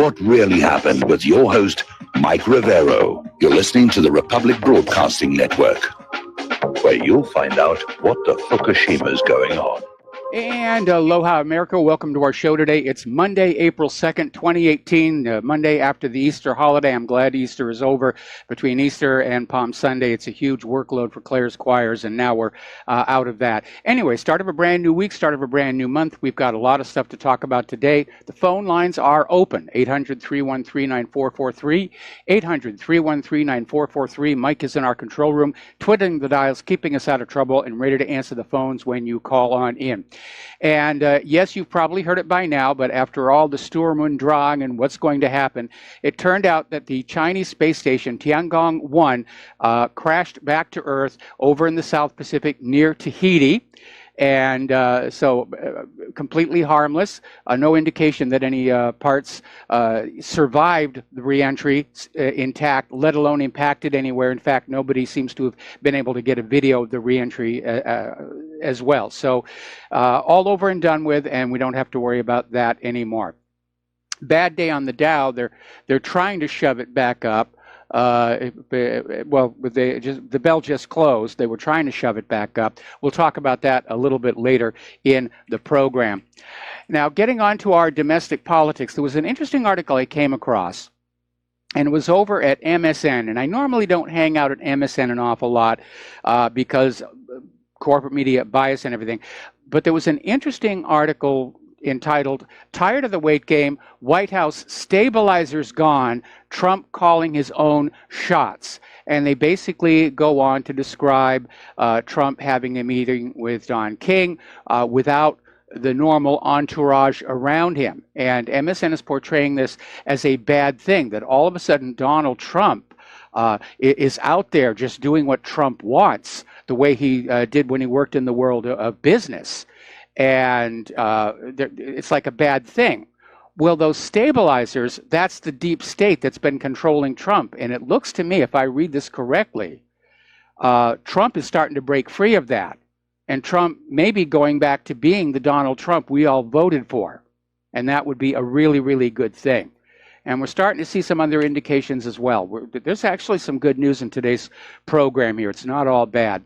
what really happened with your host, Mike Rivero. You're listening to the Republic Broadcasting Network, where you'll find out what the Fukushima's going on. And aloha, America. Welcome to our show today. It's Monday, April 2nd, 2018, Monday after the Easter holiday. I'm glad Easter is over. Between Easter and Palm Sunday, it's a huge workload for Claire's choirs, and now we're out of that. Anyway, start of a brand new week, start of a brand new month. We've got a lot of stuff to talk about today. The phone lines are open, 800-313-9443, 800-313-9443. Mike is in our control room, twiddling the dials, keeping us out of trouble, and ready to answer the phones when you call on in. And yes, you've probably heard it by now, but after all the Sturm und Drang and what's going to happen, it turned out that the Chinese space station Tiangong-1 crashed back to Earth over in the South Pacific near Tahiti. And so completely harmless, no indication that any parts survived the reentry intact, let alone impacted anywhere. In fact, nobody seems to have been able to get a video of the reentry as well. So all over and done with, and we don't have to worry about that anymore. Bad day on the Dow. They're trying to shove it back up. The bell just closed. They were trying to shove it back up. We'll talk about that a little bit later in the program. Now, getting on to our domestic politics, there was an interesting article I came across, and it was over at MSN. And I normally don't hang out at MSN an awful lot because corporate media bias and everything. But there was an interesting article entitled, "Tired of the Wait Game, White House Stabilizers Gone, Trump Calling His Own Shots." And they basically go on to describe Trump having a meeting with Don King without the normal entourage around him. And MSN is portraying this as a bad thing, that all of a sudden Donald Trump is out there just doing what Trump wants, the way he did when he worked in the world of business. And it's like a bad thing. Well, those stabilizers, that's the deep state that's been controlling Trump. And it looks to me, if I read this correctly, Trump is starting to break free of that. And Trump may be going back to being the Donald Trump we all voted for. And that would be a really, really good thing. And we're starting to see some other indications as well. There's actually some good news in today's program here. It's not all bad.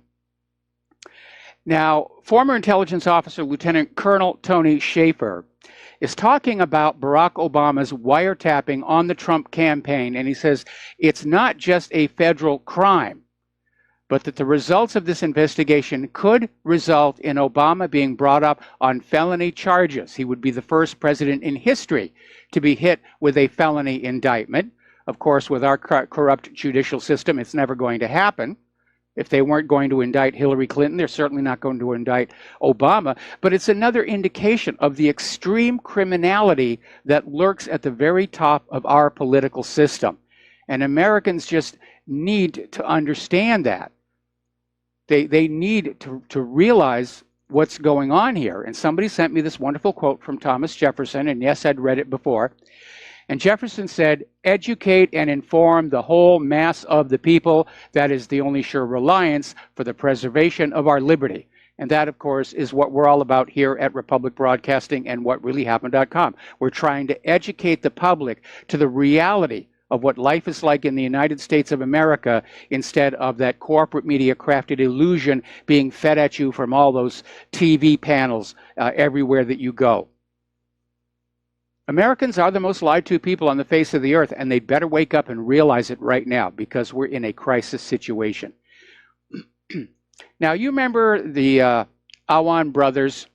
Now, former intelligence officer Lieutenant Colonel Tony Shaffer is talking about Barack Obama's wiretapping on the Trump campaign, and he says it's not just a federal crime, but that the results of this investigation could result in Obama being brought up on felony charges. He would be the first president in history to be hit with a felony indictment. Of course, with our corrupt judicial system, it's never going to happen. If they weren't going to indict Hillary Clinton, they're certainly not going to indict Obama. But it's another indication of the extreme criminality that lurks at the very top of our political system. And Americans just need to understand that. They need to realize what's going on here. And somebody sent me this wonderful quote from Thomas Jefferson, and yes, I'd read it before. And Jefferson said, "Educate and inform the whole mass of the people. That is the only sure reliance for the preservation of our liberty." And that, of course, is what we're all about here at Republic Broadcasting and whatreallyhappened.com. We're trying to educate the public to the reality of what life is like in the United States of America instead of that corporate media crafted illusion being fed at you from all those TV panels everywhere that you go. Americans are the most lied to people on the face of the earth, and they'd better wake up and realize it right now because we're in a crisis situation. Now, you remember the Awan brothers.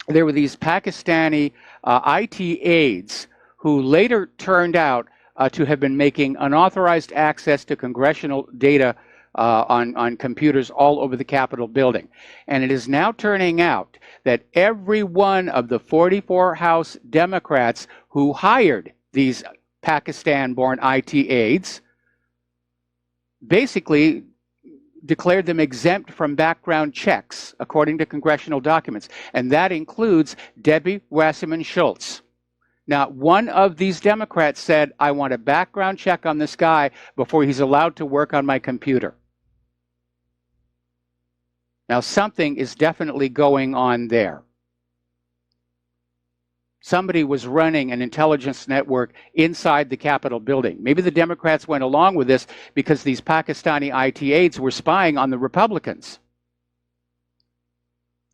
There were these Pakistani IT aides who later turned out to have been making unauthorized access to congressional data on computers all over the Capitol building. And it is now turning out that every one of the 44 House Democrats who hired these Pakistan-born IT aides basically declared them exempt from background checks, according to congressional documents. And that includes Debbie Wasserman Schultz. Not one of these Democrats said, "I want a background check on this guy before he's allowed to work on my computer." Now, something is definitely going on there. Somebody was running an intelligence network inside the Capitol building. Maybe the Democrats went along with this because these Pakistani IT aides were spying on the Republicans.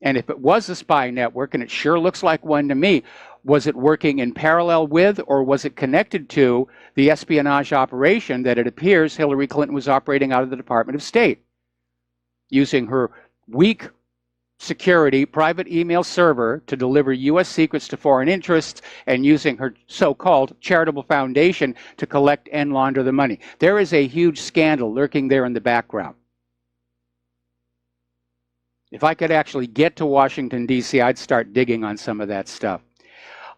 And if it was a spy network, and it sure looks like one to me, was it working in parallel with, or was it connected to, the espionage operation that it appears Hillary Clinton was operating out of the Department of State, using her weak security private email server to deliver U.S. secrets to foreign interests, and using her so-called charitable foundation to collect and launder the money? There is a huge scandal lurking there in the background. If I could actually get to Washington, D.C., I'd start digging on some of that stuff.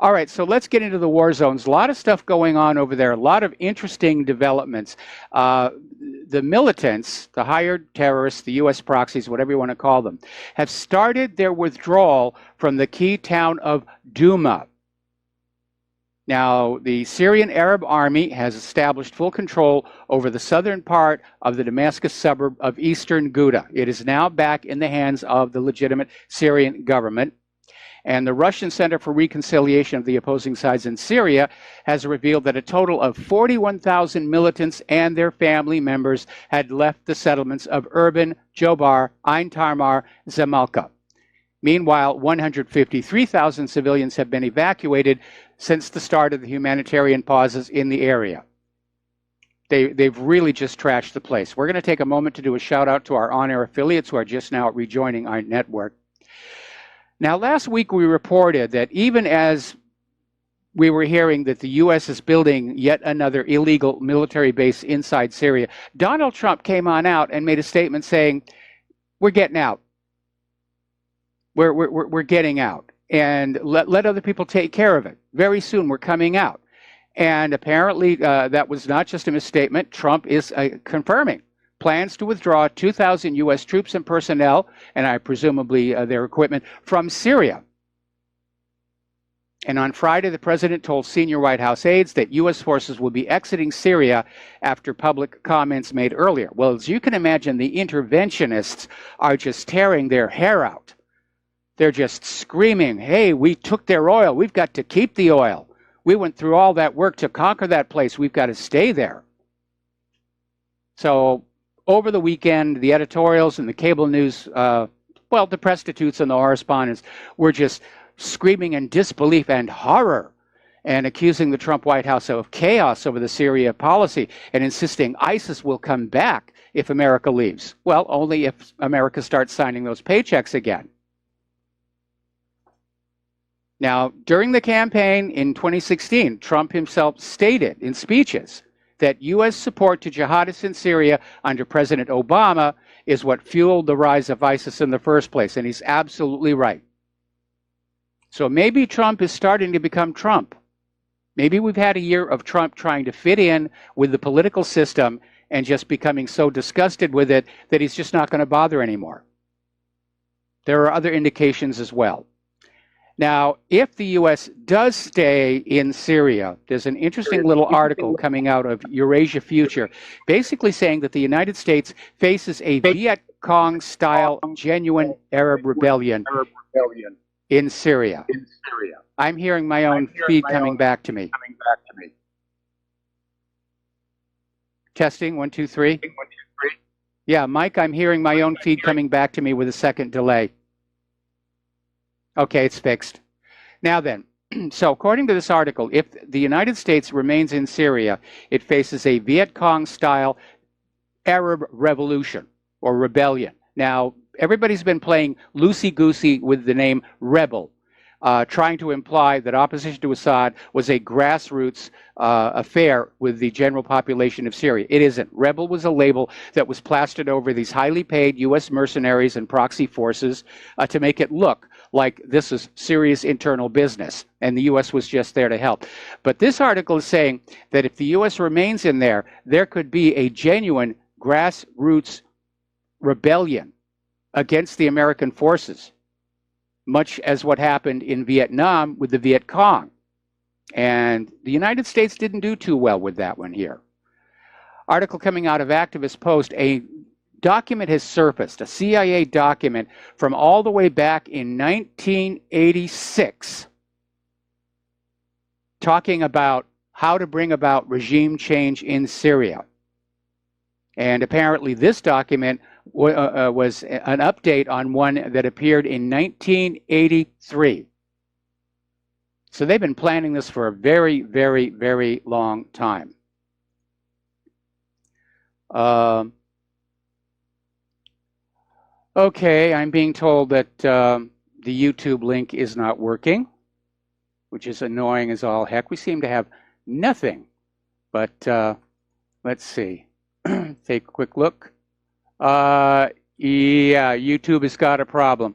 All right, so let's get into the war zones. A lot of stuff going on over there, a lot of interesting developments. The militants, the hired terrorists, the U.S. proxies, whatever you want to call them, have started their withdrawal from the key town of Douma. Now, the Syrian Arab Army has established full control over the southern part of the Damascus suburb of eastern Ghouta. It is now back in the hands of the legitimate Syrian government. And the Russian Center for Reconciliation of the Opposing Sides in Syria has revealed that a total of 41,000 militants and their family members had left the settlements of Irbil, Jobar, Ain Tamar, Zamalka. Meanwhile, 153,000 civilians have been evacuated since the start of the humanitarian pauses in the area. They've really just trashed the place. We're going to take a moment to do a shout out to our on-air affiliates who are just now rejoining our network. Now, last week we reported that even as we were hearing that the U.S. is building yet another illegal military base inside Syria, Donald Trump came on out and made a statement saying, we're getting out. We're getting out. And let other people take care of it. Very soon we're coming out. And apparently that was not just a misstatement. Trump is confirming plans to withdraw 2,000 U.S. troops and personnel, and presumably their equipment, from Syria. And on Friday, the president told senior White House aides that U.S. forces will be exiting Syria after public comments made earlier. Well, as you can imagine, the interventionists are just tearing their hair out. They're just screaming, hey, we took their oil. We've got to keep the oil. We went through all that work to conquer that place. We've got to stay there. So over the weekend, the editorials and the cable news, the prostitutes and the correspondents were just screaming in disbelief and horror and accusing the Trump White House of chaos over the Syria policy and insisting ISIS will come back if America leaves. Well, only if America starts signing those paychecks again. Now, during the campaign in 2016, Trump himself stated in speeches that U.S. support to jihadists in Syria under President Obama is what fueled the rise of ISIS in the first place, and he's absolutely right. So maybe Trump is starting to become Trump. Maybe we've had a year of Trump trying to fit in with the political system and just becoming so disgusted with it that he's just not going to bother anymore. There are other indications as well. Now, if the U.S. does stay in Syria, there's an interesting little article coming out of Eurasia Future, basically saying that the United States faces a Viet Cong-style genuine Arab rebellion in Syria. I'm hearing my own feed coming back to me. Testing, 1, 2, 3. Yeah, Mike, I'm hearing my own feed coming back to me with a second delay. Okay, it's fixed. Now then, so according to this article, if the United States remains in Syria, it faces a Viet Cong-style Arab revolution or rebellion. Now, everybody's been playing loosey-goosey with the name rebel, trying to imply that opposition to Assad was a grassroots affair with the general population of Syria. It isn't. Rebel was a label that was plastered over these highly paid U.S. mercenaries and proxy forces to make it look like this is Syria's internal business, and the U.S. was just there to help. But this article is saying that if the U.S. remains in there, there could be a genuine grassroots rebellion against the American forces, much as what happened in Vietnam with the Viet Cong. And the United States didn't do too well with that one here. Article coming out of Activist Post, a document has surfaced, a CIA document from all the way back in 1986, talking about how to bring about regime change in Syria. And apparently this document was an update on one that appeared in 1983. So they've been planning this for a very, very, very long time. Okay, I'm being told that the YouTube link is not working, which is annoying as all heck. We seem to have nothing, but let's see. Take a quick look. Yeah, YouTube has got a problem.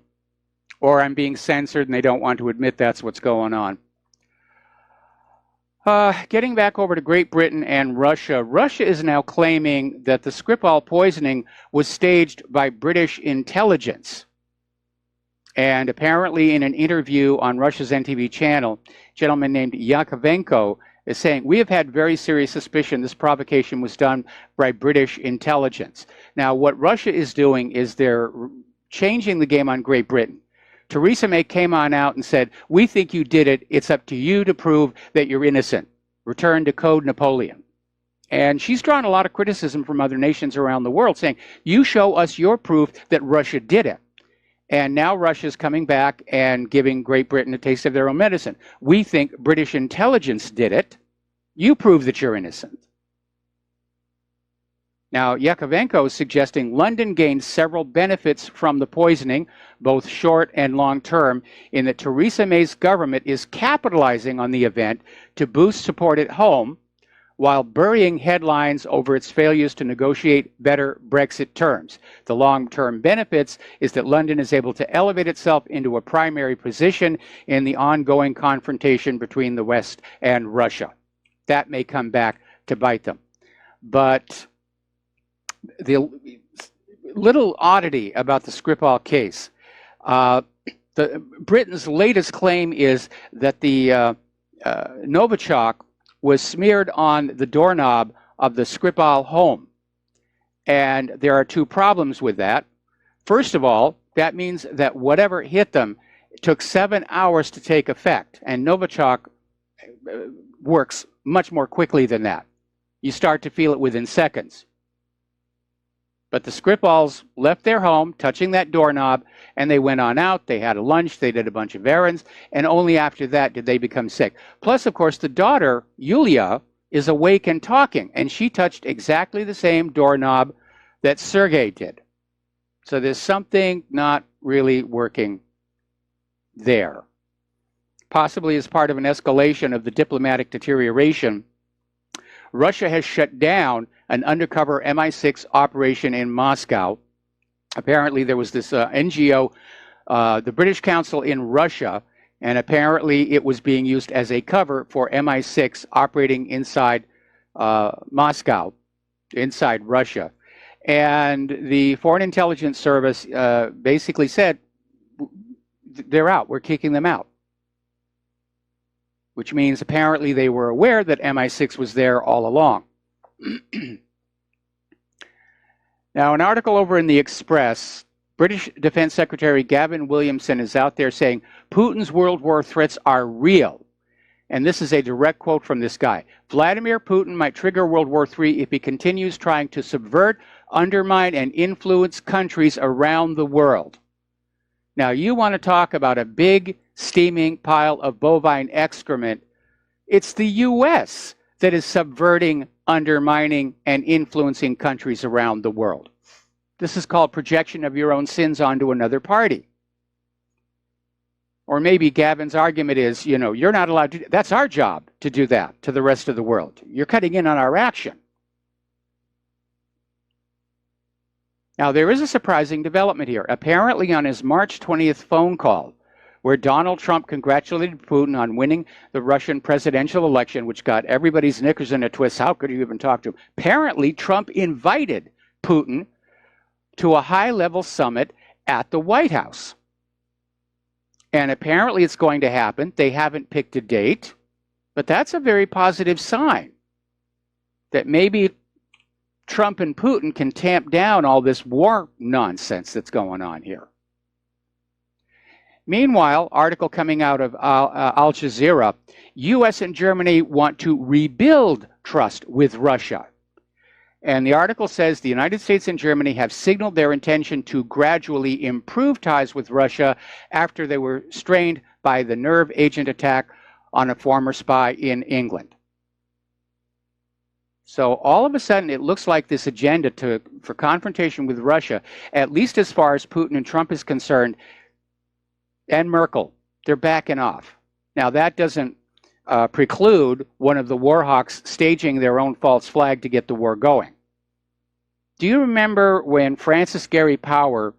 Or I'm being censored and they don't want to admit that's what's going on. Getting back over to Great Britain and Russia. Russia is now claiming that the Skripal poisoning was staged by British intelligence. And apparently in an interview on Russia's NTV channel, a gentleman named Yakovenko is saying, we have had very serious suspicion this provocation was done by British intelligence. Now, what Russia is doing is they're changing the game on Great Britain. Theresa May came on out and said, we think you did it. It's up to you to prove that you're innocent. Return to Code Napoleon. And she's drawn a lot of criticism from other nations around the world saying, you show us your proof that Russia did it. And now Russia's coming back and giving Great Britain a taste of their own medicine. We think British intelligence did it. You prove that you're innocent. Now, Yakovenko is suggesting London gained several benefits from the poisoning, both short and long term, in that Theresa May's government is capitalizing on the event to boost support at home, while burying headlines over its failures to negotiate better Brexit terms. The long-term benefits is that London is able to elevate itself into a primary position in the ongoing confrontation between the West and Russia. That may come back to bite them. But the little oddity about the Skripal case, Britain's latest claim is that the Novichok was smeared on the doorknob of the Skripal home. And there are two problems with that. First of all, that means that whatever hit them took 7 hours to take effect. And Novichok works much more quickly than that. You start to feel it within seconds. But the Skripals left their home, touching that doorknob, and they went on out. They had a lunch. They did a bunch of errands. And only after that did they become sick. Plus, of course, the daughter, Yulia, is awake and talking. And she touched exactly the same doorknob that Sergei did. So there's something not really working there. Possibly as part of an escalation of the diplomatic deterioration, Russia has shut down an undercover MI6 operation in Moscow. Apparently there was this NGO, the British Council in Russia, and apparently it was being used as a cover for MI6 operating inside Moscow, inside Russia. And the Foreign Intelligence Service basically said, they're out, we're kicking them out. Which means apparently they were aware that MI6 was there all along. Now, an article over in the Express, British Defense Secretary Gavin Williamson is out there saying, Putin's World War threats are real. And this is a direct quote from this guy. Vladimir Putin might trigger World War III if he continues trying to subvert, undermine, and influence countries around the world. Now, you want to talk about a big, steaming pile of bovine excrement. It's the U.S. that is subverting, undermining, and influencing countries around the world. This is called projection of your own sins onto another party. Or maybe Gavin's argument is, you know, you're not allowed to, that's our job to do that to the rest of the world. You're cutting in on our action. Now, there is a surprising development here. Apparently on his March 20th phone call, where Donald Trump congratulated Putin on winning the Russian presidential election, which got everybody's knickers in a twist. How could you even talk to him? Apparently, Trump invited Putin to a high-level summit at the White House. And apparently it's going to happen. They haven't picked a date, but that's a very positive sign that maybe Trump and Putin can tamp down all this war nonsense that's going on here. Meanwhile, article coming out of Al Jazeera, U.S. and Germany want to rebuild trust with Russia. And the article says the United States and Germany have signaled their intention to gradually improve ties with Russia after they were strained by the nerve agent attack on a former spy in England. So all of a sudden, it looks like this agenda for confrontation with Russia, at least as far as Putin and Trump is concerned, and Merkel, they're backing off. Now, that doesn't preclude one of the war hawks staging their own false flag to get the war going. Do you remember when Francis Gary Power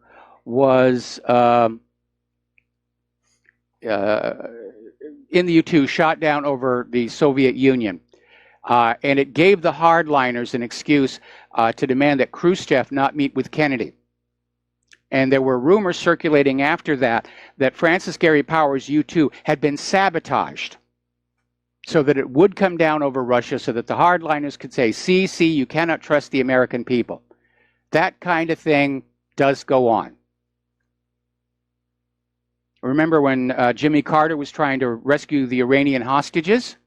was in the U-2 shot down over the Soviet Union? And it gave the hardliners an excuse to demand that Khrushchev not meet with Kennedy. And there were rumors circulating after that Francis Gary Power's U-2 had been sabotaged so that it would come down over Russia so that the hardliners could say, see, you cannot trust the American people. That kind of thing does go on. Remember when Jimmy Carter was trying to rescue the Iranian hostages?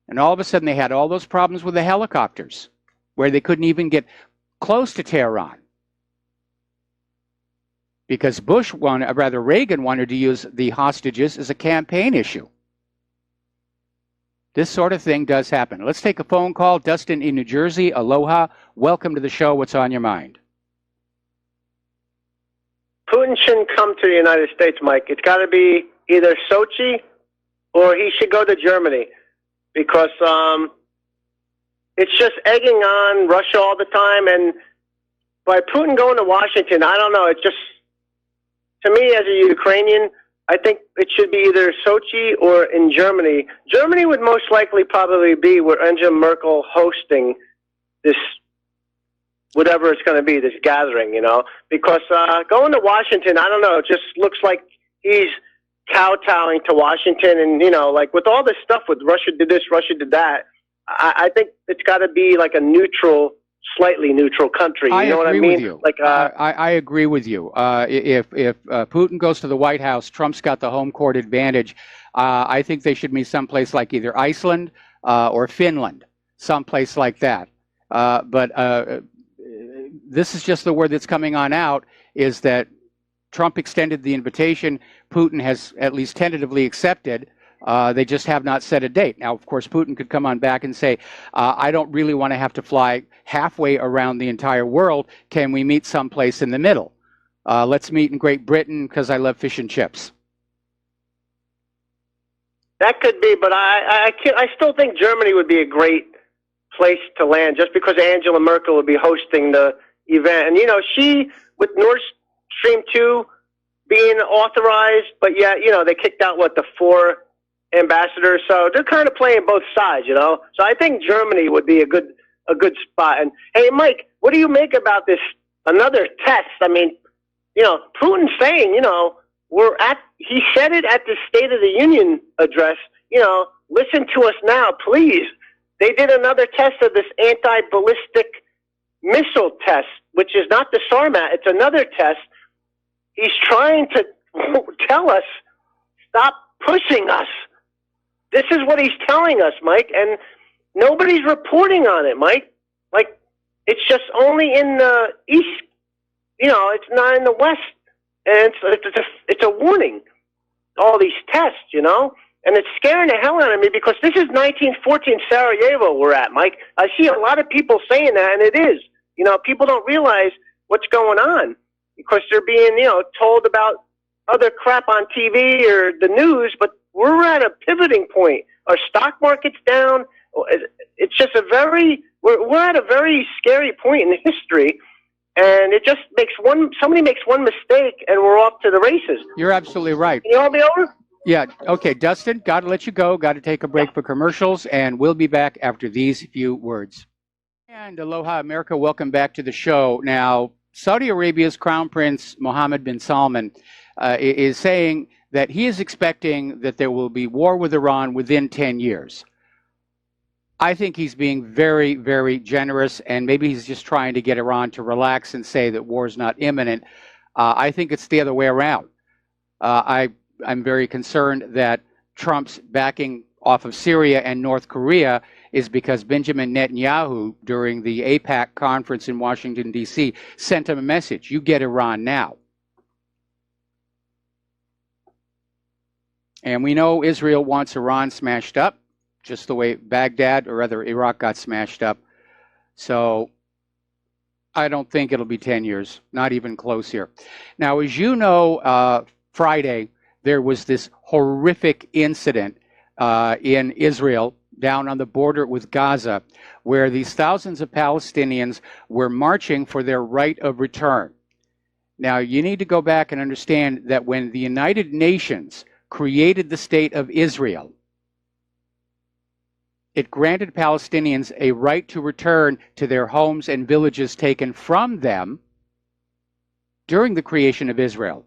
And all of a sudden they had all those problems with the helicopters where they couldn't even get close to Tehran. Because Reagan wanted to use the hostages as a campaign issue. This sort of thing does happen. Let's take a phone call. Dustin in New Jersey, aloha. Welcome to the show. What's on your mind? Putin shouldn't come to the United States, Mike. It's got to be either Sochi or he should go to Germany because it's just egging on Russia all the time. And by Putin going to Washington, I don't know. It's just, to me as a Ukrainian, I think it should be either Sochi or in Germany. Germany would most likely probably be where Angela Merkel hosting this, whatever it's going to be, this gathering, because going to Washington, I don't know, it just looks like he's kowtowing to Washington. And, like with all this stuff with Russia did this, Russia did that, I think it's got to be like a slightly neutral country. You know what I mean? With you. Like, I agree with you. If Putin goes to the White House, Trump's got the home court advantage. I think they should meet someplace like either Iceland or Finland, someplace like that. But this is just the word that's coming on out, is that Trump extended the invitation. Putin has at least tentatively accepted. They just have not set a date. Now, of course, Putin could come on back and say, I don't really want to have to fly halfway around the entire world. Can we meet someplace in the middle? Let's meet in Great Britain because I love fish and chips. That could be, but I still think Germany would be a great place to land just because Angela Merkel would be hosting the event. And, she, with Nord Stream 2 being authorized, but yet, they kicked out, the 4 ambassadors, so they're kind of playing both sides, So I think Germany would be a good spot. And hey, Mike, what do you make about this another test? I mean, Putin saying, he said it at the State of the Union address, listen to us now, please. They did another test of this anti-ballistic missile test, which is not the SARMAT, it's another test. He's trying to tell us, stop pushing us. This is what he's telling us, Mike, and nobody's reporting on it, Mike. Like, it's just only in the East, it's not in the West. And it's a warning, all these tests, and it's scaring the hell out of me because this is 1914 Sarajevo we're at, Mike. I see a lot of people saying that, and it is. People don't realize what's going on because they're being, told about other crap on TV or the news, but we're at a pivoting point. Our stock market's down. It's just we're at a very scary point in history, and it just somebody makes one mistake and we're off to the races. You're absolutely right. Can you hold me over? Yeah. Okay, Dustin, got to let you go. Got to take a break for commercials, and we'll be back after these few words. And aloha, America. Welcome back to the show. Now, Saudi Arabia's Crown Prince Mohammed bin Salman is saying that he is expecting that there will be war with Iran within 10 years. I think he's being very, very generous, and maybe he's just trying to get Iran to relax and say that war is not imminent. I think it's the other way around. I'm very concerned that Trump's backing off of Syria and North Korea is because Benjamin Netanyahu, during the AIPAC conference in Washington, D.C., sent him a message: you get Iran now. And we know Israel wants Iran smashed up, just the way Baghdad, or rather Iraq, got smashed up. So I don't think it'll be 10 years, not even close here. Now, as you know, Friday, there was this horrific incident in Israel down on the border with Gaza, where these thousands of Palestinians were marching for their right of return. Now, you need to go back and understand that when the United Nations created the state of Israel, it granted Palestinians a right to return to their homes and villages taken from them during the creation of Israel.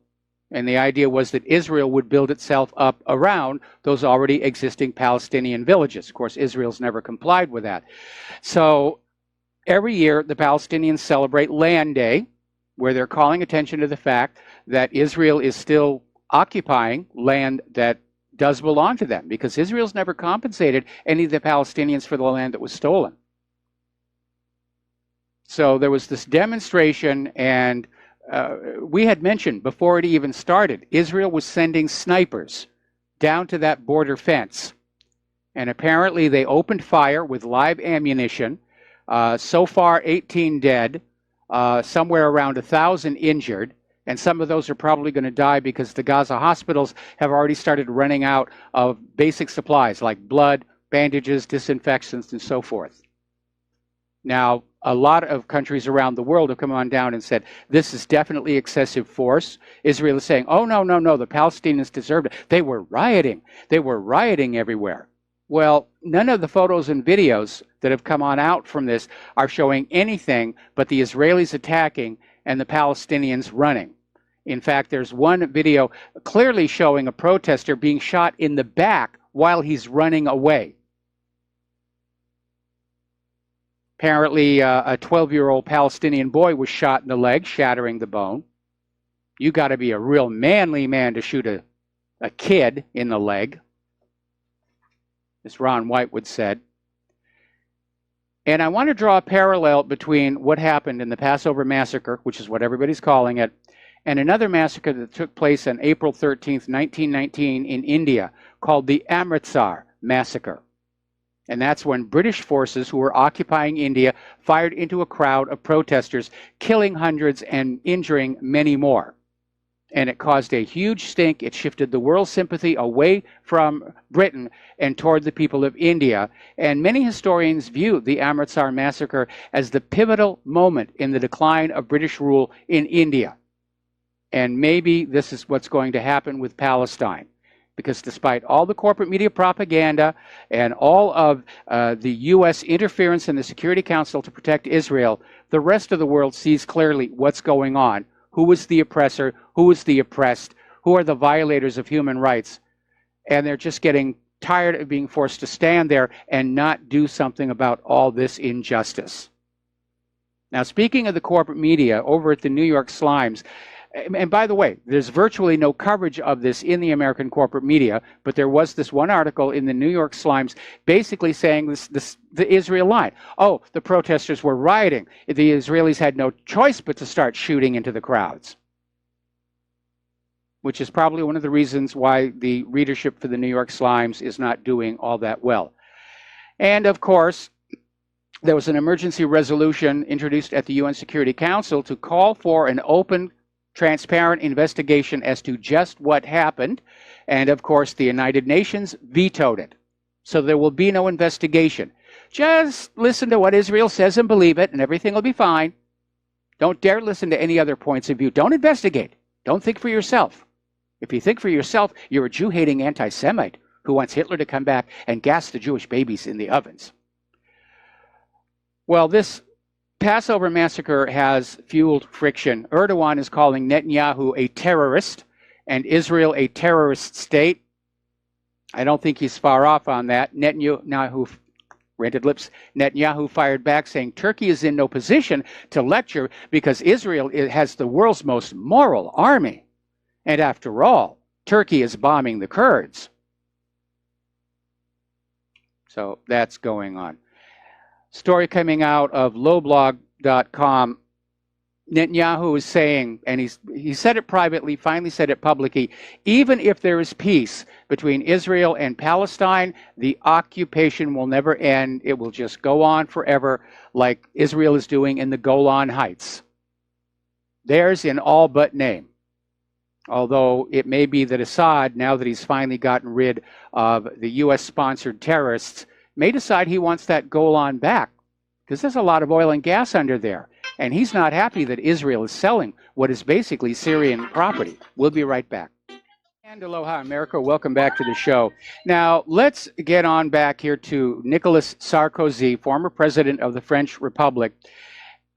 And the idea was that Israel would build itself up around those already existing Palestinian villages. Of course, Israel's never complied with that. So every year, the Palestinians celebrate Land Day, where they're calling attention to the fact that Israel is still occupying land that does belong to them, because Israel's never compensated any of the Palestinians for the land that was stolen. So there was this demonstration, and we had mentioned before it even started, Israel was sending snipers down to that border fence. And apparently they opened fire with live ammunition. So far, 18 dead, somewhere around 1,000 injured. And some of those are probably going to die because the Gaza hospitals have already started running out of basic supplies like blood, bandages, disinfectants, and so forth. Now, a lot of countries around the world have come on down and said, this is definitely excessive force. Israel is saying, oh, no, no, no, the Palestinians deserved it. They were rioting. They were rioting everywhere. Well, none of the photos and videos that have come on out from this are showing anything but the Israelis attacking and the Palestinians running. In fact, there's one video clearly showing a protester being shot in the back while he's running away. Apparently, a 12-year-old Palestinian boy was shot in the leg, shattering the bone. You got to be a real manly man to shoot a kid in the leg, as Ron Whitewood said. And I want to draw a parallel between what happened in the Passover Massacre, which is what everybody's calling it, and another massacre that took place on April 13th, 1919 in India, called the Amritsar Massacre. And that's when British forces who were occupying India fired into a crowd of protesters, killing hundreds and injuring many more. And it caused a huge stink. It shifted the world's sympathy away from Britain and toward the people of India. And many historians view the Amritsar Massacre as the pivotal moment in the decline of British rule in India. And maybe this is what's going to happen with Palestine. Because despite all the corporate media propaganda and all of the U.S. interference in the Security Council to protect Israel, the rest of the world sees clearly what's going on. Who is the oppressor? Who is the oppressed? Who are the violators of human rights? And they're just getting tired of being forced to stand there and not do something about all this injustice. Now, speaking of the corporate media, over at the New York Slimes, and by the way, there's virtually no coverage of this in the American corporate media, but there was this one article in the New York Slimes basically saying the Israel line. Oh, the protesters were rioting. The Israelis had no choice but to start shooting into the crowds, which is probably one of the reasons why the readership for the New York Slimes is not doing all that well. And of course, there was an emergency resolution introduced at the UN Security Council to call for an open, transparent investigation as to just what happened. And of course, the United Nations vetoed it. So there will be no investigation. Just listen to what Israel says and believe it, and everything will be fine. Don't dare listen to any other points of view. Don't investigate. Don't think for yourself. If you think for yourself, you're a Jew-hating anti-Semite who wants Hitler to come back and gas the Jewish babies in the ovens. Well, this Passover massacre has fueled friction. Erdogan is calling Netanyahu a terrorist and Israel a terrorist state. I don't think he's far off on that. Netanyahu, rented lips, Netanyahu fired back saying Turkey is in no position to lecture because Israel has the world's most moral army. And after all, Turkey is bombing the Kurds. So that's going on. Story coming out of lowblog.com. Netanyahu is saying, and he said it privately, finally said it publicly, even if there is peace between Israel and Palestine, the occupation will never end. It will just go on forever, like Israel is doing in the Golan Heights. Theirs in all but name. Although it may be that Assad, now that he's finally gotten rid of the U.S.-sponsored terrorists, may decide he wants that Golan back, because there's a lot of oil and gas under there. And he's not happy that Israel is selling what is basically Syrian property. We'll be right back. And aloha, America. Welcome back to the show. Now, let's get on back here to Nicolas Sarkozy, former president of the French Republic.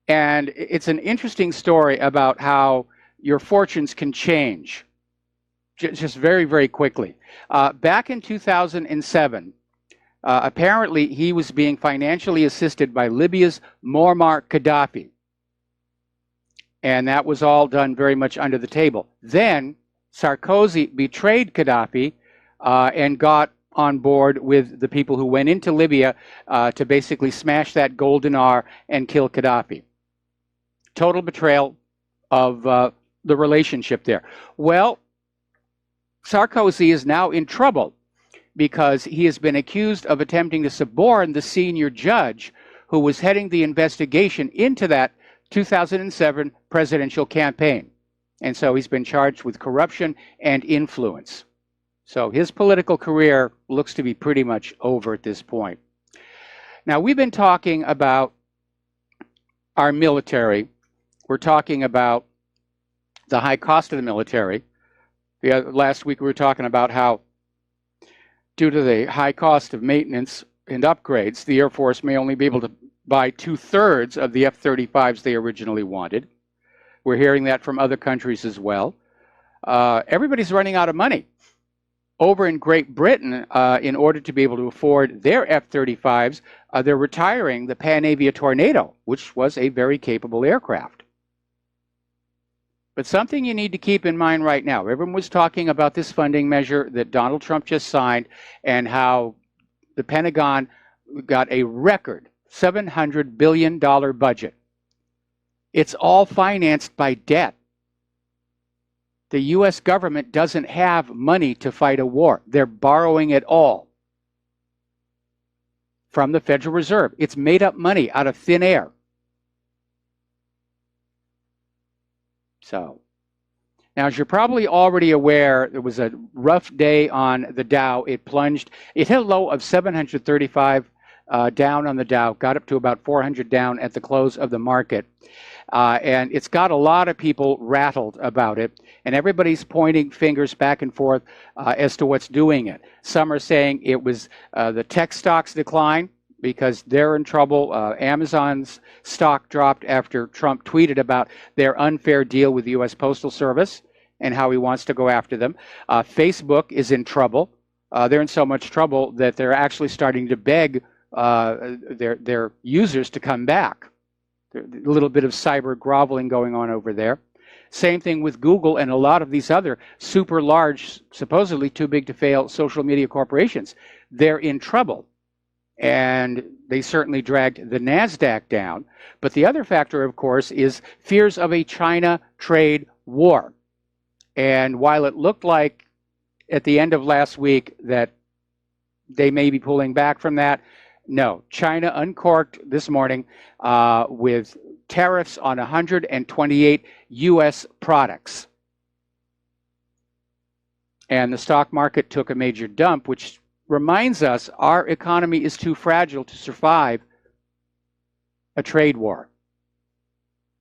And it's an interesting story about how your fortunes can change just very, very quickly. Back in 2007, apparently he was being financially assisted by Libya's Muammar Gaddafi. And that was all done very much under the table. Then Sarkozy betrayed Gaddafi and got on board with the people who went into Libya to basically smash that golden R and kill Gaddafi. Total betrayal of the relationship there. Well, Sarkozy is now in trouble because he has been accused of attempting to suborn the senior judge who was heading the investigation into that 2007 presidential campaign. And so he's been charged with corruption and influence. So his political career looks to be pretty much over at this point. Now, we've been talking about our military. We're talking about the high cost of the military. Last week we were talking about how, due to the high cost of maintenance and upgrades, the Air Force may only be able to buy 2/3 of the F-35s they originally wanted. We're hearing that from other countries as well. Everybody's running out of money. Over in Great Britain, in order to be able to afford their F-35s, they're retiring the Panavia Tornado, which was a very capable aircraft. But something you need to keep in mind right now, everyone was talking about this funding measure that Donald Trump just signed and how the Pentagon got a record $700 billion budget. It's all financed by debt. The U.S. government doesn't have money to fight a war. They're borrowing it all from the Federal Reserve. It's made up money out of thin air. So, now as you're probably already aware, there was a rough day on the Dow. It plunged. It hit a low of 735 down on the Dow, got up to about 400 down at the close of the market. And it's got a lot of people rattled about it, and everybody's pointing fingers back and forth as to what's doing it. Some are saying it was the tech stocks decline because they're in trouble. Amazon's stock dropped after Trump tweeted about their unfair deal with the U.S. Postal Service and how he wants to go after them. Facebook is in trouble. They're in so much trouble that they're actually starting to beg their users to come back. A little bit of cyber groveling going on over there. Same thing with Google and a lot of these other super large, supposedly too big to fail social media corporations. They're in trouble. And they certainly dragged the NASDAQ down. But the other factor, of course, is fears of a China trade war. And while it looked like at the end of last week that they may be pulling back from that, no, China uncorked this morning with tariffs on 128 U.S. products. And the stock market took a major dump, which reminds us our economy is too fragile to survive a trade war.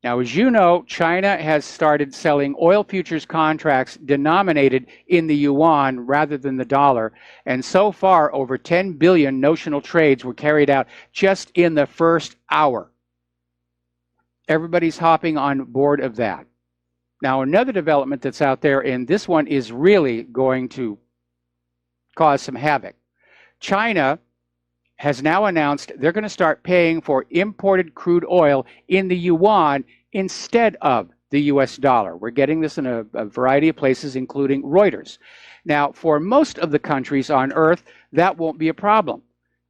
Now, as you know, China has started selling oil futures contracts denominated in the yuan rather than the dollar. And so far, over 10 billion notional trades were carried out just in the first hour. Everybody's hopping on board of that. Now, another development that's out there, and this one is really going to cause some havoc. China has now announced they're going to start paying for imported crude oil in the yuan instead of the US dollar. We're getting this in a variety of places, including Reuters. Now, for most of the countries on Earth, that won't be a problem,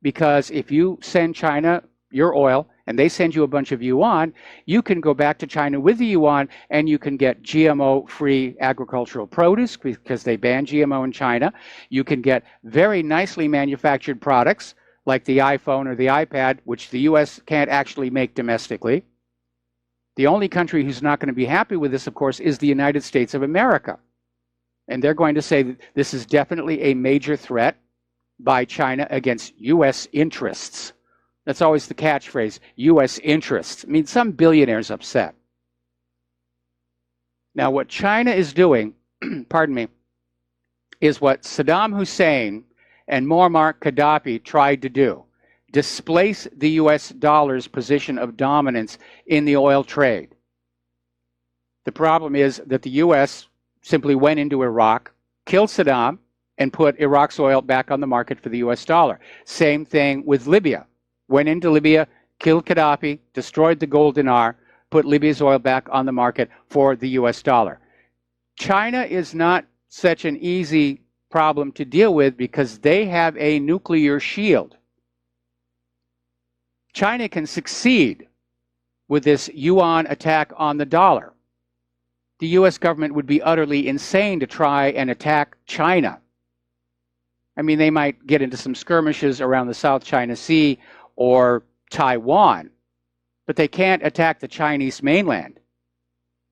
because if you send China your oil and they send you a bunch of yuan, you can go back to China with the yuan and you can get GMO-free agricultural produce because they ban GMO in China. You can get very nicely manufactured products like the iPhone or the iPad, which the US can't actually make domestically. The only country who's not going to be happy with this, of course, is the United States of America. And they're going to say that this is definitely a major threat by China against US interests. That's always the catchphrase, US interests. I mean, some billionaire's upset. Now, what China is doing, pardon me, is what Saddam Hussein and Muammar Gaddafi tried to do: displace the US dollar's position of dominance in the oil trade. The problem is that the US simply went into Iraq, killed Saddam, and put Iraq's oil back on the market for the US dollar. Same thing with Libya. Went into Libya, killed Gaddafi, destroyed the gold dinar, put Libya's oil back on the market for the US dollar. China is not such an easy problem to deal with because they have a nuclear shield. China can succeed with this yuan attack on the dollar. The US government would be utterly insane to try and attack China. I mean, they might get into some skirmishes around the South China Sea or Taiwan, but they can't attack the Chinese mainland.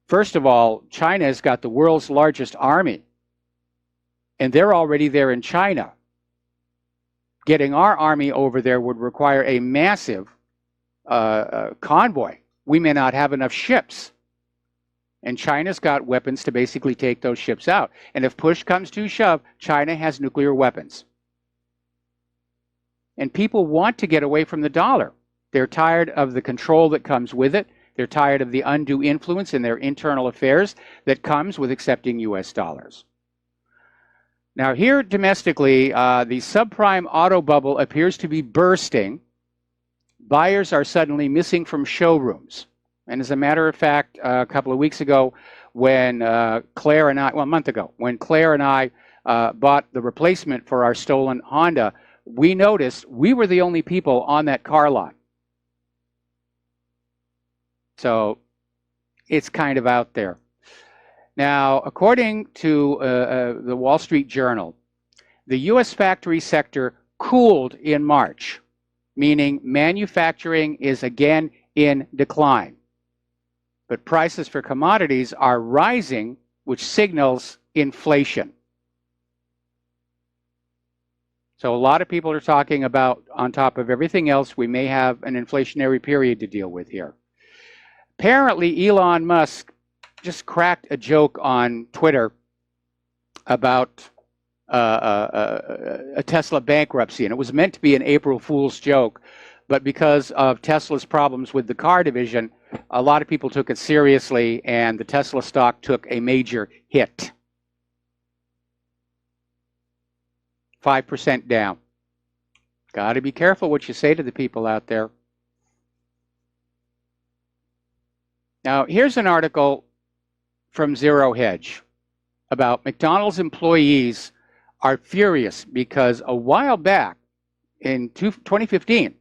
First of all, China has got the world's largest army, and they're already there in China. Getting our army over there would require a massive convoy. We may not have enough ships. And China's got weapons to basically take those ships out. And if push comes to shove, China has nuclear weapons. And people want to get away from the dollar. They're tired of the control that comes with it. They're tired of the undue influence in their internal affairs that comes with accepting US dollars. Now here domestically, the subprime auto bubble appears to be bursting. Buyers are suddenly missing from showrooms. And as a matter of fact, a couple of weeks ago, when Claire and I, well, a month ago, when Claire and I bought the replacement for our stolen Honda, we noticed we were the only people on that car lot. So it's kind of out there. Now, according to the Wall Street Journal, the US factory sector cooled in March, meaning manufacturing is again in decline. But prices for commodities are rising, which signals inflation. So a lot of people are talking about, on top of everything else, we may have an inflationary period to deal with here. Apparently, Elon Musk just cracked a joke on Twitter about a Tesla bankruptcy, and it was meant to be an April Fool's joke, but because of Tesla's problems with the car division, a lot of people took it seriously, and the Tesla stock took a major hit. 5% down. Got to be careful what you say to the people out there. Now, here's an article from Zero Hedge about McDonald's employees are furious because a while back in 2015,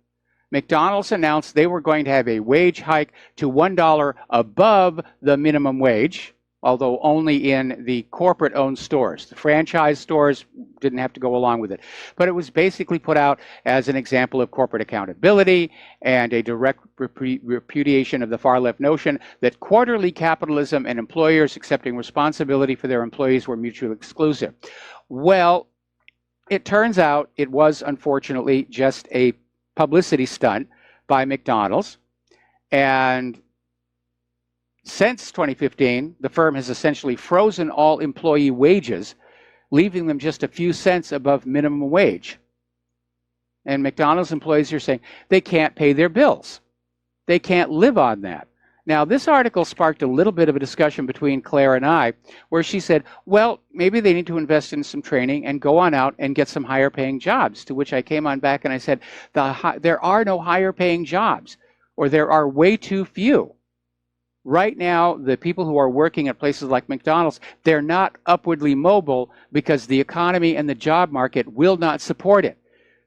McDonald's announced they were going to have a wage hike to $1 above the minimum wage, although only in the corporate-owned stores. The franchise stores didn't have to go along with it. But it was basically put out as an example of corporate accountability and a direct repudiation of the far-left notion that quarterly capitalism and employers accepting responsibility for their employees were mutually exclusive. Well, it turns out it was unfortunately just a publicity stunt by McDonald's, and since 2015, the firm has essentially frozen all employee wages, leaving them just a few cents above minimum wage. And McDonald's employees are saying they can't pay their bills. They can't live on that. Now, this article sparked a little bit of a discussion between Claire and I, where she said, well, maybe they need to invest in some training and go on out and get some higher paying jobs, to which I came on back and I said, there are no higher paying jobs, or there are way too few. Right now, the people who are working at places like McDonald's, they're not upwardly mobile because the economy and the job market will not support it.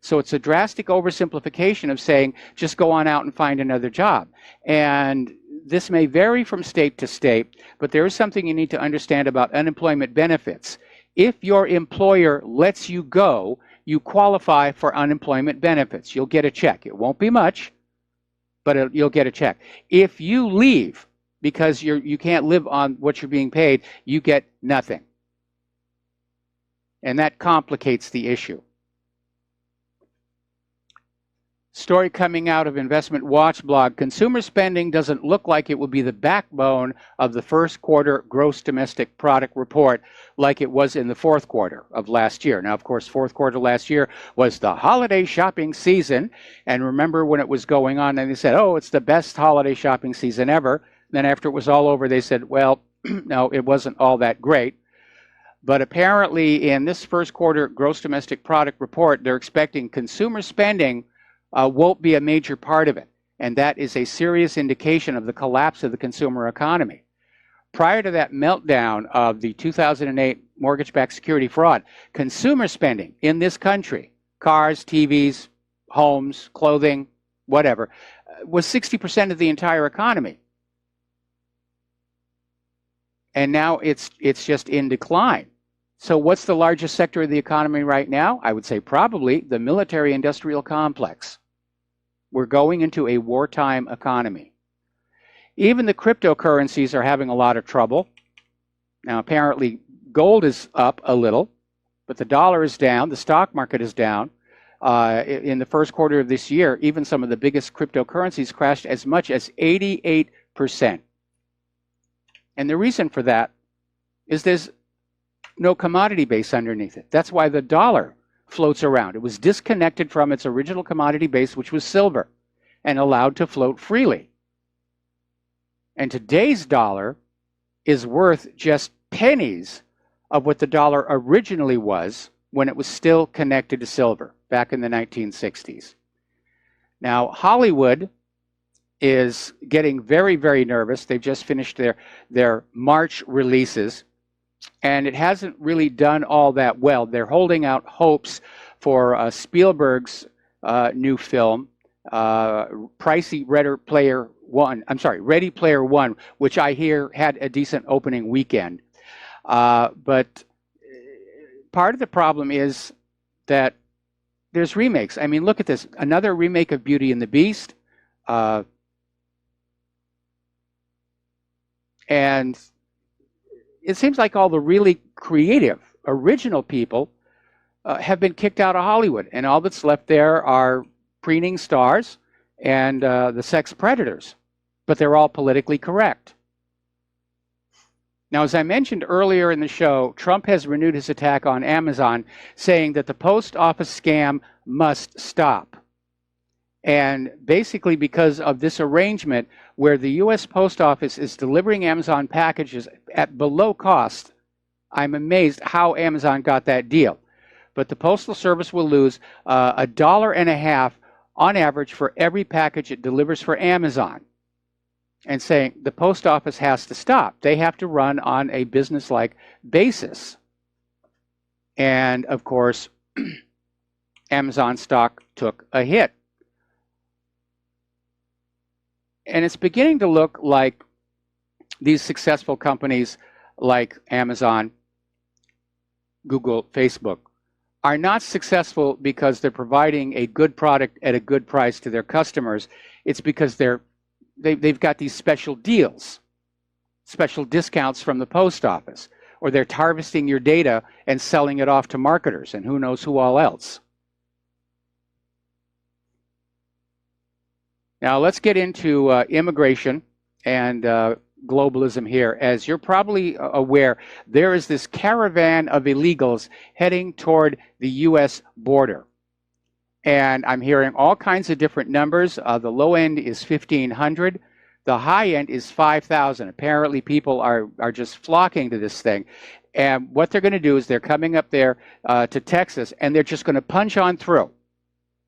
So it's a drastic oversimplification of saying, just go on out and find another job. And this may vary from state to state, but there is something you need to understand about unemployment benefits. If your employer lets you go, you qualify for unemployment benefits. You'll get a check. It won't be much, but you'll get a check. If you leave because you can't live on what you're being paid, you get nothing. And that complicates the issue. Story coming out of Investment Watch blog, consumer spending doesn't look like it will be the backbone of the first quarter gross domestic product report like it was in the fourth quarter of last year. Now, of course, fourth quarter last year was the holiday shopping season. And remember when it was going on and they said, oh, it's the best holiday shopping season ever. Then after it was all over, they said, well, no, it wasn't all that great. But apparently in this first quarter gross domestic product report, they're expecting consumer spending won't be a major part of it. And that is a serious indication of the collapse of the consumer economy. Prior to that meltdown of the 2008 mortgage-backed security fraud, consumer spending in this country, cars, TVs, homes, clothing, whatever, was 60% of the entire economy. And now it's just in decline. So what's the largest sector of the economy right now? I would say probably the military-industrial complex. We're going into a wartime economy. Even the cryptocurrencies are having a lot of trouble. Now, apparently, gold is up a little, but the dollar is down. The stock market is down. In the first quarter of this year, even some of the biggest cryptocurrencies crashed as much as 88%. And the reason for that is there's no commodity base underneath it. That's why the dollar floats around. It was disconnected from its original commodity base, which was silver, and allowed to float freely. And today's dollar is worth just pennies of what the dollar originally was when it was still connected to silver back in the 1960s. Now, Hollywood is getting very, very nervous. They've just finished their March releases, and it hasn't really done all that well. They're holding out hopes for Spielberg's new film, Ready Player One, which I hear had a decent opening weekend. But part of the problem is that there's remakes. I mean, look at this. Another remake of Beauty and the Beast. And it seems like all the really creative, original people have been kicked out of Hollywood. And all that's left there are preening stars and the sex predators. But they're all politically correct. Now, as I mentioned earlier in the show, Trump has renewed his attack on Amazon, saying that the post office scam must stop. And basically because of this arrangement where the U.S. Post Office is delivering Amazon packages at below cost, I'm amazed how Amazon got that deal. But the Postal Service will lose $1.50 on average for every package it delivers for Amazon. And saying the post office has to stop. They have to run on a business-like basis. And of course, Amazon stock took a hit. And it's beginning to look like these successful companies like Amazon, Google, Facebook are not successful because they're providing a good product at a good price to their customers. It's because they've got these special deals, special discounts from the post office, or they're harvesting your data and selling it off to marketers and who knows who all else. Now let's get into immigration and globalism here. As you're probably aware, there is this caravan of illegals heading toward the U.S. border. And I'm hearing all kinds of different numbers. The low end is 1,500. The high end is 5,000. Apparently people are just flocking to this thing. And what they're going to do is they're coming up there to Texas, and they're just going to punch on through.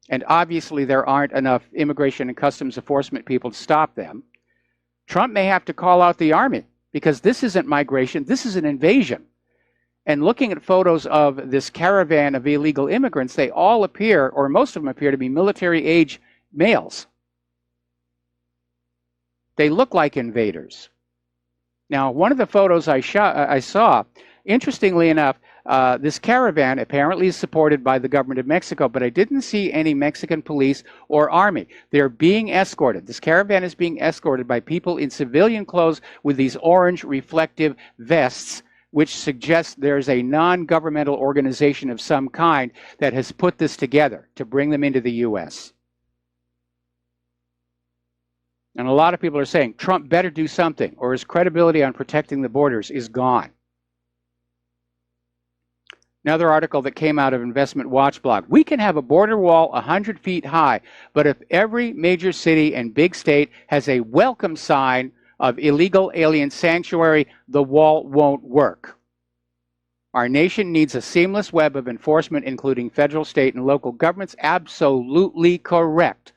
And obviously there aren't enough immigration and customs enforcement people to stop them. Trump may have to call out the army, because this isn't migration, this is an invasion. And looking at photos of this caravan of illegal immigrants, they all appear, or most of them appear, to be military-age males. They look like invaders. Now, one of the photos I saw, interestingly enough, this caravan apparently is supported by the government of Mexico, but I didn't see any Mexican police or army. They're being escorted. This caravan is being escorted by people in civilian clothes with these orange reflective vests, which suggests there's a non-governmental organization of some kind that has put this together to bring them into the U.S. And a lot of people are saying Trump better do something, or his credibility on protecting the borders is gone. Another article that came out of Investment Watch blog. We can have a border wall 100 feet high, but if every major city and big state has a welcome sign of illegal alien sanctuary, the wall won't work. Our nation needs a seamless web of enforcement, including federal, state, and local governments. Absolutely correct.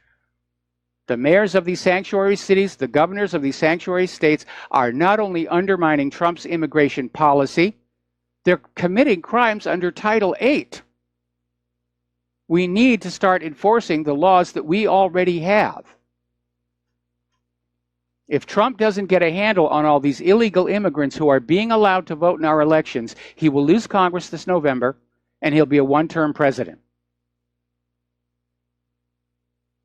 The mayors of these sanctuary cities, the governors of these sanctuary states are not only undermining Trump's immigration policy, they're committing crimes under Title VIII. We need to start enforcing the laws that we already have. If Trump doesn't get a handle on all these illegal immigrants who are being allowed to vote in our elections, he will lose Congress this November, and he'll be a one-term president.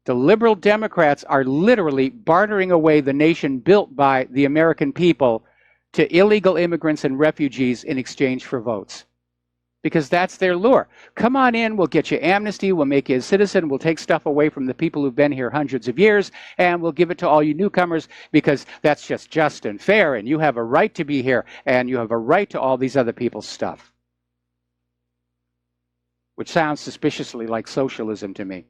The liberal Democrats are literally bartering away the nation built by the American people to illegal immigrants and refugees in exchange for votes. Because that's their lure. Come on in, we'll get you amnesty, we'll make you a citizen, we'll take stuff away from the people who've been here hundreds of years, and we'll give it to all you newcomers because that's just and fair, and you have a right to be here, and you have a right to all these other people's stuff. Which sounds suspiciously like socialism to me.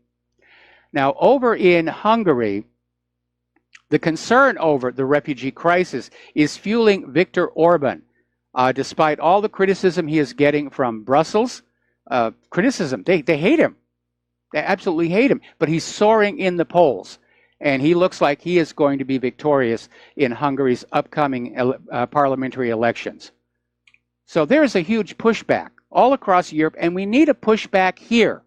Now, over in Hungary, the concern over the refugee crisis is fueling Viktor Orban. Despite all the criticism he is getting from Brussels, criticism, they hate him. They absolutely hate him. But he's soaring in the polls. And he looks like he is going to be victorious in Hungary's upcoming parliamentary elections. So there's a huge pushback all across Europe, and we need a pushback here.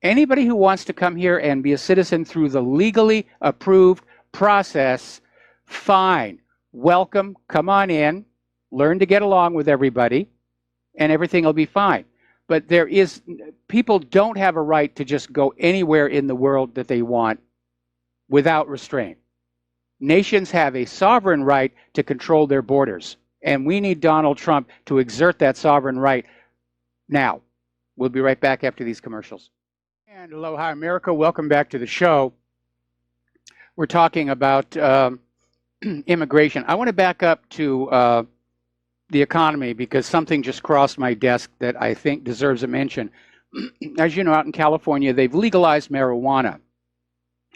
Anybody who wants to come here and be a citizen through the legally approved process, fine. Welcome, come on in, learn to get along with everybody, and everything will be fine. But people don't have a right to just go anywhere in the world that they want without restraint. Nations have a sovereign right to control their borders, and we need Donald Trump to exert that sovereign right now. We'll be right back after these commercials. And aloha, America. Welcome back to the show. We're talking about immigration. I want to back up to the economy because something just crossed my desk that I think deserves a mention. As you know, out in California, they've legalized marijuana.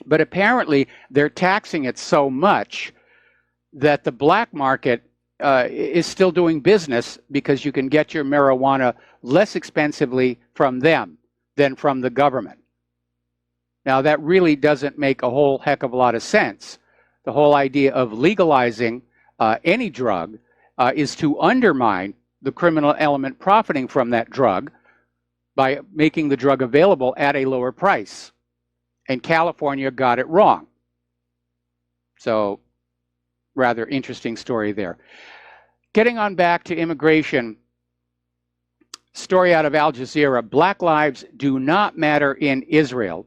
But apparently, they're taxing it so much that the black market is still doing business because you can get your marijuana less expensively from them than from the government. Now, that really doesn't make a whole heck of a lot of sense. The whole idea of legalizing any drug is to undermine the criminal element profiting from that drug by making the drug available at a lower price. And California got it wrong. So, rather interesting story there. Getting on back to immigration, story out of Al Jazeera, Black lives do not matter in Israel.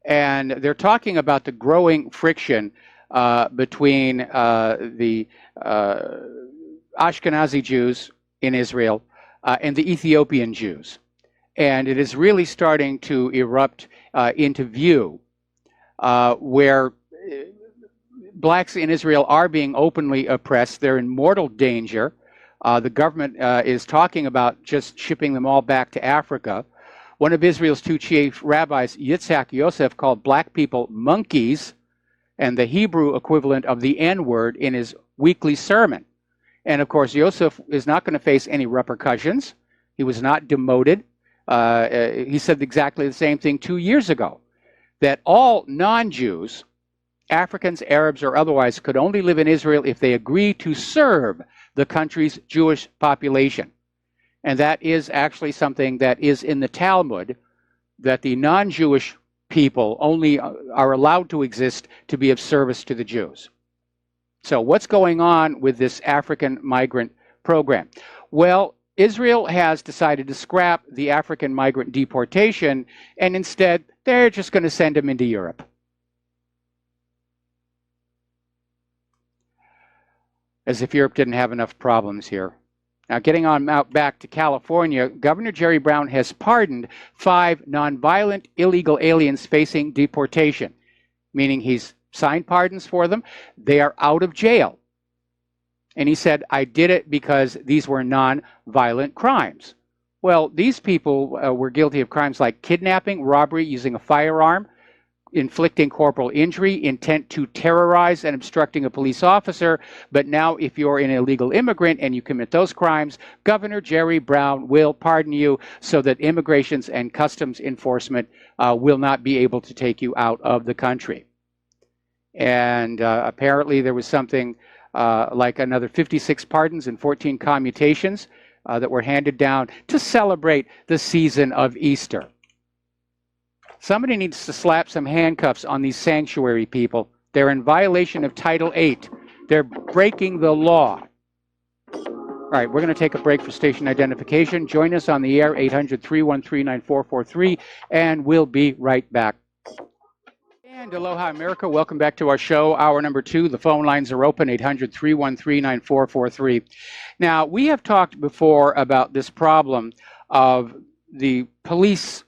And they're talking about the growing friction between the Ashkenazi Jews in Israel and the Ethiopian Jews. And it is really starting to erupt into view where blacks in Israel are being openly oppressed. They're in mortal danger. The government is talking about just shipping them all back to Africa. One of Israel's two chief rabbis, Yitzhak Yosef, called black people monkeys and the Hebrew equivalent of the N-word in his weekly sermon. And of course, Yosef is not going to face any repercussions. He was not demoted. He said exactly the same thing 2 years ago, that all non-Jews Africans, Arabs, or otherwise could only live in Israel if they agree to serve the country's Jewish population. And that is actually something that is in the Talmud, that the non-Jewish people only are allowed to exist to be of service to the Jews. So what's going on with this African migrant program? Well, Israel has decided to scrap the African migrant deportation, and instead they're just going to send them into Europe. As if Europe didn't have enough problems here. Now, getting on out back to California, Governor Jerry Brown has pardoned 5 nonviolent illegal aliens facing deportation, meaning he's signed pardons for them. They are out of jail. And he said, I did it because these were non-violent crimes. Well, these people were guilty of crimes like kidnapping, robbery, using a firearm, inflicting corporal injury, intent to terrorize, and obstructing a police officer. But now, if you're an illegal immigrant and you commit those crimes, Governor Jerry Brown will pardon you so that Immigrations and Customs Enforcement will not be able to take you out of the country. And apparently there was something like another 56 pardons and 14 commutations that were handed down to celebrate the season of Easter. Somebody needs to slap some handcuffs on these sanctuary people. They're in violation of Title VIII. They're breaking the law. All right, we're going to take a break for station identification. Join us on the air, 800-313-9443, and we'll be right back. And aloha, America. Welcome back to our show, hour number 2. The phone lines are open, 800-313-9443. Now, we have talked before about this problem of the police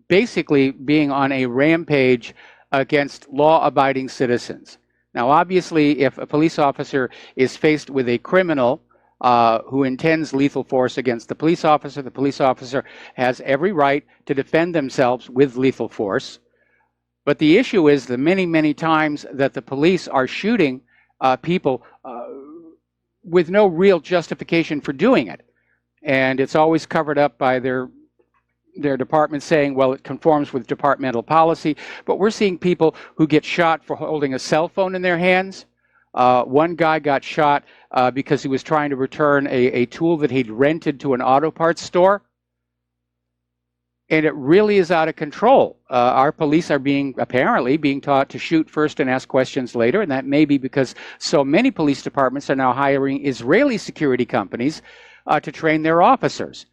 basically being on a rampage against law-abiding citizens. Now, obviously, if a police officer is faced with a criminal who intends lethal force against the police officer has every right to defend themselves with lethal force. But the issue is the many, many times that the police are shooting people with no real justification for doing it. And it's always covered up by their department saying, well, it conforms with departmental policy. But we're seeing people who get shot for holding a cell phone in their hands. One guy got shot because he was trying to return a tool that he'd rented to an auto parts store. And it really is out of control. Our police are apparently being taught to shoot first and ask questions later, and that may be because so many police departments are now hiring Israeli security companies to train their officers.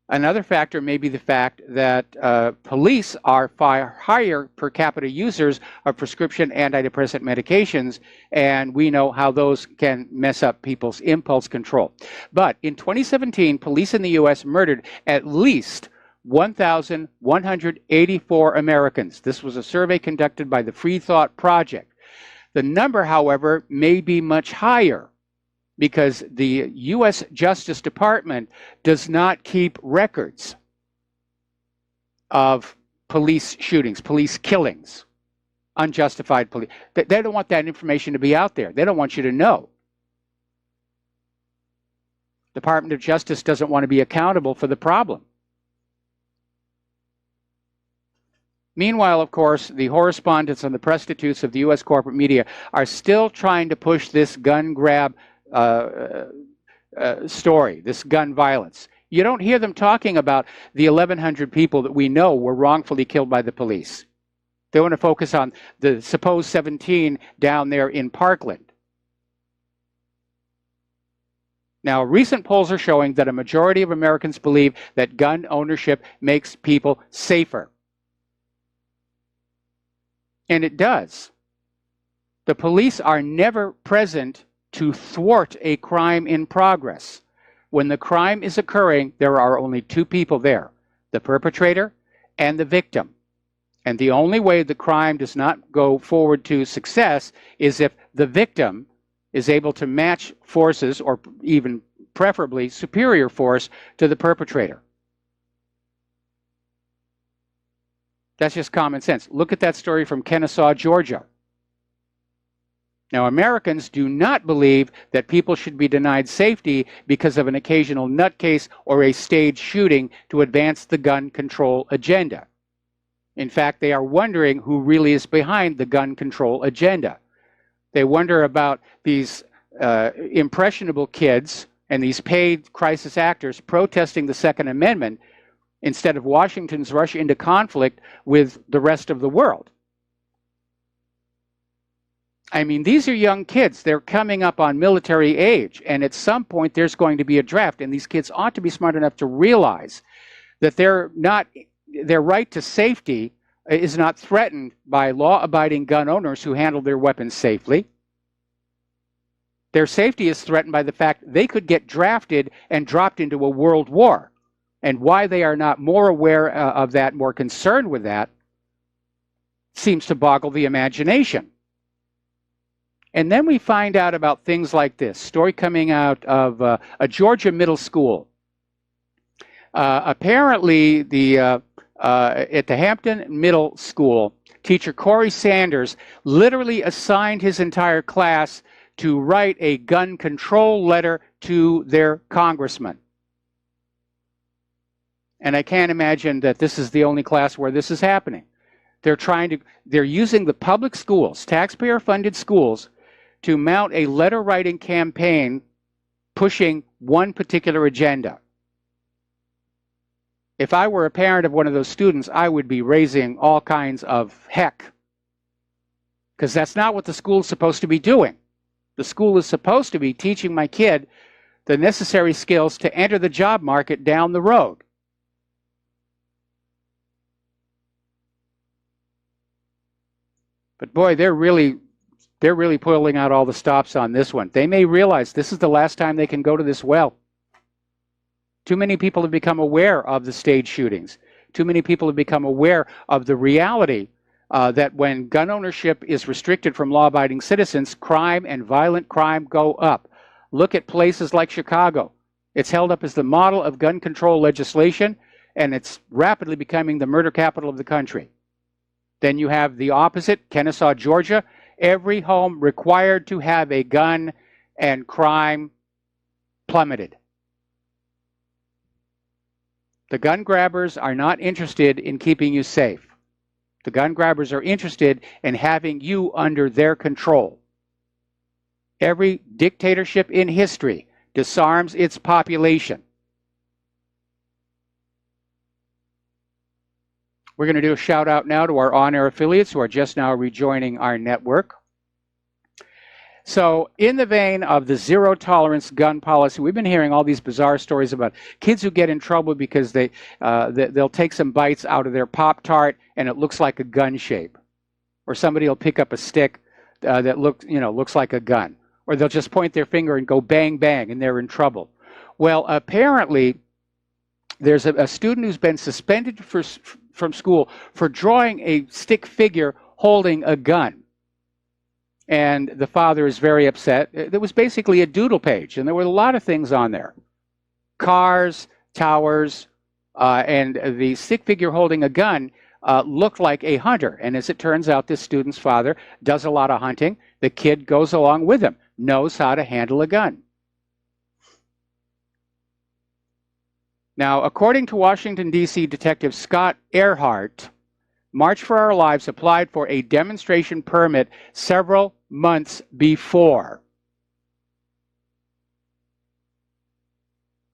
Another factor may be the fact that police are far higher per capita users of prescription antidepressant medications, and we know how those can mess up people's impulse control. But in 2017, police in the U.S. murdered at least 1,184 Americans. This was a survey conducted by the Free Thought Project. The number, however, may be much higher because the U.S. Justice Department does not keep records of police shootings, police killings, unjustified police. They don't want that information to be out there. They don't want you to know. Department of Justice doesn't want to be accountable for the problem. Meanwhile, of course, the correspondents and the prostitutes of the U.S. corporate media are still trying to push this gun grab story, this gun violence. You don't hear them talking about the 1,100 people that we know were wrongfully killed by the police. They want to focus on the supposed 17 down there in Parkland. Now, recent polls are showing that a majority of Americans believe that gun ownership makes people safer. And it does. The police are never present to thwart a crime in progress. When the crime is occurring, there are only 2 people there, the perpetrator and the victim. And the only way the crime does not go forward to success is if the victim is able to match forces, or even preferably superior force, to the perpetrator. That's just common sense. Look at that story from Kennesaw, Georgia. Now, Americans do not believe that people should be denied safety because of an occasional nutcase or a staged shooting to advance the gun control agenda. In fact, they are wondering who really is behind the gun control agenda. They wonder about these impressionable kids and these paid crisis actors protesting the Second Amendment instead of Washington's rush into conflict with the rest of the world. I mean, these are young kids. They're coming up on military age, and at some point there's going to be a draft, and these kids ought to be smart enough to realize that their right to safety is not threatened by law-abiding gun owners who handle their weapons safely. Their safety is threatened by the fact they could get drafted and dropped into a world war. And why they are not more aware of that, more concerned with that, seems to boggle the imagination. And then we find out about things like this. Story coming out of a Georgia middle school. Apparently, at the Hampton Middle School, teacher Corey Sanders literally assigned his entire class to write a gun control letter to their congressman. And I can't imagine that this is the only class where this is happening. They're using the public schools, taxpayer-funded schools, to mount a letter-writing campaign pushing one particular agenda. If I were a parent of one of those students, I would be raising all kinds of heck. Because that's not what the school is supposed to be doing. The school is supposed to be teaching my kid the necessary skills to enter the job market down the road. But boy, they're really pulling out all the stops on this one. They may realize this is the last time they can go to this well. Too many people have become aware of the stage shootings. Too many people have become aware of the reality that when gun ownership is restricted from law-abiding citizens, crime and violent crime go up. Look at places like Chicago. It's held up as the model of gun control legislation, and it's rapidly becoming the murder capital of the country. Then you have the opposite, Kennesaw, Georgia. Every home required to have a gun, and crime plummeted. The gun grabbers are not interested in keeping you safe. The gun grabbers are interested in having you under their control. Every dictatorship in history disarms its population. We're going to do a shout out now to our on-air affiliates who are just now rejoining our network. So in the vein of the zero tolerance gun policy, we've been hearing all these bizarre stories about kids who get in trouble because they'll take some bites out of their Pop-Tart and it looks like a gun shape. Or somebody will pick up a stick that looks like a gun. Or they'll just point their finger and go bang, bang, and they're in trouble. Well, apparently, there's a student who's been suspended from school for drawing a stick figure holding a gun. And the father is very upset. There was basically a doodle page, and there were a lot of things on there. Cars, towers, and the stick figure holding a gun looked like a hunter. And as it turns out, this student's father does a lot of hunting. The kid goes along with him, knows how to handle a gun. Now, according to Washington, D.C. Detective Scott Earhart, March for Our Lives applied for a demonstration permit several months before.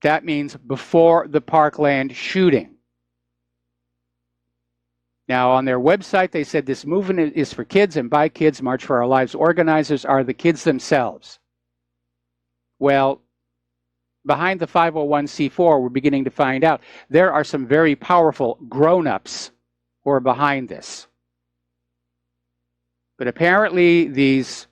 That means before the Parkland shooting. Now, on their website, they said this movement is for kids, and by kids, March for Our Lives organizers are the kids themselves. Well, behind the 501c4, we're beginning to find out there are some very powerful grown-ups who are behind this. But apparently these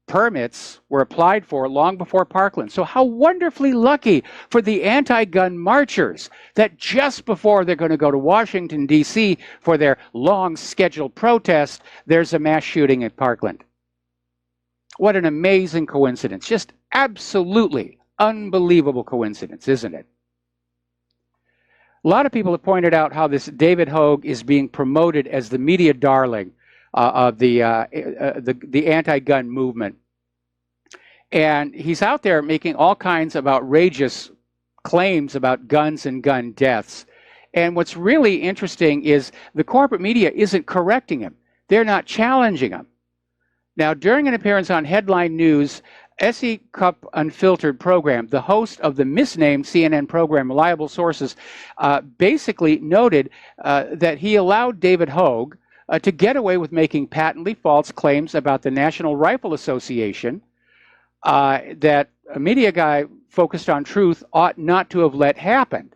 permits were applied for long before Parkland. So how wonderfully lucky for the anti-gun marchers that just before they're going to go to Washington, D.C. for their long scheduled protest, there's a mass shooting at Parkland. What an amazing coincidence. Just absolutely unbelievable coincidence, isn't it? A lot of people have pointed out how this David Hogue is being promoted as the media darling of the anti-gun movement. And he's out there making all kinds of outrageous claims about guns and gun deaths. And what's really interesting is the corporate media isn't correcting him. They're not challenging him. Now, during an appearance on Headline News, SE Cup Unfiltered program, the host of the misnamed CNN program Reliable Sources basically noted that he allowed David Hogue to get away with making patently false claims about the National Rifle Association that a media guy focused on truth ought not to have let happen.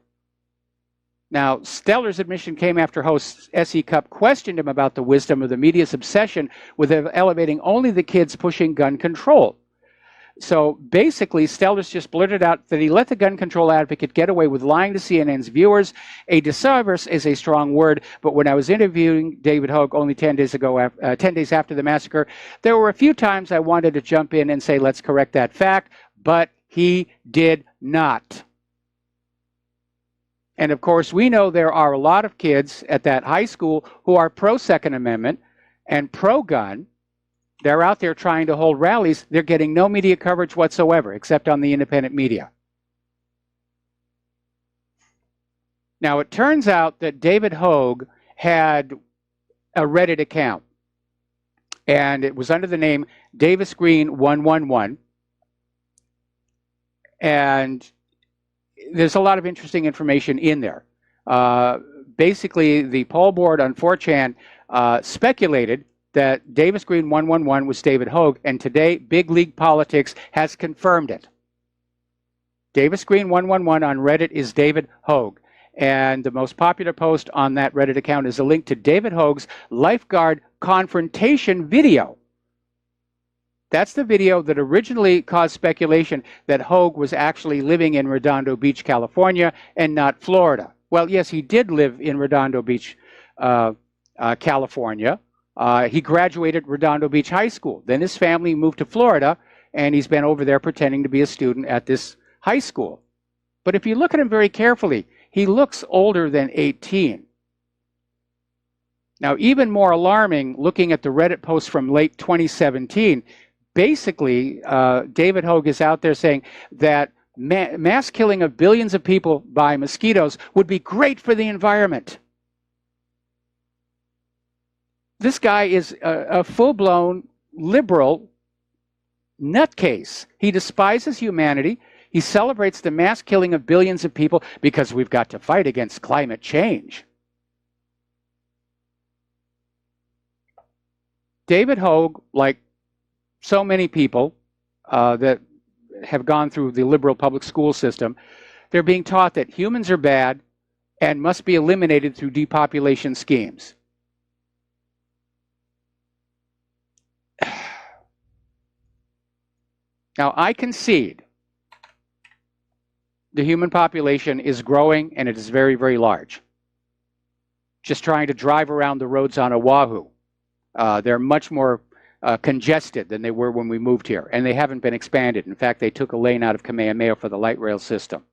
Now, Steller's admission came after host S.E. Cupp questioned him about the wisdom of the media's obsession with elevating only the kids pushing gun control. So basically, Steller's just blurted out that he let the gun control advocate get away with lying to CNN's viewers. A disservice is a strong word, but when I was interviewing David Hogue only 10 days ago, 10 days after the massacre, there were a few times I wanted to jump in and say, let's correct that fact, but he did not. And of course, we know there are a lot of kids at that high school who are pro-Second Amendment and pro-gun. They're out there trying to hold rallies. They're getting no media coverage whatsoever, except on the independent media. Now, it turns out that David Hogue had a Reddit account, and it was under the name Davis Green 111. And there's a lot of interesting information in there. Basically, the poll board on 4chan speculated that Davis Green 111 was David Hogue, and today Big League Politics has confirmed it. Davis Green 111 on Reddit is David Hogue, and the most popular post on that Reddit account is a link to David Hogue's lifeguard confrontation video. That's the video that originally caused speculation that Hogue was actually living in Redondo Beach, California, and not Florida. Well, yes, he did live in Redondo Beach, California. He graduated Redondo Beach High School. Then his family moved to Florida, and he's been over there pretending to be a student at this high school. But if you look at him very carefully, he looks older than 18. Now, even more alarming, looking at the Reddit post from late 2017, basically, David Hogue is out there saying that mass killing of billions of people by mosquitoes would be great for the environment. This guy is a full-blown liberal nutcase. He despises humanity. He celebrates the mass killing of billions of people because we've got to fight against climate change. David Hogue, like so many people that have gone through the liberal public school system, they're being taught that humans are bad and must be eliminated through depopulation schemes. Now, I concede the human population is growing and it is very, very large. Just trying to drive around the roads on Oahu, they're much more congested than they were when we moved here, and they haven't been expanded. In fact, they took a lane out of Kamehameha for the light rail system.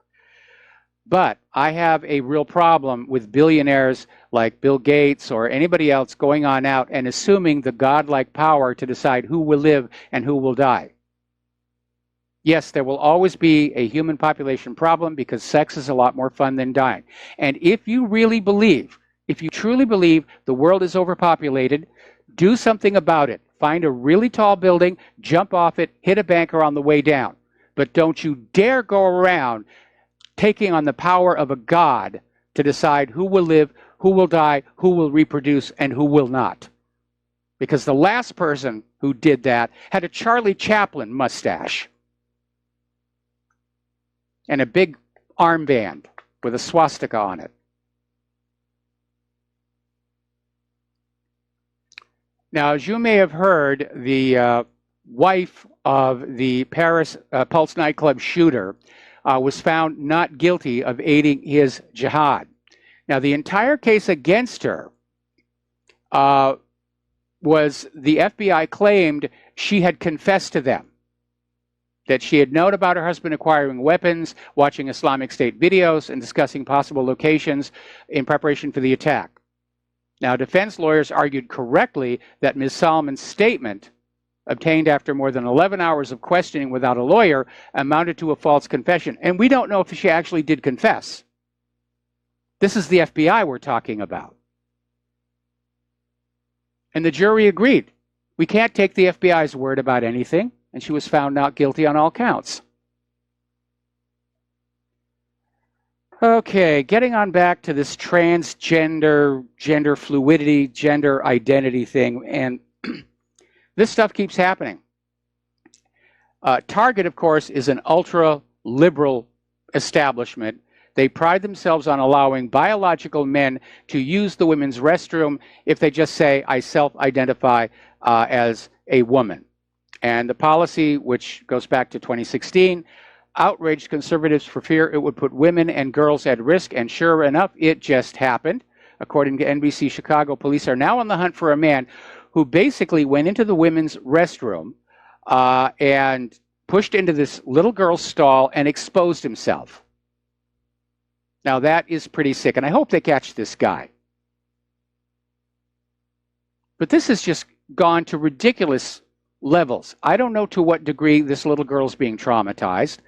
But I have a real problem with billionaires like Bill Gates or anybody else going on out and assuming the godlike power to decide who will live and who will die. Yes, there will always be a human population problem because sex is a lot more fun than dying. And if you really believe, if you truly believe the world is overpopulated, do something about it. Find a really tall building, jump off it, hit a banker on the way down. But don't you dare go around taking on the power of a god to decide who will live, who will die, who will reproduce, and who will not. Because the last person who did that had a Charlie Chaplin mustache and a big armband with a swastika on it. Now, as you may have heard, the wife of the Paris Pulse nightclub shooter was found not guilty of aiding his jihad. Now, the entire case against her was the FBI claimed she had confessed to them, that she had known about her husband acquiring weapons, watching Islamic State videos, and discussing possible locations in preparation for the attack. Now, defense lawyers argued correctly that Ms. Solomon's statement, obtained after more than 11 hours of questioning without a lawyer, amounted to a false confession. And we don't know if she actually did confess. This is the FBI we're talking about. And the jury agreed. We can't take the FBI's word about anything, and she was found not guilty on all counts. Okay, getting on back to this transgender, gender fluidity, gender identity thing, and this stuff keeps happening. Target, of course, is an ultra-liberal establishment. They pride themselves on allowing biological men to use the women's restroom if they just say, I self-identify as a woman. And the policy, which goes back to 2016, outraged conservatives for fear it would put women and girls at risk, and sure enough, it just happened. According to NBC Chicago, police are now on the hunt for a man who basically went into the women's restroom and pushed into this little girl's stall and exposed himself. Now that is pretty sick, and I hope they catch this guy. But this has just gone to ridiculous levels. I don't know to what degree this little girl's being traumatized,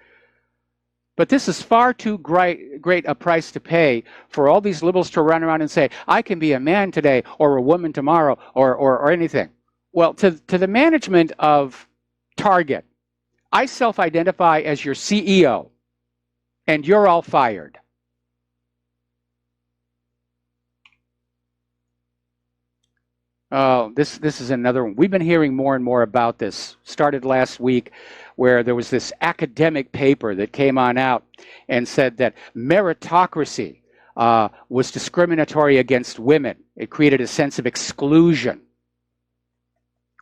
but this is far too great a price to pay for all these liberals to run around and say, I can be a man today or a woman tomorrow or anything. Well, to the management of Target, I self-identify as your CEO, and you're all fired. Oh, this is another one. We've been hearing more and more about this. Started last week, where there was this academic paper that came on out and said that meritocracy was discriminatory against women. It created a sense of exclusion,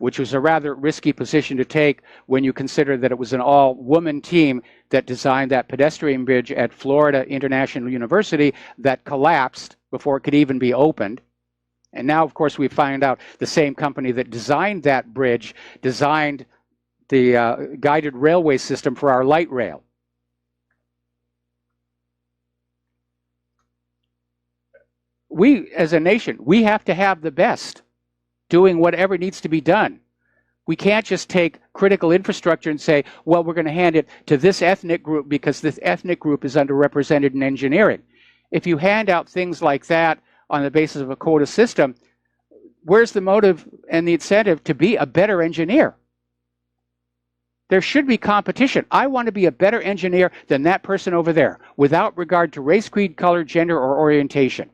which was a rather risky position to take when you consider that it was an all-woman team that designed that pedestrian bridge at Florida International University that collapsed before it could even be opened. And now, of course, we find out the same company that designed that bridge designed the guided railway system for our light rail. We, as a nation, we have to have the best doing whatever needs to be done. We can't just take critical infrastructure and say, well, we're going to hand it to this ethnic group because this ethnic group is underrepresented in engineering. If you hand out things like that on the basis of a quota system, where's the motive and the incentive to be a better engineer? There should be competition. I want to be a better engineer than that person over there, without regard to race, creed, color, gender, or orientation.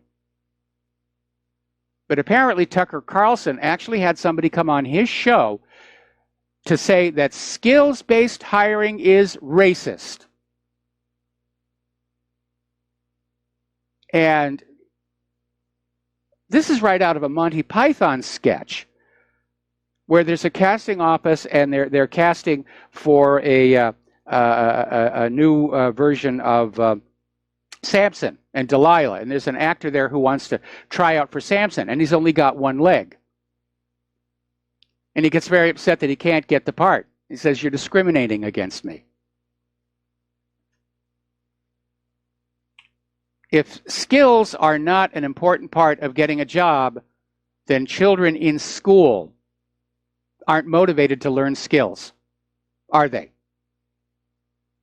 But apparently Tucker Carlson actually had somebody come on his show to say that skills-based hiring is racist. And this is right out of a Monty Python sketch, where there's a casting office and they're casting for a new version of Samson and Delilah, and there's an actor there who wants to try out for Samson, and he's only got one leg. And he gets very upset that he can't get the part. He says, you're discriminating against me. If skills are not an important part of getting a job, then children in school aren't motivated to learn skills, are they?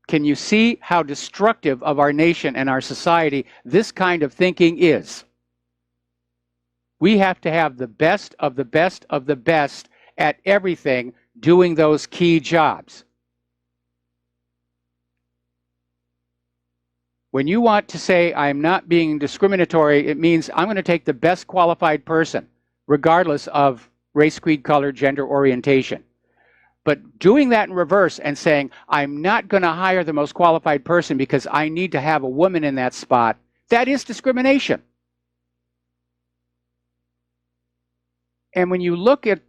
Can you see how destructive of our nation and our society this kind of thinking is? We have to have the best of the best of the best at everything doing those key jobs. When you want to say, I'm not being discriminatory, it means I'm going to take the best qualified person, regardless of race, creed, color, gender, orientation. But doing that in reverse and saying, I'm not going to hire the most qualified person because I need to have a woman in that spot, that is discrimination. And when you look at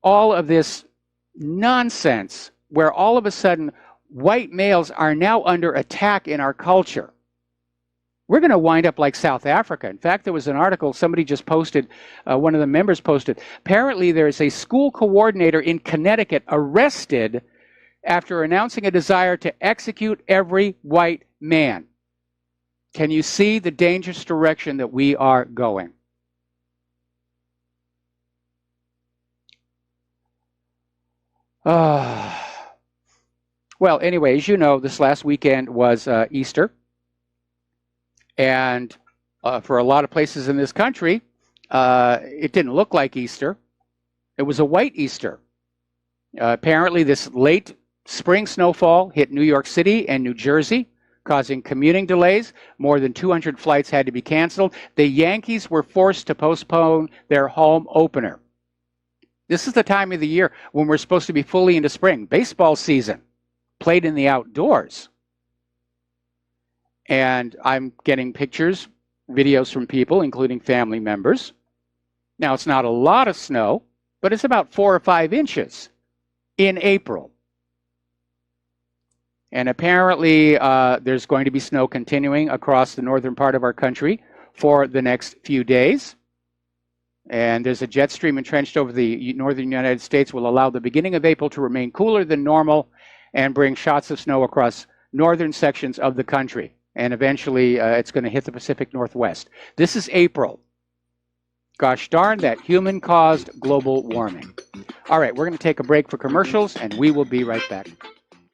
all of this nonsense, where all of a sudden white males are now under attack in our culture, we're going to wind up like South Africa. In fact, there was an article somebody just posted, one of the members posted. Apparently, there is a school coordinator in Connecticut arrested after announcing a desire to execute every white man. Can you see the dangerous direction that we are going? Well, anyway, as you know, this last weekend was Easter. And for a lot of places in this country, it didn't look like Easter. It was a white Easter. Apparently, this late spring snowfall hit New York City and New Jersey, causing commuting delays. More than 200 flights had to be canceled. The Yankees were forced to postpone their home opener. This is the time of the year when we're supposed to be fully into spring. Baseball season, played in the outdoors. And I'm getting pictures, videos from people, including family members. Now, it's not a lot of snow, but it's about 4 or 5 inches in April. And apparently, there's going to be snow continuing across the northern part of our country for the next few days. And there's a jet stream entrenched over the northern United States will allow the beginning of April to remain cooler than normal and bring shots of snow across northern sections of the country. And eventually, it's going to hit the Pacific Northwest. This is April. Gosh darn that human-caused global warming. All right, we're going to take a break for commercials, and we will be right back.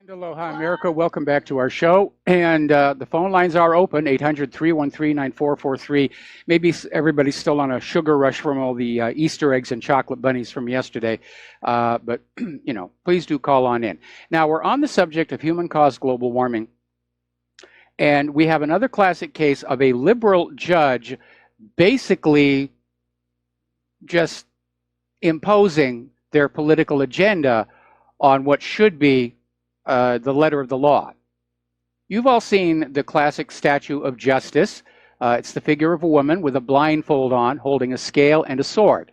Aloha, America. Welcome back to our show. And the phone lines are open, 800-313-9443. Maybe everybody's still on a sugar rush from all the Easter eggs and chocolate bunnies from yesterday. But, you know, please do call on in. Now, we're on the subject of human-caused global warming. And we have another classic case of a liberal judge basically just imposing their political agenda on what should be the letter of the law. You've all seen the classic statue of justice. It's the figure of a woman with a blindfold on, holding a scale and a sword.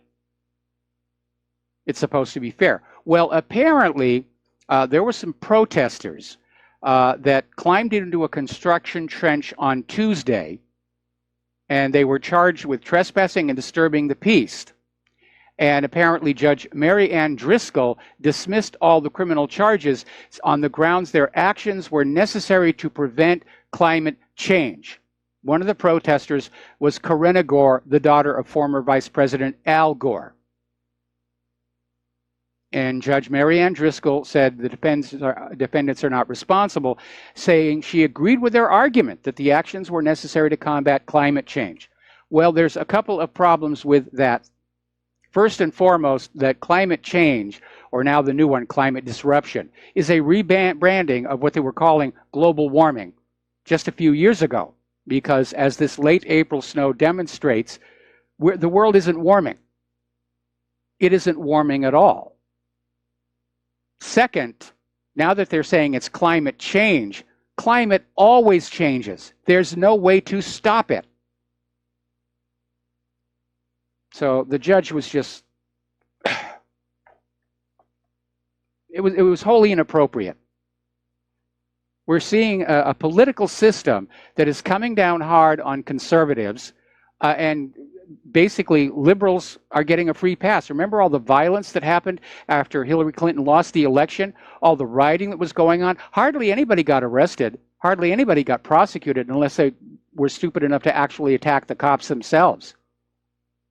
It's supposed to be fair. Well, apparently, there were some protesters that climbed into a construction trench on Tuesday, and they were charged with trespassing and disturbing the peace. And apparently Judge Mary Ann Driscoll dismissed all the criminal charges on the grounds their actions were necessary to prevent climate change. One of the protesters was Corinna Gore, the daughter of former Vice President Al Gore. And Judge Mary Ann Driscoll said the defendants are not responsible, saying she agreed with their argument that the actions were necessary to combat climate change. Well, there's a couple of problems with that. First and foremost, that climate change, or now the new one, climate disruption, is a rebranding of what they were calling global warming just a few years ago. Because as this late April snow demonstrates, the world isn't warming. It isn't warming at all. Second, now that they're saying it's climate change, climate always changes. There's no way to stop it. So the judge was just, it was wholly inappropriate. We're seeing a political system that is coming down hard on conservatives, and basically liberals are getting a free pass. Remember all the violence that happened after Hillary Clinton lost the election, all the rioting that was going on? Hardly anybody got arrested. Hardly anybody got prosecuted unless they were stupid enough to actually attack the cops themselves.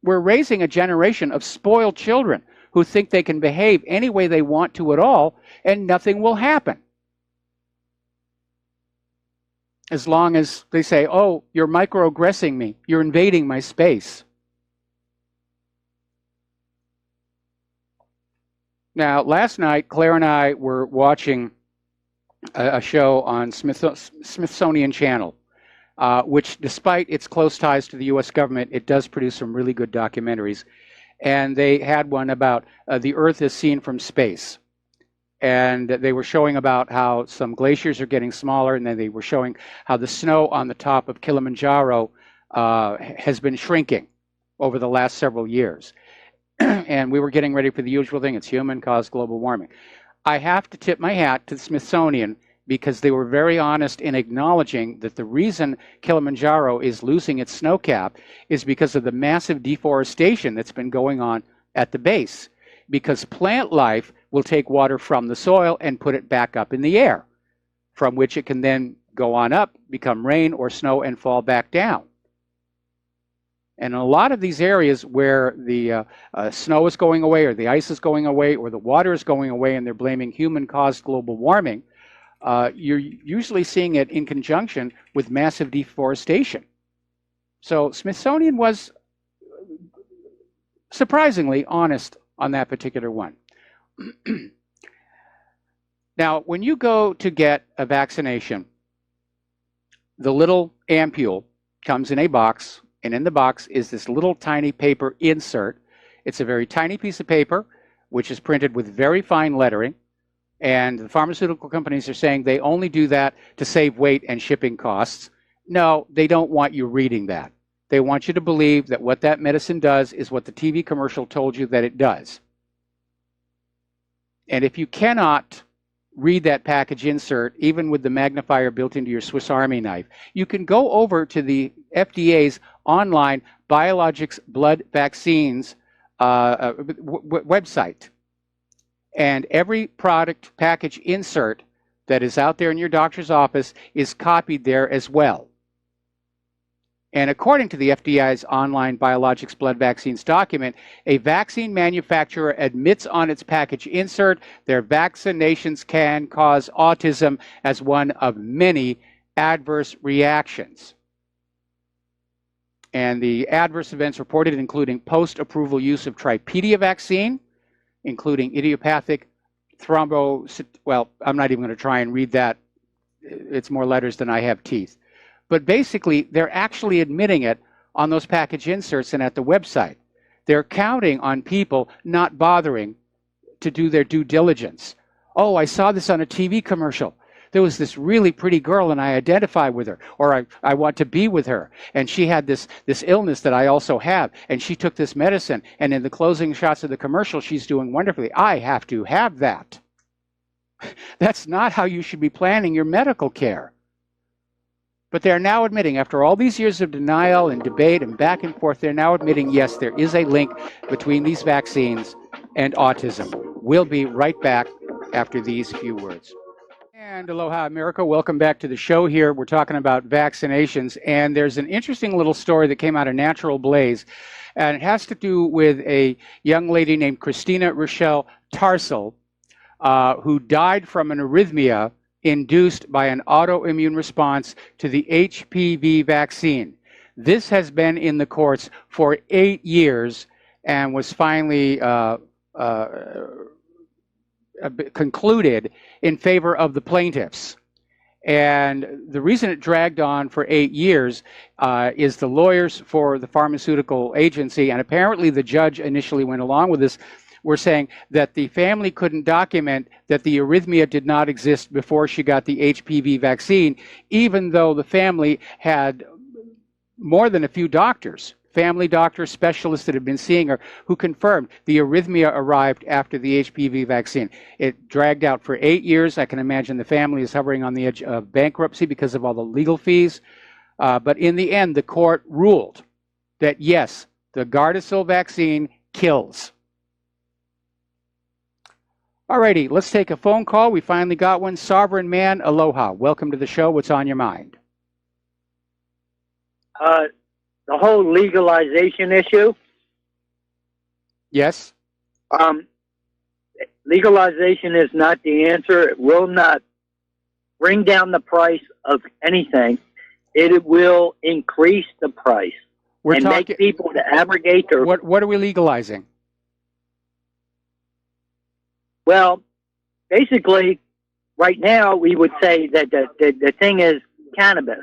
We're raising a generation of spoiled children who think they can behave any way they want to at all, and nothing will happen. As long as they say, oh, you're microaggressing me, you're invading my space. Now, last night, Claire and I were watching a show on Smithsonian Channel. Which, despite its close ties to the U.S. government, it does produce some really good documentaries. And they had one about the Earth as seen from space. And they were showing about how some glaciers are getting smaller, and then they were showing how the snow on the top of Kilimanjaro has been shrinking over the last several years. And we were getting ready for the usual thing, it's human-caused global warming. I have to tip my hat to the Smithsonian, because they were very honest in acknowledging that the reason Kilimanjaro is losing its snow cap is because of the massive deforestation that's been going on at the base. Because plant life will take water from the soil and put it back up in the air, from which it can then go on up, become rain or snow, and fall back down. And in a lot of these areas where the snow is going away, or the ice is going away, or the water is going away, and they're blaming human-caused global warming, you're usually seeing it in conjunction with massive deforestation. So Smithsonian was surprisingly honest on that particular one. Now, when you go to get a vaccination, the little ampule comes in a box, and in the box is this little tiny paper insert. It's a very tiny piece of paper, which is printed with very fine lettering, and the pharmaceutical companies are saying they only do that to save weight and shipping costs. No, they don't want you reading that. They want you to believe that what that medicine does is what the TV commercial told you that it does. And if you cannot read that package insert, even with the magnifier built into your Swiss Army knife, you can go over to the FDA's online biologics blood vaccines website. And every product package insert that is out there in your doctor's office is copied there as well. And according to the FDA's online biologics blood vaccines document, a vaccine manufacturer admits on its package insert their vaccinations can cause autism as one of many adverse reactions. And the adverse events reported including post-approval use of Tripedia vaccine, including idiopathic well, I'm not even going to try and read that. It's more letters than I have teeth. But basically, they're actually admitting it on those package inserts and at the website. They're counting on people not bothering to do their due diligence. Oh, I saw this on a TV commercial. There was this really pretty girl and I identify with her, or I want to be with her. And she had this illness that I also have, and she took this medicine. And in the closing shots of the commercial, she's doing wonderfully. I have to have that. That's not how you should be planning your medical care. But they're now admitting, after all these years of denial and debate and back and forth, they're now admitting, yes, there is a link between these vaccines and autism. We'll be right back after these few words. And aloha, America. Welcome back to the show here. We're talking about vaccinations, and there's an interesting little story that came out of Natural Blaze, and it has to do with a young lady named Christina Rochelle Tarsal, who died from an arrhythmia induced by an autoimmune response to the HPV vaccine. This has been in the courts for 8 years and was finally concluded in favor of the plaintiffs. And the reason it dragged on for 8 years is the lawyers for the pharmaceutical agency, and apparently the judge initially went along with this, were saying that the family couldn't document that the arrhythmia did not exist before she got the HPV vaccine, even though the family had more than a few doctors, family doctors, specialists that had been seeing her, who confirmed the arrhythmia arrived after the HPV vaccine. It dragged out for 8 years. I can imagine the family is hovering on the edge of bankruptcy because of all the legal fees. But in the end, the court ruled that yes, the Gardasil vaccine kills. Alrighty, let's take a phone call. We finally got one. Sovereign Man, aloha. Welcome to the show. What's on your mind? The whole legalization issue. Yes. Legalization is not the answer. It will not bring down the price of anything. It will increase the price and make people to abrogate their... What are we legalizing? Well, basically, right now, we would say that the thing is cannabis.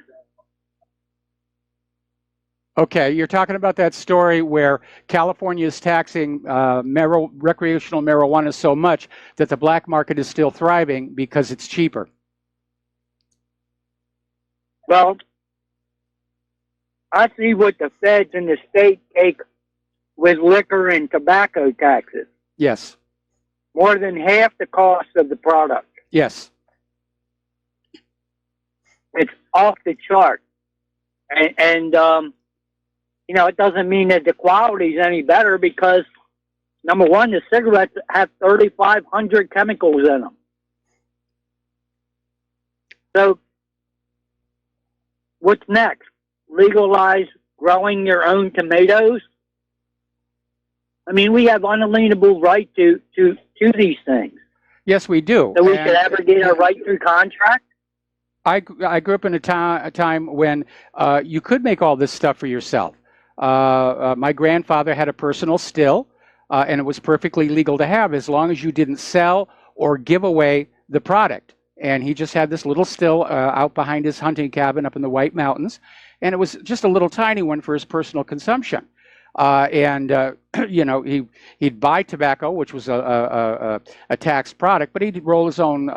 Okay, you're talking about that story where California is taxing recreational marijuana so much that the black market is still thriving because it's cheaper. Well, I see what the feds and the state take with liquor and tobacco taxes. Yes. More than half the cost of the product. Yes. It's off the chart. And you know, it doesn't mean that the quality is any better because, number one, the cigarettes have 3,500 chemicals in them. So, what's next? Legalize growing your own tomatoes? I mean, we have unalienable right to these things. Yes, we do. So we should abrogate our right through contract? I grew up in a time when you could make all this stuff for yourself. My grandfather had a personal still, and it was perfectly legal to have as long as you didn't sell or give away the product. And he just had this little still out behind his hunting cabin up in the White Mountains, and it was just a little tiny one for his personal consumption. You know, he'd buy tobacco, which was a taxed product, but he'd roll his own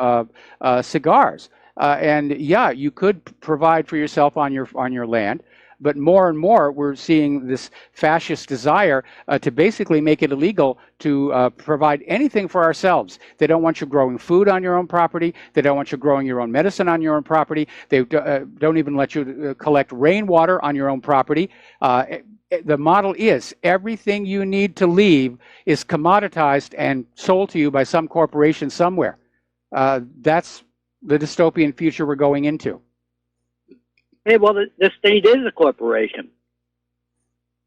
cigars. And yeah, you could provide for yourself on your land, but more and more we're seeing this fascist desire to basically make it illegal to provide anything for ourselves. They don't want you growing food on your own property. They don't want you growing your own medicine on your own property. They don't even let you collect rainwater on your own property. The model is everything you need to leave is commoditized and sold to you by some corporation somewhere. That's the dystopian future we're going into. Hey, well, the state is a corporation.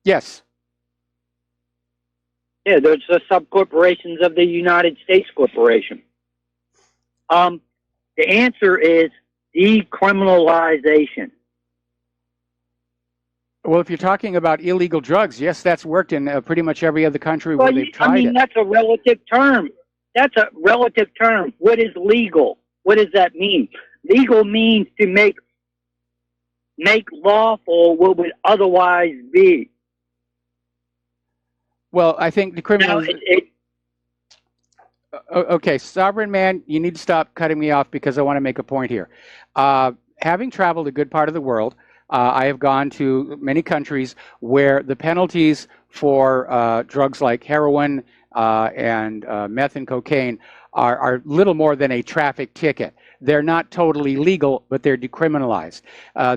Yes. Yeah, there's the sub-corporations of the United States Corporation. The answer is decriminalization. Well, if you're talking about illegal drugs, yes, that's worked in pretty much every other country where they've tried it. That's a relative term. That's a relative term. What is legal? What does that mean? Legal means to make lawful what would otherwise be. Well, I think the criminal. Okay, Sovereign Man, you need to stop cutting me off because I want to make a point here. Having traveled a good part of the world, I have gone to many countries where the penalties for drugs like heroin and meth and cocaine are little more than a traffic ticket. They're not totally legal, but they're decriminalized.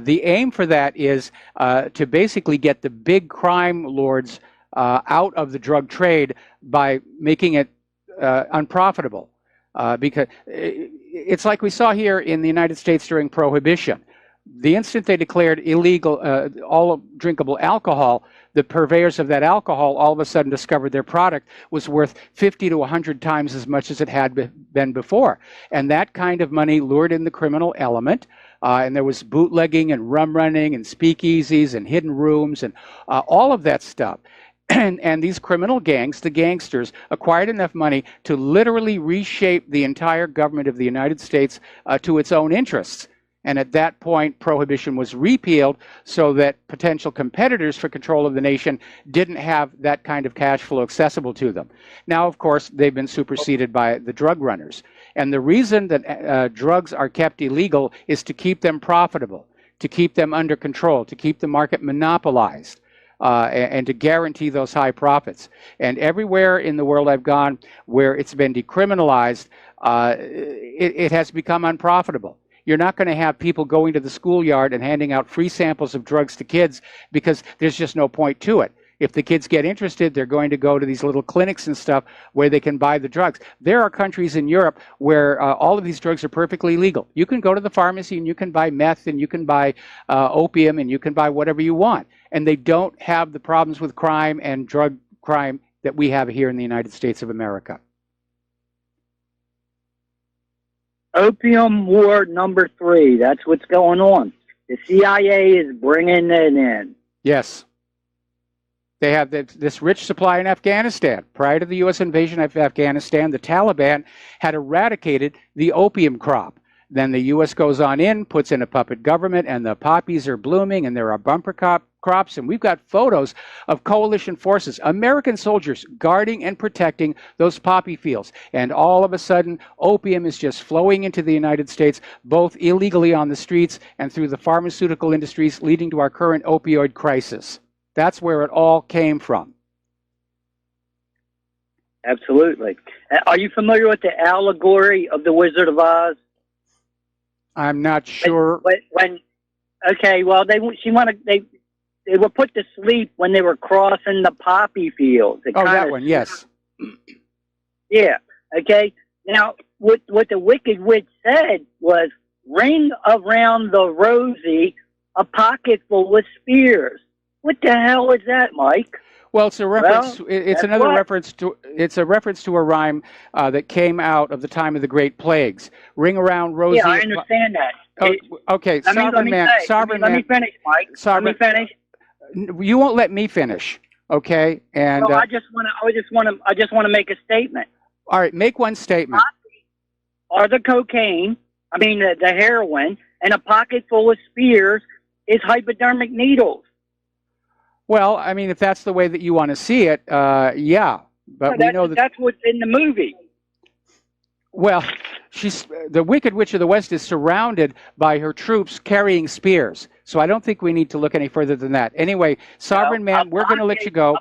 The aim for that is to basically get the big crime lords out of the drug trade by making it unprofitable. Because it's like we saw here in the United States during Prohibition. The instant they declared illegal all drinkable alcohol, the purveyors of that alcohol all of a sudden discovered their product was worth 50 to 100 times as much as it had been before. And that kind of money lured in the criminal element. And there was bootlegging and rum running and speakeasies and hidden rooms and all of that stuff. And these criminal gangs, the gangsters, acquired enough money to literally reshape the entire government of the United States to its own interests. And at that point, Prohibition was repealed so that potential competitors for control of the nation didn't have that kind of cash flow accessible to them. Now, of course, they've been superseded by the drug runners. And the reason that drugs are kept illegal is to keep them profitable, to keep them under control, to keep the market monopolized, and to guarantee those high profits. And everywhere in the world I've gone where it's been decriminalized, it has become unprofitable. You're not going to have people going to the schoolyard and handing out free samples of drugs to kids because there's just no point to it. If the kids get interested, they're going to go to these little clinics and stuff where they can buy the drugs. There are countries in Europe where all of these drugs are perfectly legal. You can go to the pharmacy and you can buy meth and you can buy opium and you can buy whatever you want. And they don't have the problems with crime and drug crime that we have here in the United States of America. Opium War number 3. That's what's going on. The CIA is bringing it in. Yes. They have this rich supply in Afghanistan. Prior to the U.S. invasion of Afghanistan, the Taliban had eradicated the opium crop. Then the U.S. goes on in, puts in a puppet government, and the poppies are blooming, and there are bumper crops, and we've got photos of coalition forces, American soldiers guarding and protecting those poppy fields. And all of a sudden, opium is just flowing into the United States, both illegally on the streets and through the pharmaceutical industries, leading to our current opioid crisis. That's where it all came from. Absolutely. Are you familiar with the allegory of the Wizard of Oz? I'm not sure. Okay, well, they were put to sleep when they were crossing the poppy fields. Oh, that one, yes. Yeah, okay. Now, what the Wicked Witch said was, ring around the rosy a pocket full of spears. What the hell is that, Mike? Well, it's a reference. Well, it's another reference to. It's a reference to a rhyme that came out of the time of the Great Plagues. Ring around, rosy. Yeah, I understand that. Okay, Sovereign Man, let me finish, Mike. Let me finish. You won't let me finish, okay? And I just want to make a statement. All right, make one statement. Are the cocaine, the heroin, and a pocket full of spears is hypodermic needles. Well, if that's the way that you want to see it, yeah. But we know that's what's in the movie. Well, the Wicked Witch of the West is surrounded by her troops carrying spears. So I don't think we need to look any further than that. Anyway, Sovereign Man, we're going to let you go.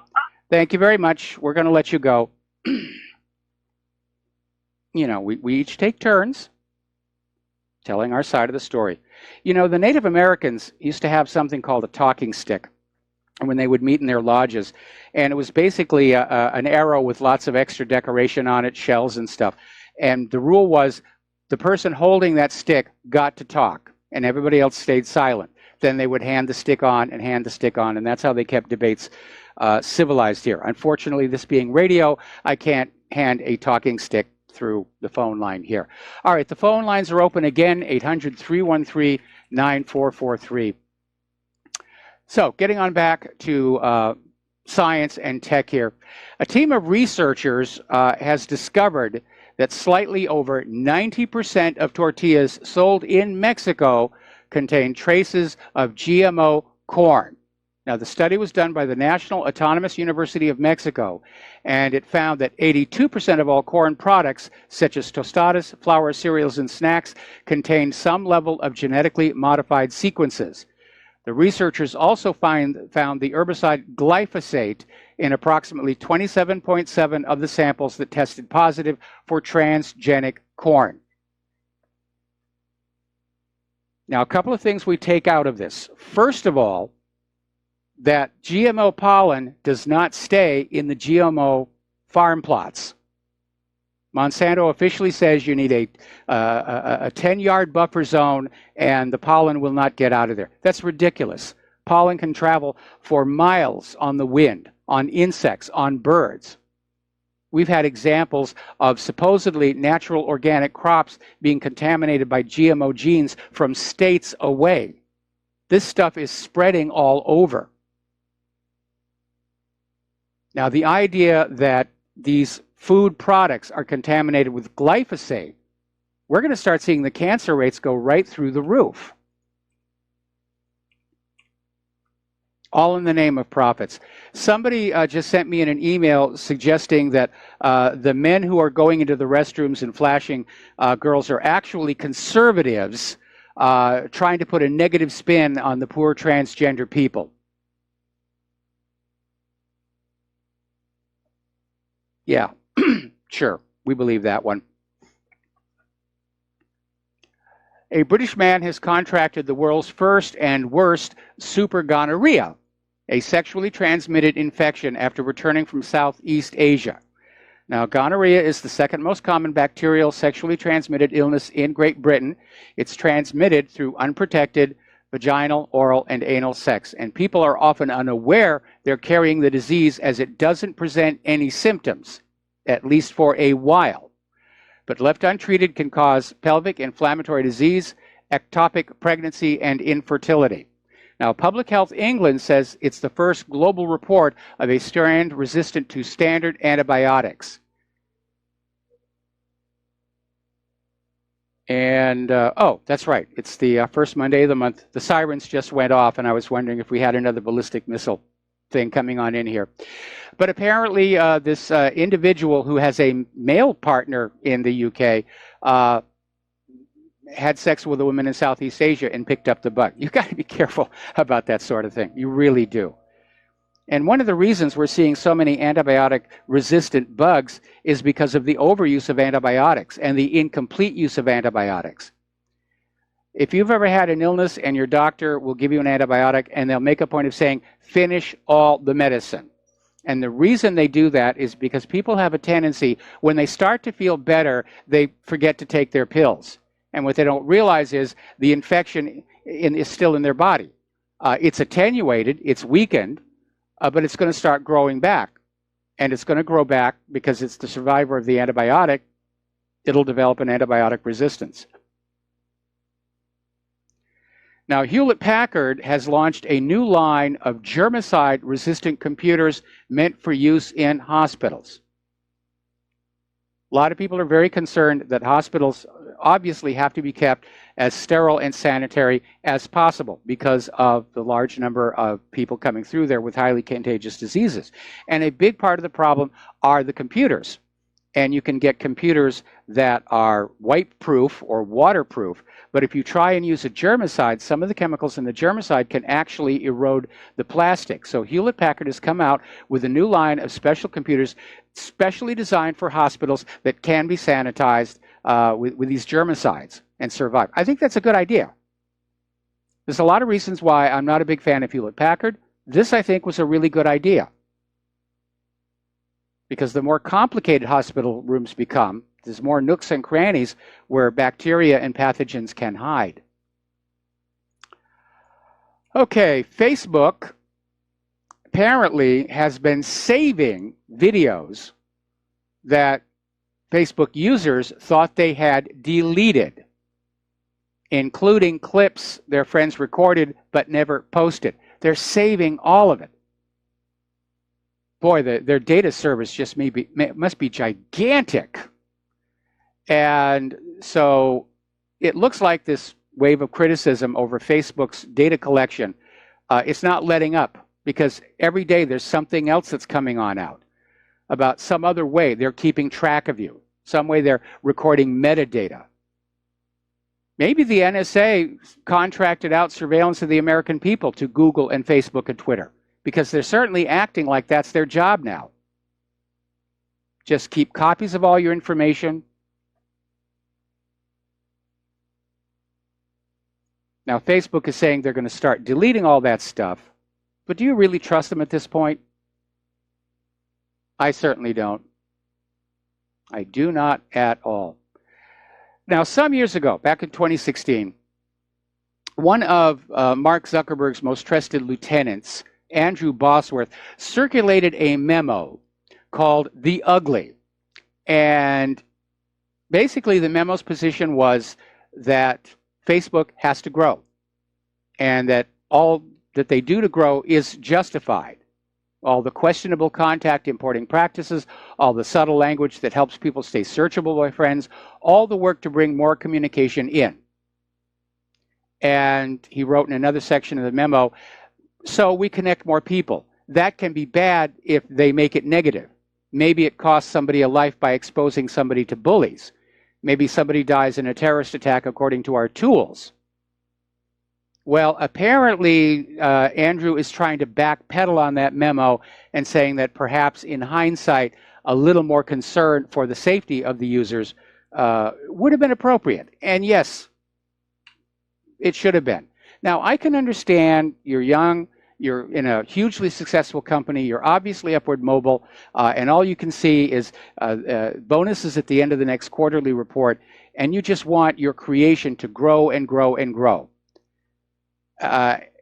Thank you very much. We're going to let you go. We each take turns telling our side of the story. The Native Americans used to have something called a talking stick when they would meet in their lodges. And it was basically an arrow with lots of extra decoration on it, shells and stuff. And the rule was the person holding that stick got to talk, and everybody else stayed silent. Then they would hand the stick on and hand the stick on, and that's how they kept debates civilized here. Unfortunately, this being radio, I can't hand a talking stick through the phone line here. All right, the phone lines are open again, 800-313-9443. So getting on back to science and tech here. A team of researchers has discovered that slightly over 90% of tortillas sold in Mexico contain traces of GMO corn. Now, the study was done by the National Autonomous University of Mexico, and it found that 82% of all corn products, such as tostadas, flour, cereals, and snacks, contain some level of genetically modified sequences. The researchers also found the herbicide glyphosate in approximately 27.7 of the samples that tested positive for transgenic corn. Now, a couple of things we take out of this. First of all, that GMO pollen does not stay in the GMO farm plots. Monsanto officially says you need a 10-yard buffer zone and the pollen will not get out of there. That's ridiculous. Pollen can travel for miles on the wind, on insects, on birds. We've had examples of supposedly natural organic crops being contaminated by GMO genes from states away. This stuff is spreading all over. Now, the idea that these food products are contaminated with glyphosate, we're going to start seeing the cancer rates go right through the roof. All in the name of profits. Somebody just sent me in an email suggesting that the men who are going into the restrooms and flashing girls are actually conservatives trying to put a negative spin on the poor transgender people. Yeah, sure, we believe that one. A British man has contracted the world's first and worst super gonorrhea, a sexually transmitted infection after returning from Southeast Asia. Now, gonorrhea is the second most common bacterial sexually transmitted illness in Great Britain. It's transmitted through unprotected vaginal, oral, and anal sex. And people are often unaware they're carrying the disease as it doesn't present any symptoms, at least for a while. But left untreated can cause pelvic inflammatory disease, ectopic pregnancy, and infertility. Now, Public Health England says it's the first global report of a strand resistant to standard antibiotics. And, oh, that's right. It's the first Monday of the month. The sirens just went off, and I was wondering if we had another ballistic missile thing coming on in here. But apparently this individual who has a male partner in the UK had sex with a woman in Southeast Asia and picked up the bug. You've got to be careful about that sort of thing. You really do. And one of the reasons we're seeing so many antibiotic-resistant bugs is because of the overuse of antibiotics and the incomplete use of antibiotics. If you've ever had an illness and your doctor will give you an antibiotic and they'll make a point of saying, finish all the medicine. And the reason they do that is because people have a tendency, when they start to feel better, they forget to take their pills. And what they don't realize is the infection is still in their body. It's attenuated, it's weakened, but it's going to start growing back. And it's going to grow back because it's the survivor of the antibiotic. It'll develop an antibiotic resistance. Now, Hewlett-Packard has launched a new line of germicide-resistant computers meant for use in hospitals. A lot of people are very concerned that hospitals obviously have to be kept as sterile and sanitary as possible because of the large number of people coming through there with highly contagious diseases. And a big part of the problem are the computers. And you can get computers that are wipe-proof or waterproof, but if you try and use a germicide, some of the chemicals in the germicide can actually erode the plastic. So Hewlett-Packard has come out with a new line of special computers specially designed for hospitals that can be sanitized with these germicides and survive. I think that's a good idea. There's a lot of reasons why I'm not a big fan of Hewlett-Packard. This, I think, was a really good idea. Because the more complicated hospital rooms become, there's more nooks and crannies where bacteria and pathogens can hide. Okay, Facebook apparently has been saving videos that Facebook users thought they had deleted, including clips their friends recorded but never posted. They're saving all of it. Boy, their data service just must be gigantic. And so it looks like this wave of criticism over Facebook's data collection, it's not letting up, because every day there's something else that's coming on out about some other way they're keeping track of you, some way they're recording metadata. Maybe the NSA contracted out surveillance of the American people to Google and Facebook and Twitter, because they're certainly acting like that's their job now. Just keep copies of all your information. Now, Facebook is saying they're going to start deleting all that stuff, but do you really trust them at this point? I certainly don't. I do not at all. Now, some years ago, back in 2016, one of Mark Zuckerberg's most trusted lieutenants, Andrew Bosworth, circulated a memo called The Ugly. And basically the memo's position was that Facebook has to grow, and that all that they do to grow is justified. All the questionable contact importing practices, all the subtle language that helps people stay searchable by friends, all the work to bring more communication in. And he wrote in another section of the memo, so we connect more people. That can be bad if they make it negative. Maybe it costs somebody a life by exposing somebody to bullies. Maybe somebody dies in a terrorist attack according to our tools. Well, apparently Andrew is trying to backpedal on that memo and saying that perhaps in hindsight, a little more concern for the safety of the users would have been appropriate. And yes, it should have been. Now, I can understand you're young, you're in a hugely successful company, you're obviously upward mobile, and all you can see is bonuses at the end of the next quarterly report, and you just want your creation to grow and grow and grow. But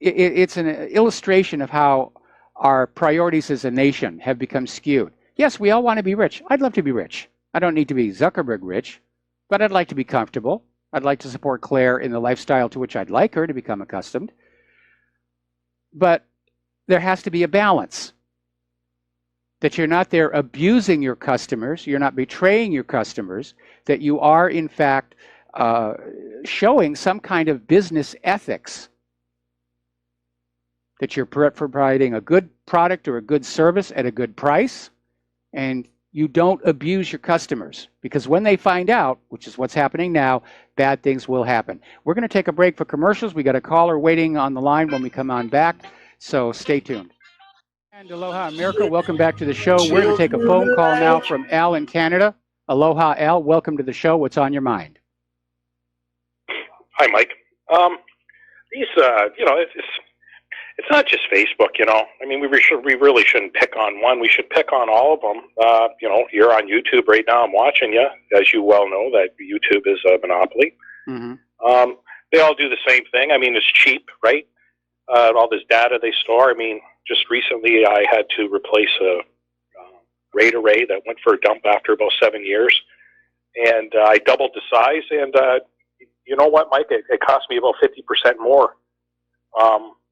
it's an illustration of how our priorities as a nation have become skewed. Yes, we all want to be rich. I'd love to be rich. I don't need to be Zuckerberg rich, but I'd like to be comfortable. I'd like to support Claire in the lifestyle to which I'd like her to become accustomed. But there has to be a balance. That you're not there abusing your customers, you're not betraying your customers, that you are, in fact, showing some kind of business ethics. That you're providing a good product or a good service at a good price, and you don't abuse your customers, because when they find out, which is what's happening now, bad things will happen. We're going to take a break for commercials. We got a caller waiting on the line when we come on back, so stay tuned. And aloha, America. Welcome back to the show. We're going to take a phone call now from Al in Canada. Aloha, Al. Welcome to the show. What's on your mind? Hi, Mike. It's not just Facebook, I mean, we really shouldn't pick on one. We should pick on all of them. You're on YouTube right now. I'm watching you. As you well know, that YouTube is a monopoly. Mm-hmm. They all do the same thing. I mean, it's cheap, right? All this data they store. I mean, just recently I had to replace a RAID array that went for a dump after about 7 years. And I doubled the size, and you know what, Mike? It cost me about 50% more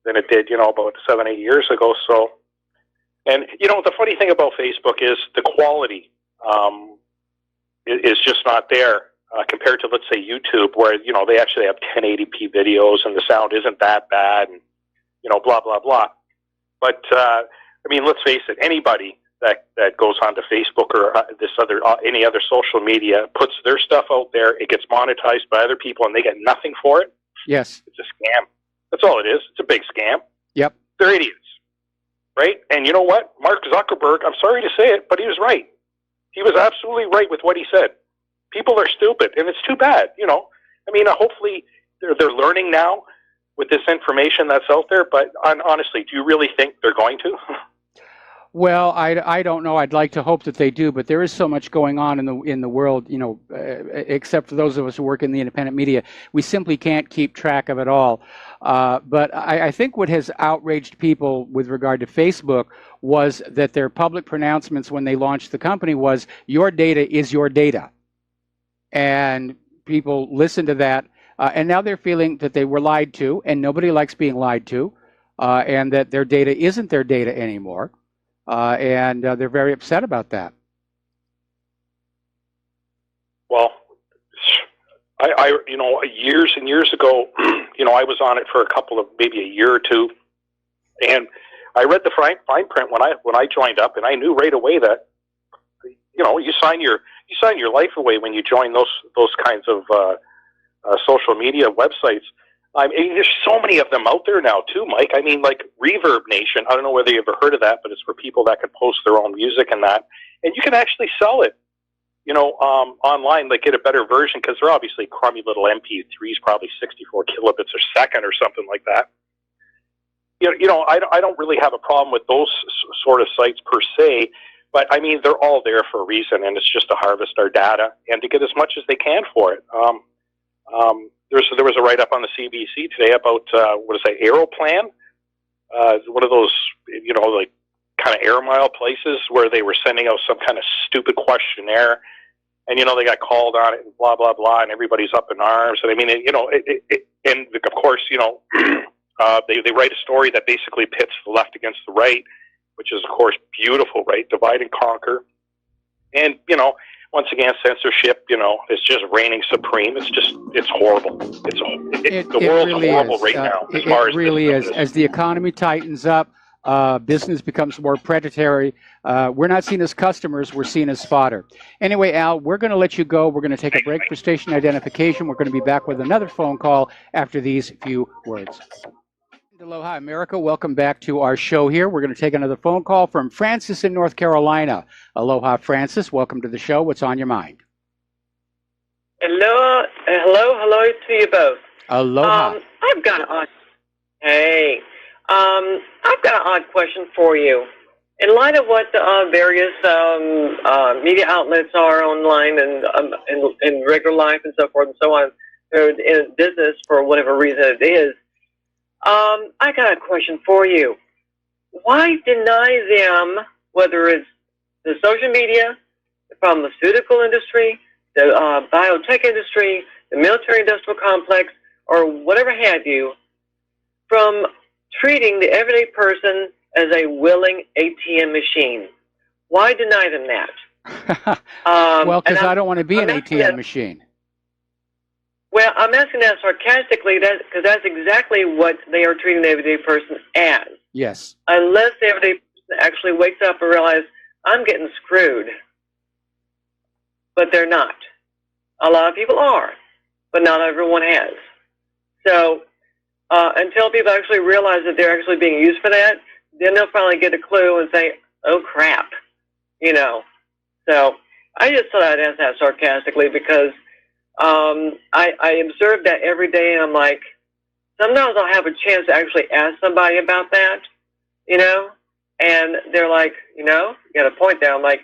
than it did, about 7, 8 years ago. So, and the funny thing about Facebook is the quality is just not there compared to, let's say, YouTube, where they actually have 1080p videos and the sound isn't that bad, and blah blah blah. But let's face it, anybody that goes onto Facebook or any other social media puts their stuff out there, it gets monetized by other people, and they get nothing for it. Yes, it's a scam. That's all it is. It's a big scam. Yep, they're idiots, right? And you know what, Mark Zuckerberg, I'm sorry to say it, but he was right. He was absolutely right with what he said. People are stupid, and it's too bad. Hopefully they're learning now with this information that's out there. But honestly, do you really think they're going to? Well, I don't know. I'd like to hope that they do, but there is so much going on in the world, except for those of us who work in the independent media, we simply can't keep track of it all. But I think what has outraged people with regard to Facebook was that their public pronouncements when they launched the company was, your data is your data. And people listened to that, and now they're feeling that they were lied to, and nobody likes being lied to, and that their data isn't their data anymore. And they're very upset about that. Well, I years and years ago, I was on it for maybe a year or two, and I read the fine print when I joined up, and I knew right away that, you sign your life away when you join those kinds of social media websites. There's so many of them out there now too, Mike. Like Reverb Nation. I don't know whether you ever heard of that, but it's for people that can post their own music and that, and you can actually sell it, online. Like get a better version, because they're obviously crummy little MP3s, probably 64 kilobits a second or something like that. I don't really have a problem with those sort of sites per se, but they're all there for a reason, and it's just to harvest our data and to get as much as they can for it. There was a write-up on the CBC today about, Aeroplan? One of those, like kind of air mile places where they were sending out some kind of stupid questionnaire, and, they got called on it and blah, blah, blah, and everybody's up in arms. And and of course, they write a story that basically pits the left against the right, which is, of course, beautiful, right? Divide and conquer. And, once again, censorship, is just reigning supreme. It's horrible. The world is horrible right now. It really is. As the economy tightens up, business becomes more predatory. We're not seen as customers, we're seen as fodder. Anyway, Al, we're going to let you go. We're going to take a break for station identification. We're going to be back with another phone call after these few words. Aloha, America. Welcome back to our show here. We're going to take another phone call from Francis in North Carolina. Aloha, Francis. Welcome to the show. What's on your mind? Hello to you both. Aloha. I've got an odd question for you. In light of what various media outlets are online and in regular life and so forth and so on, they're in business for whatever reason it is, I got a question for you. Why deny them, whether it's the social media, the pharmaceutical industry, the biotech industry, the military-industrial complex, or whatever have you, from treating the everyday person as a willing ATM machine? Why deny them that? Well, because I don't want to be an ATM machine. Well, I'm asking that sarcastically, because that's exactly what they are treating the everyday person as. Yes. Unless the everyday person actually wakes up and realizes, I'm getting screwed. But they're not. A lot of people are, but not everyone has. So until people actually realize that they're actually being used for that, then they'll finally get a clue and say, oh, crap. So I just thought I'd ask that sarcastically because I observe that every day, and I'm like, sometimes I'll have a chance to actually ask somebody about that, and they're like, you got a point there. I'm like,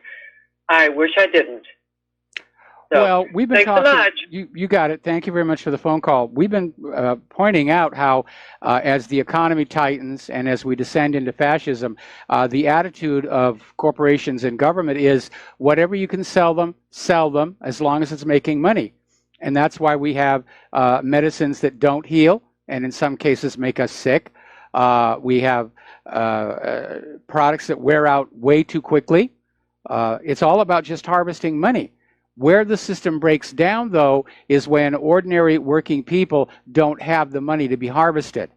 I wish I didn't. So, well, we've been talking. So much. You got it. Thank you very much for the phone call. We've been pointing out how, as the economy tightens and as we descend into fascism, the attitude of corporations and government is whatever you can sell them as long as it's making money. And that's why we have medicines that don't heal, and in some cases make us sick. We have products that wear out way too quickly. It's all about just harvesting money. Where the system breaks down, though, is when ordinary working people don't have the money to be harvested.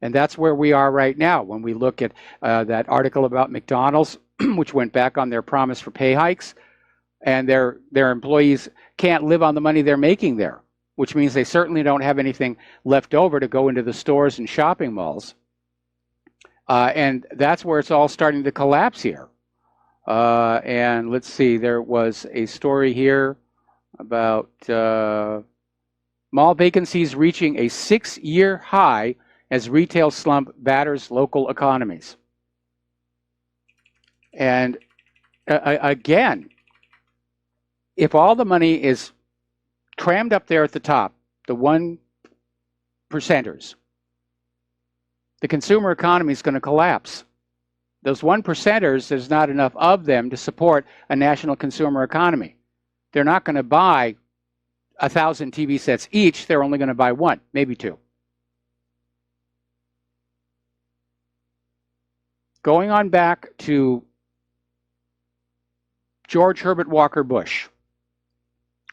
And that's where we are right now when we look at that article about McDonald's, which went back on their promise for pay hikes, and their employees can't live on the money they're making there, which means they certainly don't have anything left over to go into the stores and shopping malls. And that's where it's all starting to collapse here. And let's see, there was a story here about mall vacancies reaching a 6-year high as retail slump batters local economies. And again, if all the money is crammed up there at the top, the 1%ers, the consumer economy is going to collapse. Those 1%ers, there's not enough of them to support a national consumer economy. They're not going to buy 1,000 TV sets each. They're only going to buy one, maybe two. Going on back to George Herbert Walker Bush,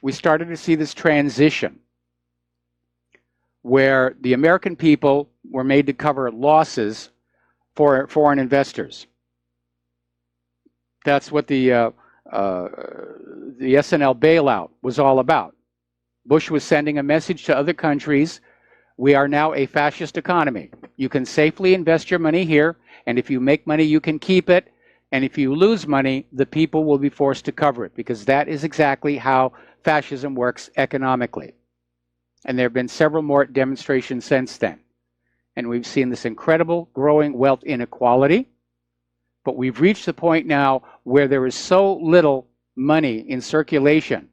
we started to see this transition where the American people were made to cover losses for foreign investors. That's what the SNL bailout was all about. Bush was sending a message to other countries: we are now a fascist economy. You can safely invest your money here, and if you make money, you can keep it. And if you lose money, the people will be forced to cover it, because that is exactly how fascism works economically. And there have been several more demonstrations since then. And we've seen this incredible growing wealth inequality. But we've reached the point now where there is so little money in circulation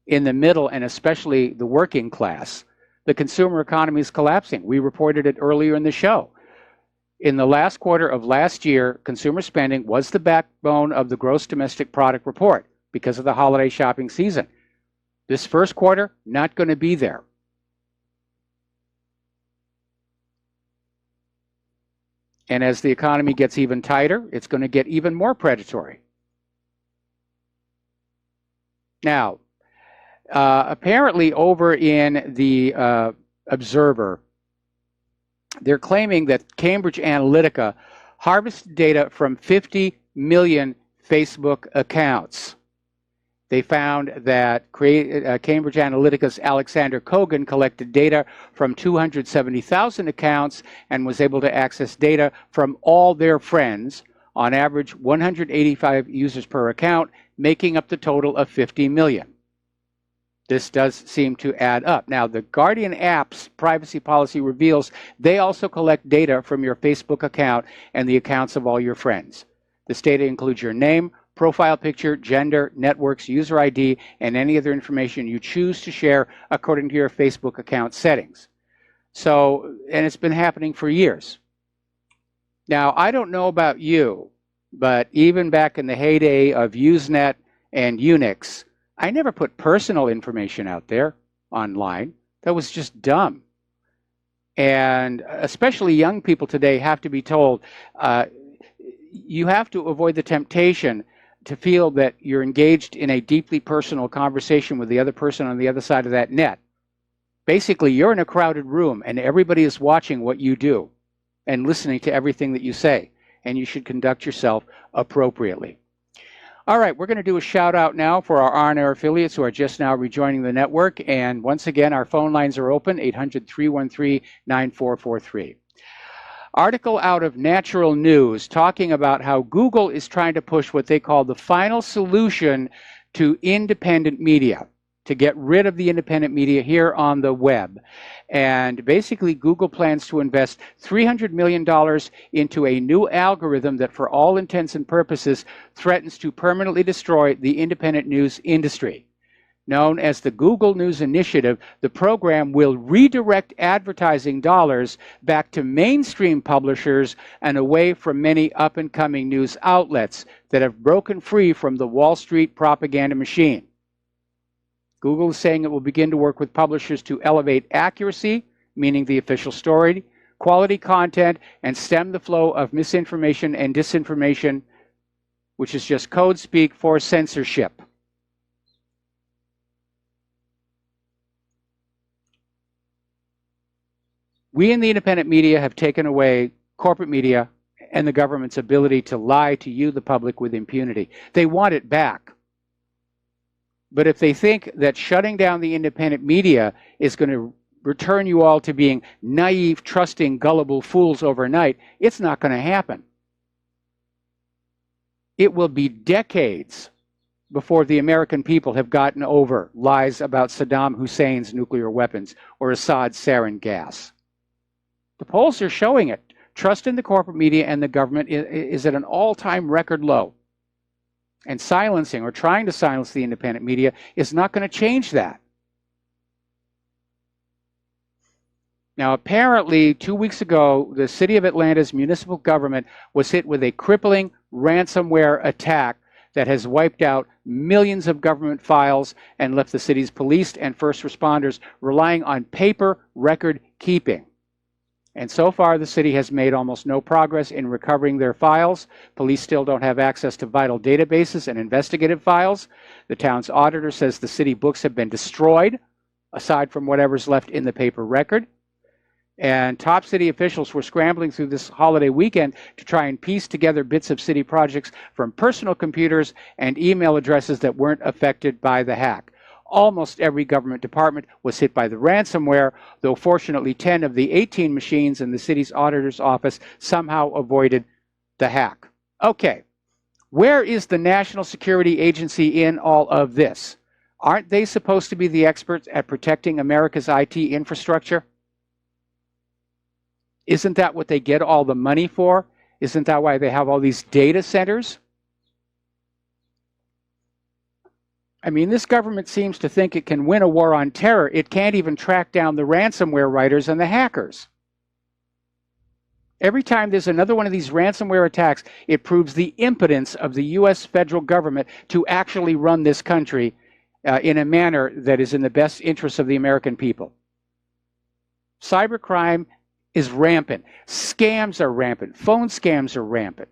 in the middle, and especially the working class, the consumer economy is collapsing. We reported it earlier in the show. In the last quarter of last year, consumer spending was the backbone of the gross domestic product report because of the holiday shopping season. This first quarter, not going to be there. And as the economy gets even tighter, it's going to get even more predatory. Now, apparently over in the Observer, they're claiming that Cambridge Analytica harvested data from 50 million Facebook accounts. They found that Cambridge Analytica's Alexander Kogan collected data from 270,000 accounts and was able to access data from all their friends, on average 185 users per account, making up the total of 50 million. This does seem to add up. Now, the Guardian app's privacy policy reveals they also collect data from your Facebook account and the accounts of all your friends. This data includes your name, profile picture, gender, networks, user ID, and any other information you choose to share according to your Facebook account settings. So, and it's been happening for years. Now, I don't know about you, but even back in the heyday of Usenet and Unix, I never put personal information out there online. That was just dumb. And especially young people today have to be told, you have to avoid the temptation to feel that you're engaged in a deeply personal conversation with the other person on the other side of that net. Basically, you're in a crowded room and everybody is watching what you do and listening to everything that you say, and you should conduct yourself appropriately. All right, we're going to do a shout out now for our on-air affiliates who are just now rejoining the network. And once again, our phone lines are open, 800-313-9443. Article out of Natural News talking about how Google is trying to push what they call the final solution to independent media, to get rid of the independent media here on the web. And basically, Google plans to invest $300 million into a new algorithm that, for all intents and purposes, threatens to permanently destroy the independent news industry. Known as the Google News Initiative, the program will redirect advertising dollars back to mainstream publishers and away from many up-and-coming news outlets that have broken free from the Wall Street propaganda machine. Google is saying it will begin to work with publishers to elevate accuracy, meaning the official story, quality content, and stem the flow of misinformation and disinformation, which is just code speak for censorship. We in the independent media have taken away corporate media and the government's ability to lie to you, the public, with impunity. They want it back. But if they think that shutting down the independent media is going to return you all to being naive, trusting, gullible fools overnight, it's not going to happen. It will be decades before the American people have gotten over lies about Saddam Hussein's nuclear weapons or Assad's sarin gas. The polls are showing it. Trust in the corporate media and the government is at an all-time record low. And silencing or trying to silence the independent media is not going to change that. Now, apparently, 2 weeks ago, the city of Atlanta's municipal government was hit with a crippling ransomware attack that has wiped out millions of government files and left the city's police and first responders relying on paper record keeping. And so far, the city has made almost no progress in recovering their files. Police still don't have access to vital databases and investigative files. The town's auditor says the city books have been destroyed, aside from whatever's left in the paper record. And top city officials were scrambling through this holiday weekend to try and piece together bits of city projects from personal computers and email addresses that weren't affected by the hack. Almost every government department was hit by the ransomware, though fortunately 10 of the 18 machines in the city's auditor's office somehow avoided the hack. Okay, where is the National Security Agency in all of this? Aren't they supposed to be the experts at protecting America's IT infrastructure? Isn't that what they get all the money for? Isn't that why they have all these data centers? I mean, this government seems to think it can win a war on terror. It can't even track down the ransomware writers and the hackers. Every time there's another one of these ransomware attacks, it proves the impotence of the U.S. federal government to actually run this country in a manner that is in the best interest of the American people. Cybercrime is rampant. Scams are rampant. Phone scams are rampant.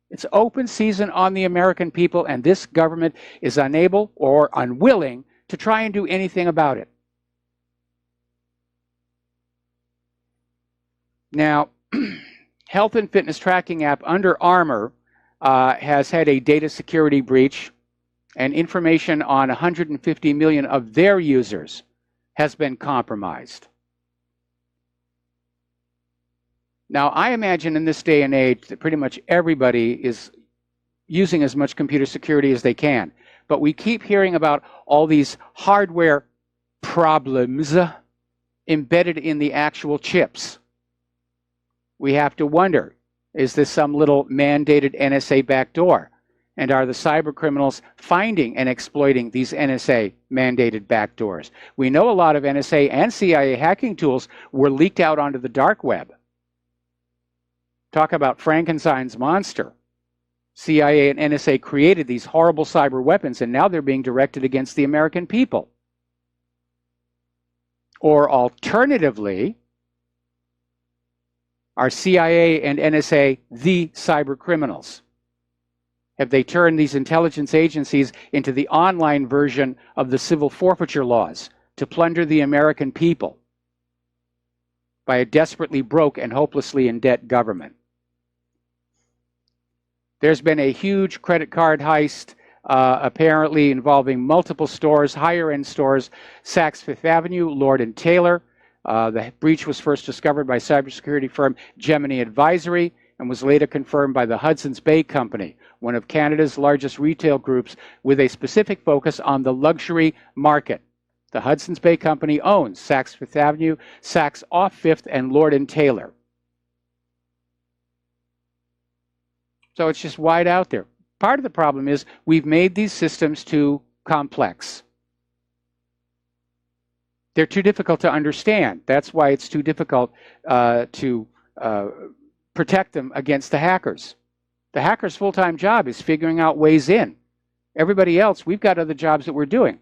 It's open season on the American people, and this government is unable or unwilling to try and do anything about it. Now, health and fitness tracking app Under Armour has had a data security breach, and information on 150 million of their users has been compromised. Now, I imagine in this day and age that pretty much everybody is using as much computer security as they can. But we keep hearing about all these hardware problems embedded in the actual chips. We have to wonder, is this some little mandated NSA backdoor? And are the cyber criminals finding and exploiting these NSA mandated backdoors? We know a lot of NSA and CIA hacking tools were leaked out onto the dark web. Talk about Frankenstein's monster. CIA and NSA created these horrible cyber weapons, and now they're being directed against the American people. Or alternatively, are CIA and NSA the cyber criminals? Have they turned these intelligence agencies into the online version of the civil forfeiture laws to plunder the American people by a desperately broke and hopelessly in debt government? There's been a huge credit card heist, apparently involving multiple stores, higher-end stores, Saks Fifth Avenue, Lord & Taylor. The breach was first discovered by cybersecurity firm Gemini Advisory and was later confirmed by the Hudson's Bay Company, one of Canada's largest retail groups with a specific focus on the luxury market. The Hudson's Bay Company owns Saks Fifth Avenue, Saks Off Fifth, and Lord & Taylor. So it's just wide out there. Part of the problem is we've made these systems too complex. They're too difficult to understand. That's why it's too difficult to protect them against the hackers. The hacker's full-time job is figuring out ways in. Everybody else, we've got other jobs that we're doing.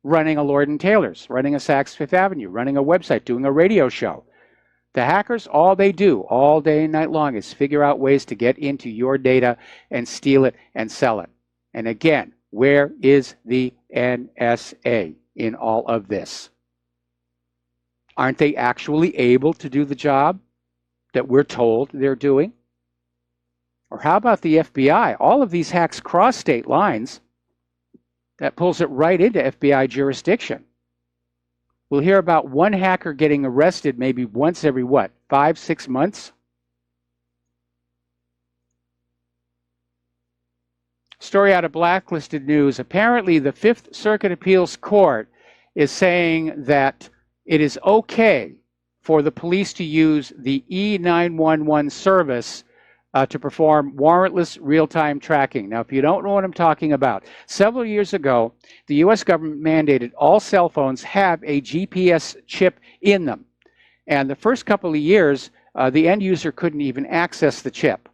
running a Lord & Taylor's, running a Saks Fifth Avenue, running a website, doing a radio show. The hackers, all they do all day and night long is figure out ways to get into your data and steal it and sell it. And again, where is the NSA in all of this? Aren't they actually able to do the job that we're told they're doing? Or how about the FBI? All of these hacks cross state lines. That pulls it right into FBI jurisdiction. We'll hear about one hacker getting arrested maybe once every, 5, 6 months? Story out of Blacklisted News. Apparently, the Fifth Circuit Appeals Court is saying that it is okay for the police to use the E911 service to perform warrantless real-time tracking. Now, if you don't know what I'm talking about, several years ago, the U.S. government mandated all cell phones have a GPS chip in them. And the first couple of years, the end user couldn't even access the chip.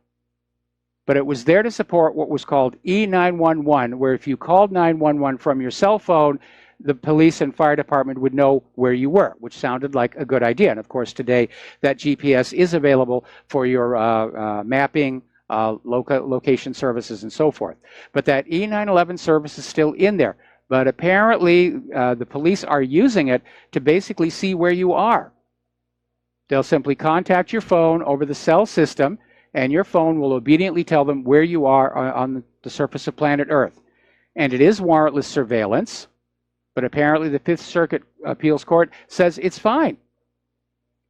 But it was there to support what was called E911, where if you called 911 from your cell phone, the police and fire department would know where you were, which sounded like a good idea. And of course, today that GPS is available for your mapping, location services, and so forth. But that E911 service is still in there. But apparently, the police are using it to basically see where you are. They'll simply contact your phone over the cell system, and your phone will obediently tell them where you are on the surface of planet Earth. And it is warrantless surveillance. But apparently the Fifth Circuit Appeals Court says it's fine.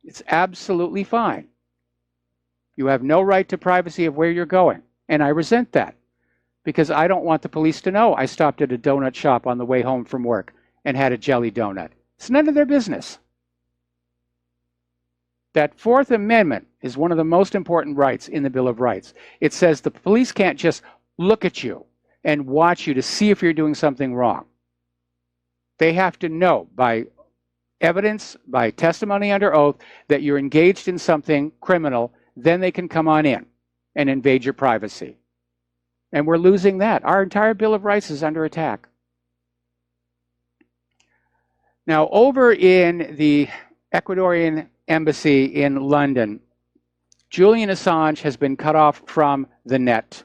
It's absolutely fine. You have no right to privacy of where you're going. And I resent that because I don't want the police to know I stopped at a donut shop on the way home from work and had a jelly donut. It's none of their business. That Fourth Amendment is one of the most important rights in the Bill of Rights. It says the police can't just look at you and watch you to see if you're doing something wrong. They have to know by evidence, by testimony under oath, that you're engaged in something criminal. Then they can come on in and invade your privacy. And we're losing that. Our entire Bill of Rights is under attack. Now, over in the Ecuadorian embassy in London, Julian Assange has been cut off from the net.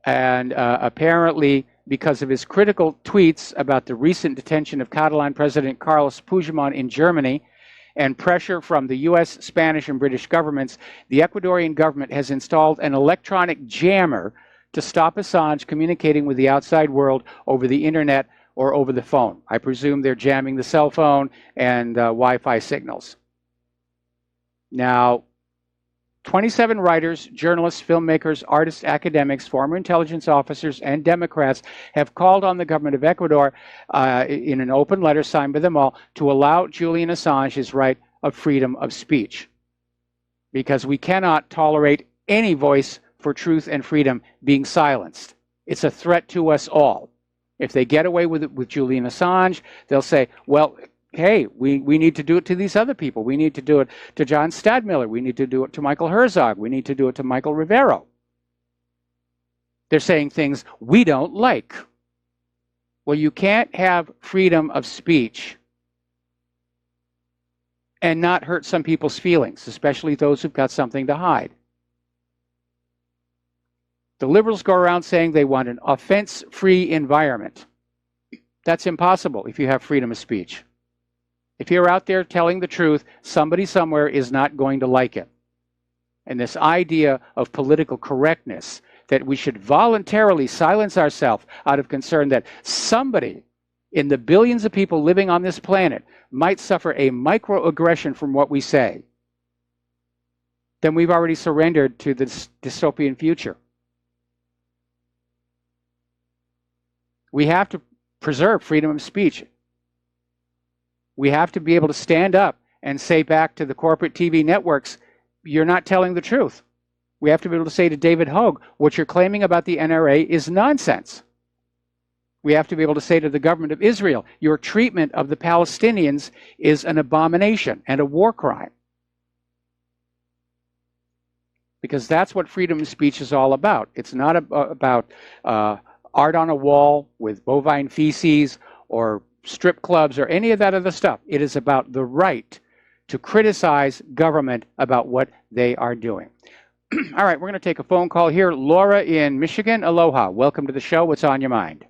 And apparently, because of his critical tweets about the recent detention of Catalan President Carles Puigdemont in Germany and pressure from the U.S., Spanish, and British governments, the Ecuadorian government has installed an electronic jammer to stop Assange communicating with the outside world over the internet or over the phone. I presume they're jamming the cell phone and Wi-Fi signals. Now, 27 writers, journalists, filmmakers, artists, academics, former intelligence officers, and Democrats have called on the government of Ecuador in an open letter signed by them all to allow Julian Assange his right of freedom of speech. Because we cannot tolerate any voice for truth and freedom being silenced. It's a threat to us all. If they get away with it with Julian Assange, they'll say, well, hey, we need to do it to these other people. We need to do it to John Stadmiller. We need to do it to Michael Herzog. We need to do it to Michael Rivero. They're saying things we don't like. Well, you can't have freedom of speech and not hurt some people's feelings, especially those who've got something to hide. The liberals go around saying they want an offense-free environment. That's impossible if you have freedom of speech. If you're out there telling the truth, somebody somewhere is not going to like it. And this idea of political correctness, that we should voluntarily silence ourselves out of concern that somebody in the billions of people living on this planet might suffer a microaggression from what we say, then we've already surrendered to this dystopian future. We have to preserve freedom of speech. We have to be able to stand up and say back to the corporate TV networks, you're not telling the truth. We have to be able to say to David Hogue, what you're claiming about the NRA is nonsense. We have to be able to say to the government of Israel, your treatment of the Palestinians is an abomination and a war crime. Because that's what freedom of speech is all about. It's not about art on a wall with bovine feces or strip clubs or any of that other stuff. It is about the right to criticize government about what they are doing. All right, we're going to take a phone call here. Laura in Michigan. Aloha. Welcome to the show. What's on your mind?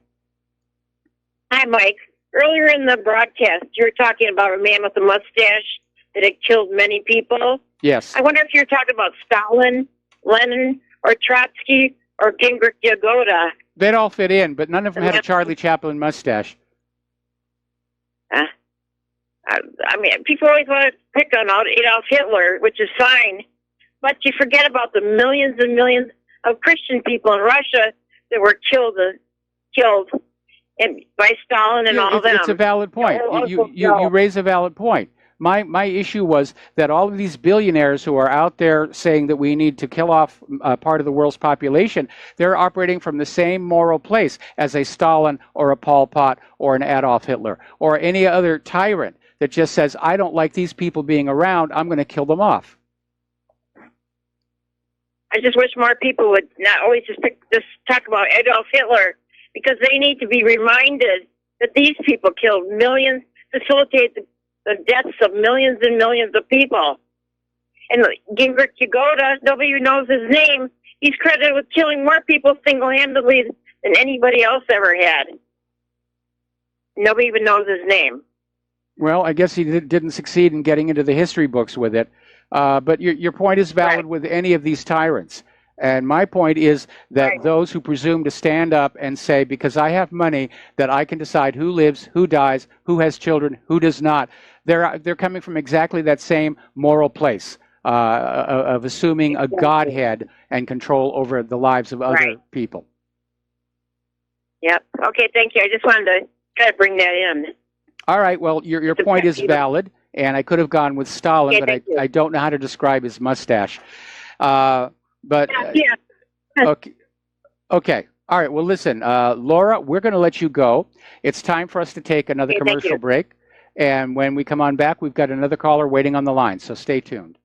Hi, Mike. Earlier in the broadcast, you were talking about a man with a mustache that had killed many people. Yes. I wonder if you're talking about Stalin, Lenin, or Trotsky, or Gingrich Yagoda. They'd all fit in, but none of them had a Charlie Chaplin mustache. I mean, people always want to pick on Adolf Hitler, which is fine, but you forget about the millions and millions of Christian people in Russia that were killed by Stalin and all them. It's a valid point. You raise a valid point. My issue was that all of these billionaires who are out there saying that we need to kill off part of the world's population, they're operating from the same moral place as a Stalin or a Pol Pot or an Adolf Hitler or any other tyrant that just says, I don't like these people being around, I'm going to kill them off. I just wish more people would not always just talk about Adolf Hitler, because they need to be reminded that these people killed millions, facilitate the deaths of millions and millions of people. And Gingrich Yagoda, nobody even knows his name. He's credited with killing more people single-handedly than anybody else ever had. Nobody even knows his name. Well, I guess he didn't succeed in getting into the history books with it. But your point is valid with any of these tyrants. And my point is that those who presume to stand up and say, because I have money, that I can decide who lives, who dies, who has children, who does not, they're coming from exactly that same moral place of assuming a godhead and control over the lives of other people. Yep. Okay, thank you. I just wanted to try to bring that in. All right. Well, your point is valid, and I could have gone with Stalin, but I don't know how to describe his mustache. Okay. All right. Well, listen, Laura, we're going to let you go. It's time for us to take another commercial break. And when we come on back, we've got another caller waiting on the line. So stay tuned.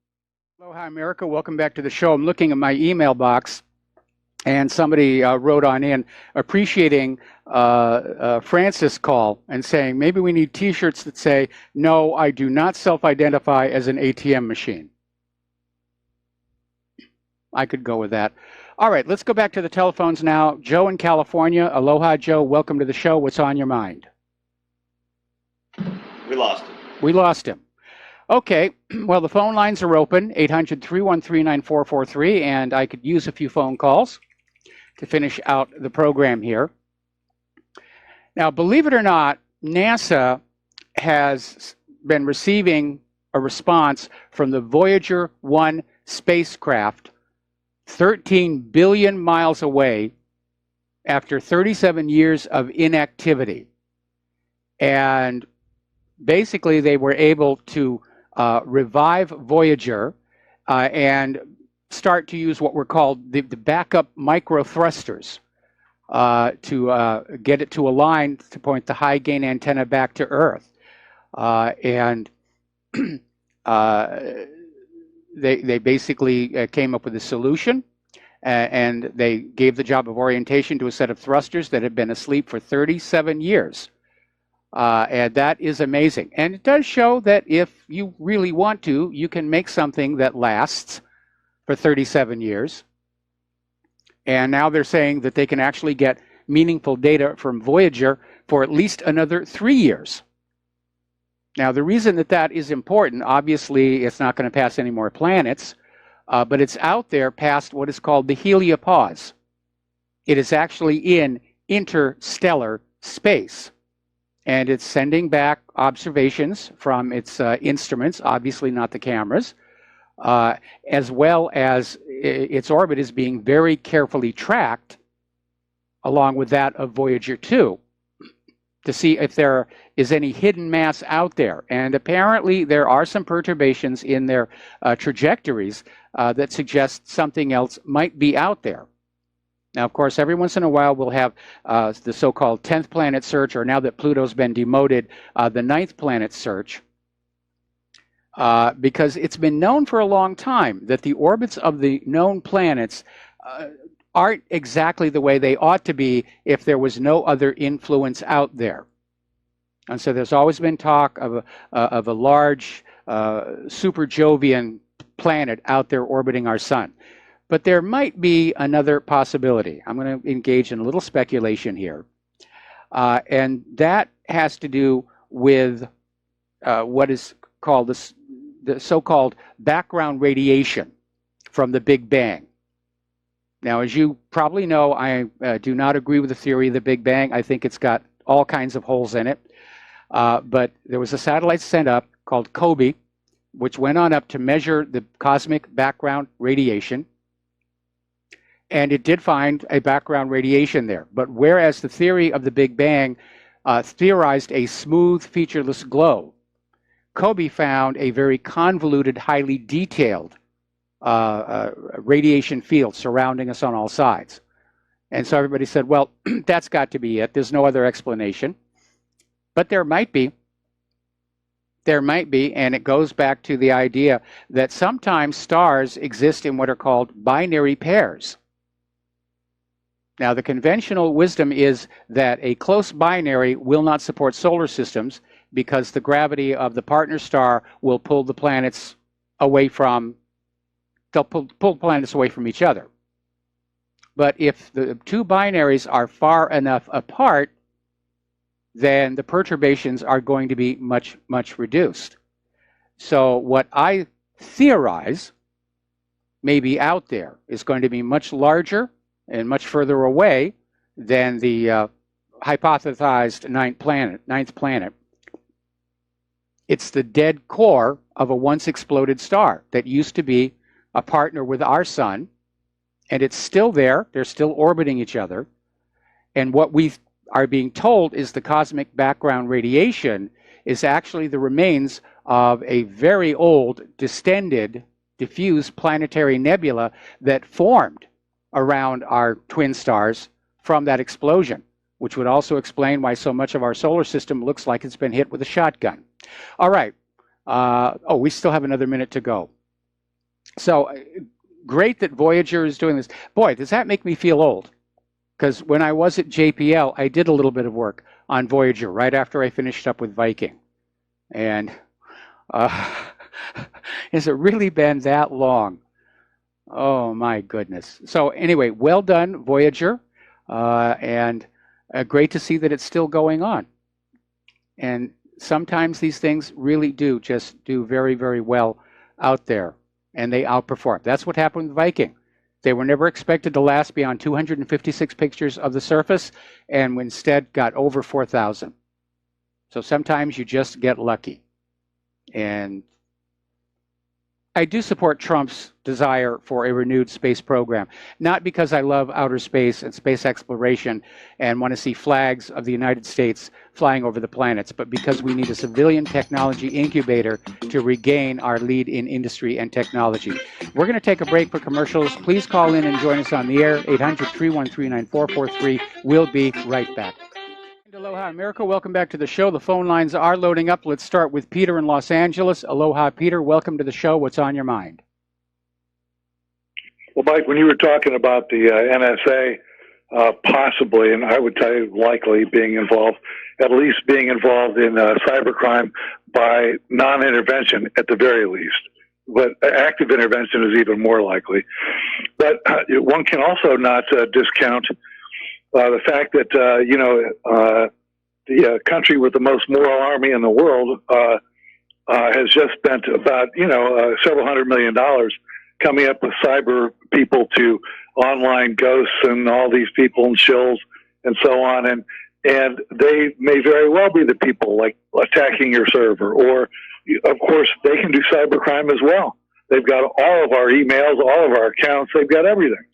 Aloha, America. Welcome back to the show. I'm looking at my email box, and somebody wrote on in appreciating Francis' call and saying, maybe we need T-shirts that say, no, I do not self-identify as an ATM machine. I could go with that. All right, let's go back to the telephones now. Joe in California. Aloha, Joe. Welcome to the show. What's on your mind? We lost him. We lost him. Okay, well, the phone lines are open, 800-313-9443, and I could use a few phone calls to finish out the program here. Now, believe it or not, NASA has been receiving a response from the Voyager 1 spacecraft 13 billion miles away after 37 years of inactivity. And basically, they were able to revive Voyager and start to use what were called the backup micro thrusters to get it to align to point the high gain antenna back to Earth. They basically came up with a solution, and they gave the job of orientation to a set of thrusters that had been asleep for 37 years. And that is amazing. And it does show that if you really want to, you can make something that lasts for 37 years. And now they're saying that they can actually get meaningful data from Voyager for at least another 3 years. Now, the reason that that is important, obviously, it's not going to pass any more planets, but it's out there past what is called the heliopause. It is actually in interstellar space. And it's sending back observations from its instruments, obviously not the cameras, as well as its orbit is being very carefully tracked along with that of Voyager 2 to see if there is any hidden mass out there. And apparently there are some perturbations in their trajectories that suggest something else might be out there. Now, of course, every once in a while we'll have the so-called 10th planet search, or now that Pluto's been demoted, the 9th planet search, because it's been known for a long time that the orbits of the known planets aren't exactly the way they ought to be if there was no other influence out there. And so there's always been talk of a large super Jovian planet out there orbiting our sun. But there might be another possibility. I'm going to engage in a little speculation here. And that has to do with what is called the so-called background radiation from the Big Bang. Now, as you probably know, I do not agree with the theory of the Big Bang. I think it's got all kinds of holes in it. But there was a satellite sent up called COBE, which went on up to measure the cosmic background radiation. And it did find a background radiation there. But whereas the theory of the Big Bang theorized a smooth, featureless glow, COBE found a very convoluted, highly detailed radiation field surrounding us on all sides. And so everybody said, well, that's got to be it. There's no other explanation. But there might be. There might be, and it goes back to the idea that sometimes stars exist in what are called binary pairs. Now, the conventional wisdom is that a close binary will not support solar systems because the gravity of the partner star will pull the planets away from, they'll pull planets away from each other. But if the two binaries are far enough apart, then the perturbations are going to be much, much reduced. So what I theorize may be out there is going to be much larger and much further away than the hypothesized ninth planet. It's the dead core of a once exploded star that used to be a partner with our sun, and it's still there. They're still orbiting each other. And what we are being told is the cosmic background radiation is actually the remains of a very old, distended, diffuse planetary nebula that formed around our twin stars from that explosion, which would also explain why so much of our solar system looks like it's been hit with a shotgun. All right. We still have another minute to go. So great that Voyager is doing this. Boy, does that make me feel old. Because when I was at JPL, I did a little bit of work on Voyager right after I finished up with Viking. And has it really been that long? Oh, my goodness. So anyway, well done, Voyager. And great to see that it's still going on. And sometimes these things really do just do very, very well out there. And they outperform. That's what happened with Viking. They were never expected to last beyond 256 pictures of the surface, and instead got over 4,000. So sometimes you just get lucky. And I do support Trump's desire for a renewed space program, not because I love outer space and space exploration and want to see flags of the United States flying over the planets, but because we need a civilian technology incubator to regain our lead in industry and technology. We're going to take a break for commercials. Please call in and join us on the air, 800-313-9443. We'll be right back. Aloha, America. Welcome back to the show. The phone lines are loading up. Let's start with Peter in Los Angeles. Aloha, Peter. Welcome to the show. What's on your mind? Well, Mike, when you were talking about the NSA possibly, and I would tell you likely being involved, at least being involved in cybercrime by non-intervention at the very least. But active intervention is even more likely. But one can also not discount the fact that, the country with the most moral army in the world has just spent about, several $100 million coming up with cyber people to online ghosts and all these people and shills and so on. And they may very well be the people like attacking your server, or of course they can do cybercrime as well. They've got all of our emails, all of our accounts. They've got everything.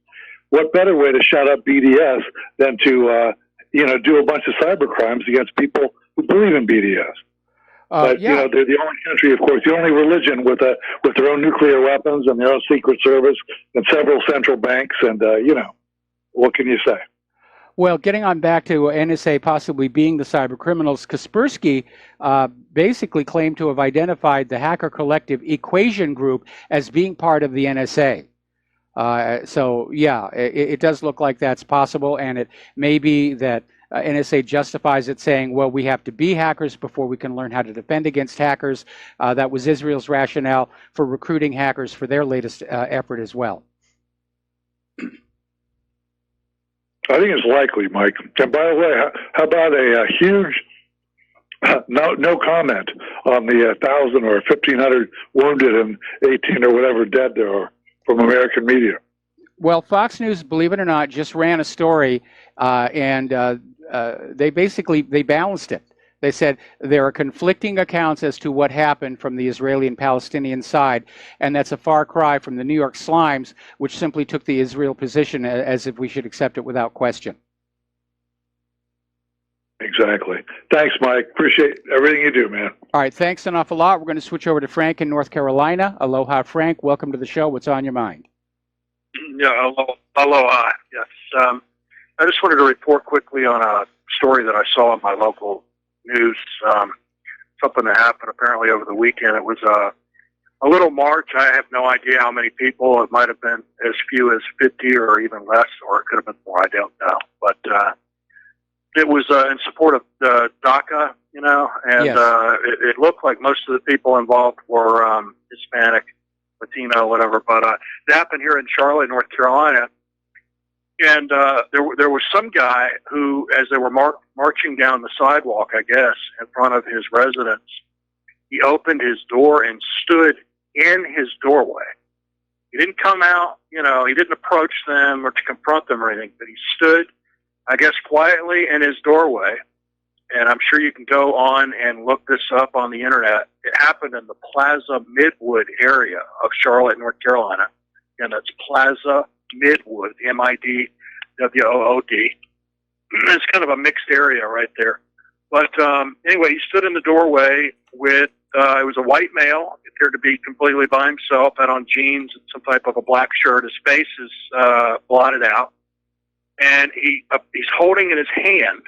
What better way to shut up BDS than to, do a bunch of cyber crimes against people who believe in BDS? But, they're the only country, of course, the only religion with their own nuclear weapons and their own secret service and several central banks. And, what can you say? Well, getting on back to NSA possibly being the cyber criminals, Kaspersky basically claimed to have identified the hacker collective Equation Group as being part of the NSA. It does look like that's possible, and it may be that NSA justifies it saying, well, we have to be hackers before we can learn how to defend against hackers. That was Israel's rationale for recruiting hackers for their latest effort as well. I think it's likely, Mike. And by the way, how about a huge no comment on the 1,000 or 1,500 wounded and 18 or whatever dead there are from American media? Well, Fox News, believe it or not, just ran a story, and they balanced it. They said there are conflicting accounts as to what happened from the Israeli and Palestinian side, and that's a far cry from the New York Slimes, which simply took the Israel position as if we should accept it without question. Exactly. Thanks, Mike. Appreciate everything you do, man. All right, thanks an awful lot. We're going to switch over to Frank in North Carolina. Aloha, Frank. Welcome to the show. What's on your mind? Yeah, aloha. Yes. I just wanted to report quickly on a story that I saw in my local news. Something that happened apparently over the weekend. It was a little march. I have no idea how many people. It might have been as few as 50 or even less, or it could have been more. I don't know. But it was in support of DACA, you know, and Yes. It looked like most of the people involved were Hispanic, Latino, whatever. But it happened here in Charlotte, North Carolina. And there was some guy who, as they were marching down the sidewalk, I guess, in front of his residence, he opened his door and stood in his doorway. He didn't come out, you know, he didn't approach them or to confront them or anything, but he stood, I guess, quietly in his doorway. And I'm sure you can go on and look this up on the internet. It happened in the Plaza Midwood area of Charlotte, North Carolina. And that's Plaza Midwood, M-I-D-W-O-O-D. It's kind of a mixed area right there. But anyway, he stood in the doorway with, it was a white male, appeared to be completely by himself, had on jeans and some type of a black shirt. His face is blotted out. And he's holding in his hand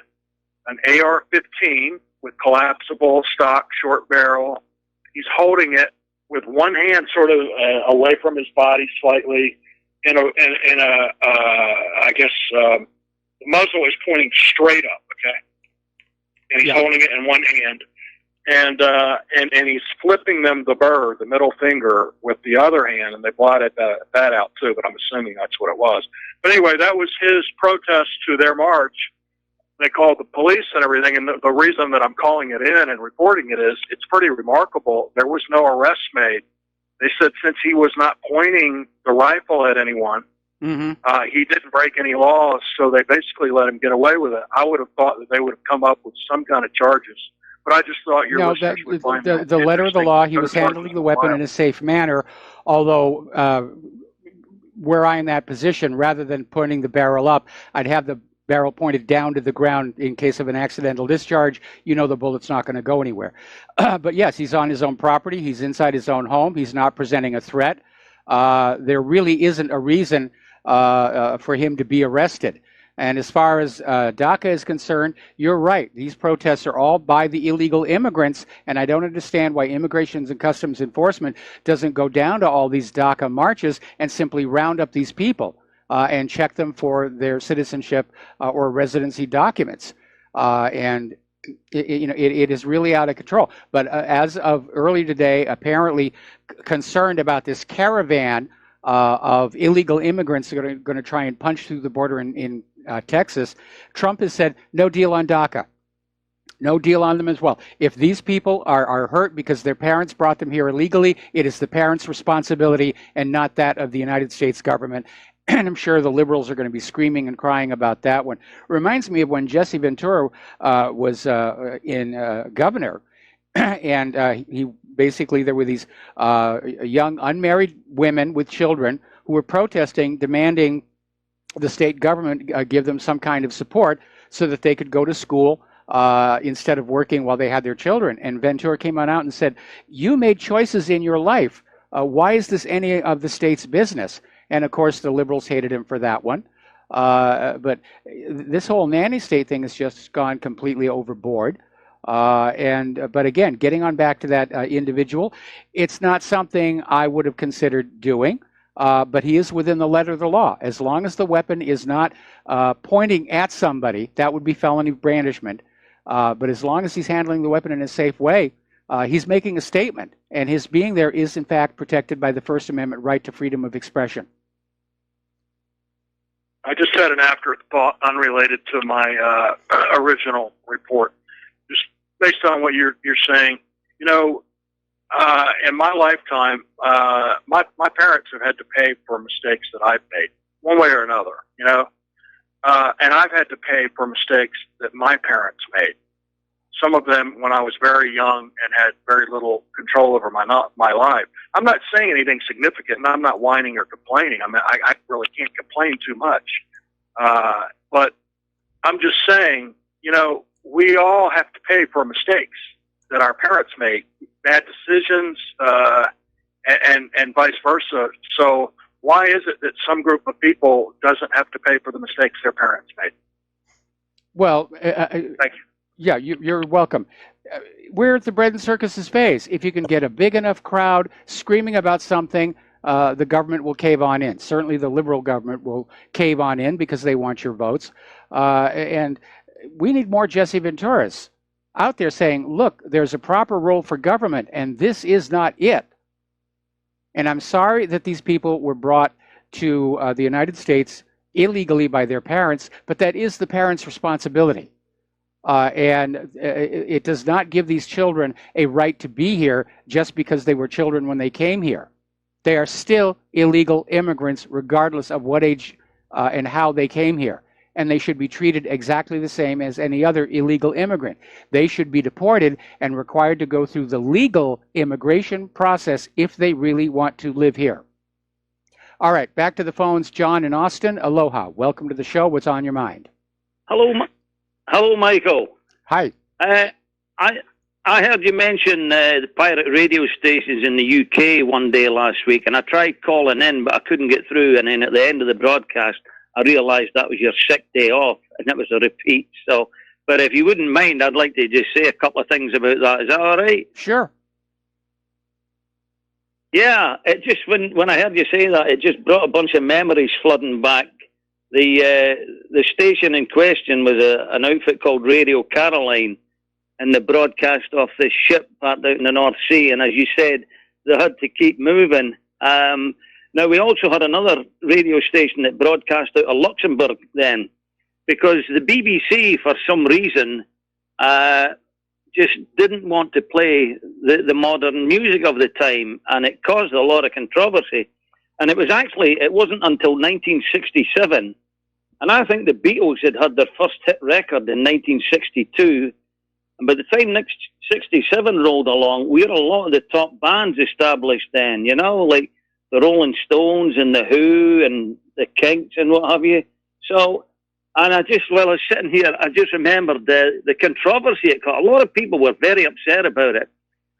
an AR-15 with collapsible stock, short barrel. He's holding it with one hand sort of away from his body slightly, and I guess the muzzle is pointing straight up, okay? And he's holding it in one hand, and he's flipping them the middle finger, with the other hand, and they blotted that out too, but I'm assuming that's what it was. But anyway, that was his protest to their march. They called the police and everything, and the reason that I'm calling it in and reporting it is it's pretty remarkable. There was no arrest made. They said since he was not pointing the rifle at anyone, he didn't break any laws, so they basically let him get away with it. I would have thought that they would have come up with some kind of charges, but I just thought your listeners would find that the letter of the law, he interesting. was handling the weapon in a safe manner, although were I in that position, rather than pointing the barrel up, I'd have the barrel pointed down to the ground in case of an accidental discharge. You know the bullet's not going to go anywhere. But yes, he's on his own property. He's inside his own home. He's not presenting a threat. There really isn't a reason for him to be arrested. And as far as DACA is concerned, you're right. These protests are all by the illegal immigrants, and I don't understand why Immigration and Customs Enforcement doesn't go down to all these DACA marches and simply round up these people and check them for their citizenship or residency documents. And it is really out of control. But as of early today, apparently concerned about this caravan of illegal immigrants that are going to try and punch through the border in Texas, Trump has said no deal on DACA. No deal on them as well. If these people are hurt because their parents brought them here illegally, it is the parents' responsibility and not that of the United States government. And I'm sure the liberals are going to be screaming and crying about that one. Reminds me of when Jesse Ventura was in governor, and he basically, there were these young unmarried women with children who were protesting, demanding the state government give them some kind of support so that they could go to school instead of working while they had their children. And Ventura came on out and said, you made choices in your life. Why is this any of the state's business? And of course, the liberals hated him for that one. But this whole nanny state thing has just gone completely overboard. But again, getting on back to that individual, it's not something I would have considered doing. but he is within the letter of the law. As long as the weapon is not pointing at somebody, that would be felony brandishment. But as long as he's handling the weapon in a safe way, he's making a statement, and his being there is, in fact, protected by the First Amendment right to freedom of expression. I just had an afterthought unrelated to my original report. Just based on what you're saying, you know, in my lifetime, my parents have had to pay for mistakes that I've made, one way or another, you know, and I've had to pay for mistakes that my parents made. Some of them when I was very young and had very little control over my life. I'm not saying anything significant, and I'm not whining or complaining. I mean, I really can't complain too much. But I'm just saying, you know, we all have to pay for mistakes that our parents made, bad decisions, and vice versa. So why is it that some group of people doesn't have to pay for the mistakes their parents made? Well, thank you. Yeah, you're welcome. We're at the bread and circuses phase. If you can get a big enough crowd screaming about something, the government will cave on in. Certainly the liberal government will cave on in because they want your votes. And we need more Jesse Venturas out there saying, look, there's a proper role for government, and this is not it. And I'm sorry that these people were brought to the United States illegally by their parents, but that is the parents' responsibility. And it does not give these children a right to be here just because they were children when they came here. They are still illegal immigrants regardless of what age and how they came here. And they should be treated exactly the same as any other illegal immigrant. They should be deported and required to go through the legal immigration process if they really want to live here. All right, back to the phones. John in Austin, aloha. Welcome to the show. What's on your mind? Hello, Michael. Hi. I heard you mention the pirate radio stations in the UK one day last week, and I tried calling in, but I couldn't get through. And then at the end of the broadcast, I realised that was your sick day off, and it was a repeat. So, but if you wouldn't mind, I'd like to just say a couple of things about that. Is that all right? Sure. Yeah, it just when I heard you say that, it just brought a bunch of memories flooding back. The station in question was an outfit called Radio Caroline, and they broadcast off this ship parked out in the North Sea. And as you said, they had to keep moving. Now, we also had another radio station that broadcast out of Luxembourg then, because the BBC, for some reason, just didn't want to play the modern music of the time, and it caused a lot of controversy. And it wasn't until 1967, and I think the Beatles had their first hit record in 1962, and by the time 67 rolled along, we had a lot of the top bands established then, you know, like the Rolling Stones and the Who and the Kinks and what have you. So, and I was sitting here, I just remembered the controversy it caused. A lot of people were very upset about it.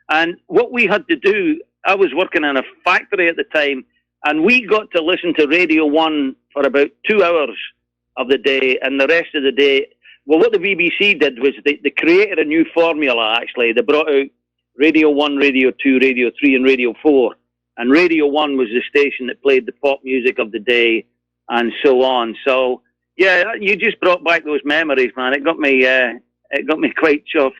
And what we had to do, I was working in a factory at the time, and we got to listen to Radio 1 for about 2 hours of the day, and the rest of the day, well, what the BBC did was they created a new formula, actually. They brought out Radio 1, Radio 2, Radio 3, and Radio 4. And Radio 1 was the station that played the pop music of the day, and so on. So, yeah, you just brought back those memories, man. It got me quite chuffed.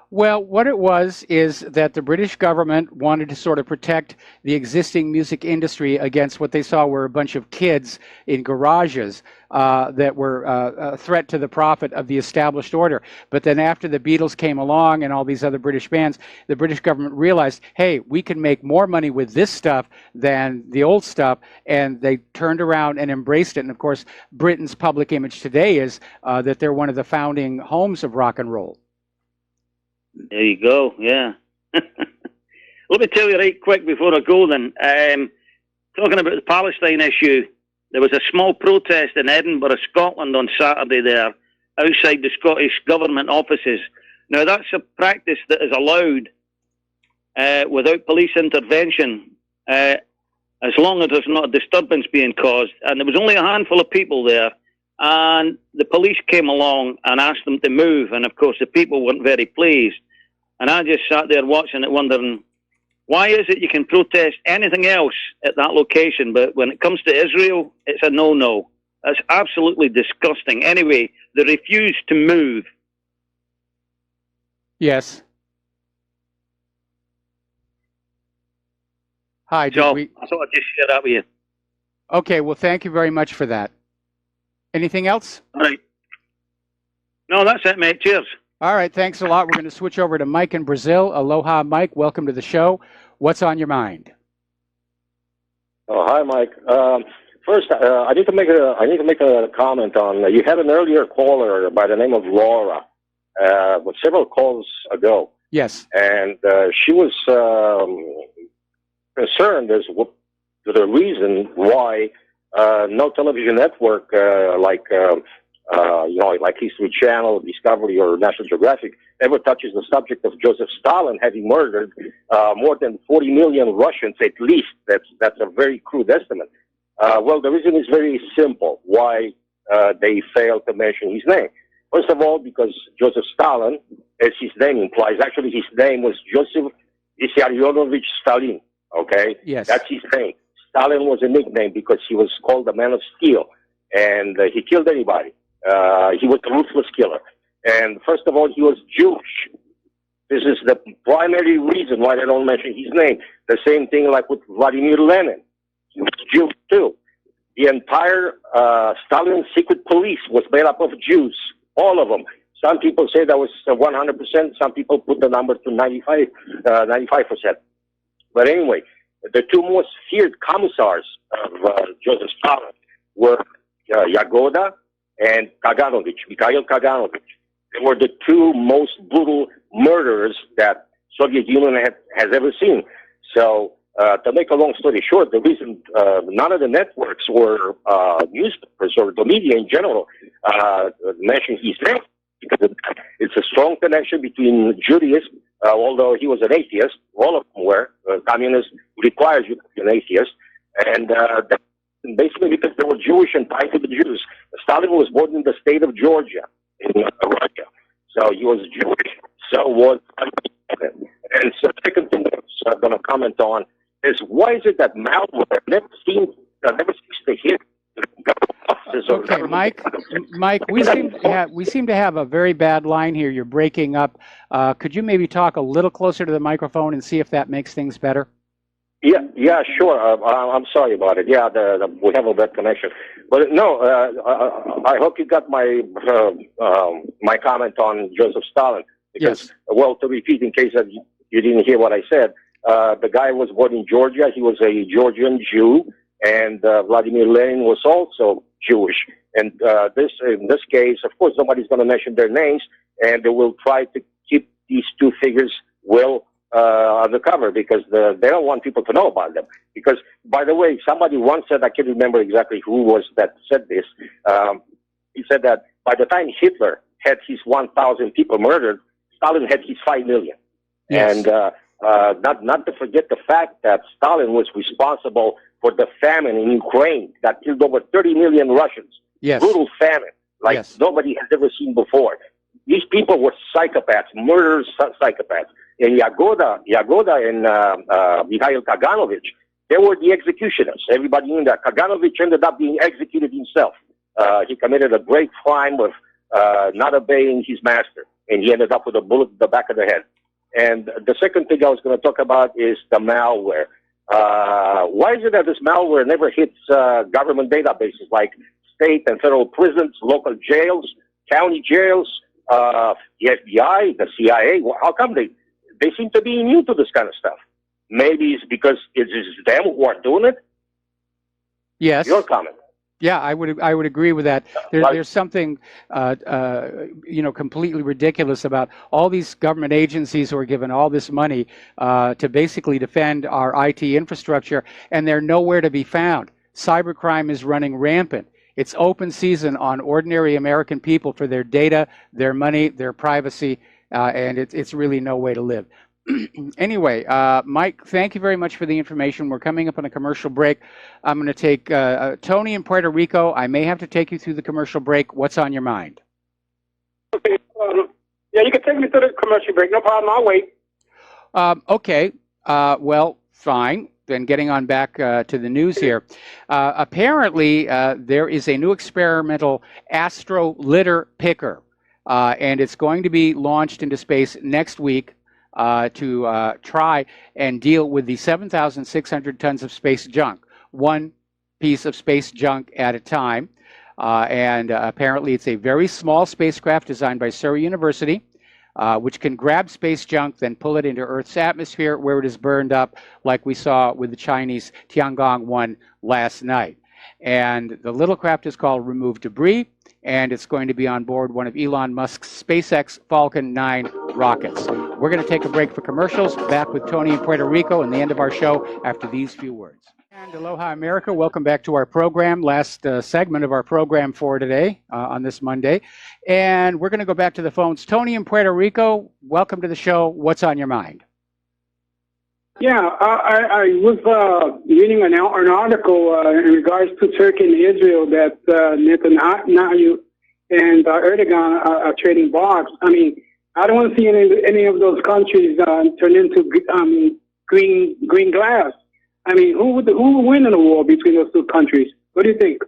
Well, what it was is that the British government wanted to sort of protect the existing music industry against what they saw were a bunch of kids in garages that were a threat to the profit of the established order. But then after the Beatles came along and all these other British bands, the British government realized, hey, we can make more money with this stuff than the old stuff, and they turned around and embraced it. And of course, Britain's public image today is that they're one of the founding homes of rock and roll. There you go, yeah. Let me tell you right quick before I go then. Talking about the Palestine issue, there was a small protest in Edinburgh, Scotland on Saturday there, outside the Scottish government offices. Now that's a practice that is allowed without police intervention, as long as there's not a disturbance being caused. And there was only a handful of people there. And the police came along and asked them to move. And of course, the people weren't very pleased. And I just sat there watching it, wondering, Why is it you can protest anything else at that location, but when it comes to Israel, it's a no-no? That's absolutely disgusting. Anyway, they refuse to move. Yes. Hi, So did we? I thought I'd just share that with you. Okay, well, thank you very much for that. Anything else? All right. No, that's it, mate. Cheers. All right, thanks a lot. We're going to switch over to Mike in Brazil. Aloha, Mike. Welcome to the show. What's on your mind? Oh, hi, Mike. First, I need to make a comment on. You had an earlier caller by the name of Laura, with several calls ago. Yes. And she was concerned as to the reason why no television network like History Channel, Discovery, or National Geographic ever touches the subject of Joseph Stalin having murdered more than 40 million Russians at least. That's a very crude estimate. Well, the reason is very simple why they failed to mention his name. First of all, because Joseph Stalin, as his name implies, actually his name was Joseph Vissarionovich Stalin. Okay? Yes. That's his name. Stalin was a nickname because he was called the Man of Steel, and he killed anybody. He was a ruthless killer. And first of all, he was Jewish. This is the primary reason why they don't mention his name. The same thing like with Vladimir Lenin. He was Jewish too. The entire Stalin secret police was made up of Jews, all of them. Some people say that was 100%. Some people put the number to 95%. But anyway, the two most feared commissars of Joseph Stalin were Yagoda and Mikhail Kaganovich. They were the two most brutal murderers that Soviet Union has ever seen. So, to make a long story short, the reason none of the networks or newspapers or the media in general mentioned his name, because it's a strong connection between Judaism, although he was an atheist, all of them were. Communism requires you to be an atheist. And basically because they were Jewish and tied to the Jews. Stalin was born in the state of Georgia, in Russia. So he was Jewish. So was. And so the second thing I'm going to comment on is why is it that malware never seems to hit? Okay, Mike, we seem to have a very bad line here. You're breaking up. Could you maybe talk a little closer to the microphone and see if that makes things better? Yeah, sure. I'm sorry about it. Yeah, we have a bad connection. But no, I hope you got my my comment on Joseph Stalin. Because, yes. Well, to repeat, in case that you didn't hear what I said, the guy was born in Georgia. He was a Georgian Jew, and Vladimir Lenin was also Jewish. And in this case, of course, nobody's going to mention their names, and they will try to keep these two figures well undercover because they don't want people to know about them. Because, by the way, somebody once said, I can't remember exactly who was that said this, he said that by the time Hitler had his 1,000 people murdered, Stalin had his 5 million. Yes. And not to forget the fact that Stalin was responsible for the famine in Ukraine that killed over 30 million Russians. Yes. Brutal famine, like yes. nobody has ever seen before. These people were psychopaths, murderers, psychopaths. And Yagoda and Mikhail Kaganovich, they were the executioners. Everybody knew that. Kaganovich ended up being executed himself. He committed a great crime of not obeying his master, and he ended up with a bullet in the back of the head. And the second thing I was going to talk about is the malware. Why is it that this malware never hits government databases like state and federal prisons, local jails, county jails, the FBI, the CIA? How come they seem to be immune to this kind of stuff? Maybe it's because it's them who are doing it? Yes. Your comment. Yeah, I would agree with that. There's something, completely ridiculous about all these government agencies who are given all this money to basically defend our IT infrastructure, and they're nowhere to be found. Cybercrime is running rampant. It's open season on ordinary American people for their data, their money, their privacy, and it's really no way to live. Anyway, Mike, thank you very much for the information. We're coming up on a commercial break. I'm going to take Tony in Puerto Rico. I may have to take you through the commercial break. What's on your mind? Okay. Yeah, you can take me through the commercial break. No problem. I'll wait. Okay. Well, fine. Then getting on back to the news here. Apparently, there is a new experimental astro litter picker, and it's going to be launched into space next week to try and deal with the 7,600 tons of space junk, one piece of space junk at a time. And apparently, it's a very small spacecraft designed by Surrey University, which can grab space junk, then pull it into Earth's atmosphere where it is burned up, like we saw with the Chinese Tiangong 1 last night. And the little craft is called Remove Debris, and it's going to be on board one of Elon Musk's SpaceX Falcon 9 rockets. We're going to take a break for commercials. Back with Tony in Puerto Rico and the end of our show after these few words. And aloha, America. Welcome back to our program. Last segment of our program for today on this Monday. And we're going to go back to the phones. Tony in Puerto Rico, welcome to the show. What's on your mind? Yeah, I was reading an article in regards to Turkey and Israel that Netanyahu and Erdogan are trading bombs. I mean, I don't want to see any of those countries turn into green glass. I mean, who would win in a war between those two countries? What do you think?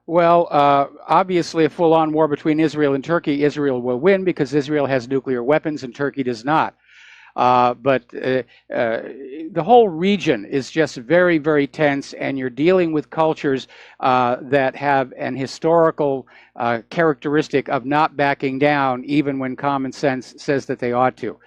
Well, obviously, a full-on war between Israel and Turkey, Israel will win because Israel has nuclear weapons and Turkey does not. But the whole region is just very, very tense, and you're dealing with cultures that have an historical characteristic of not backing down, even when common sense says that they ought to.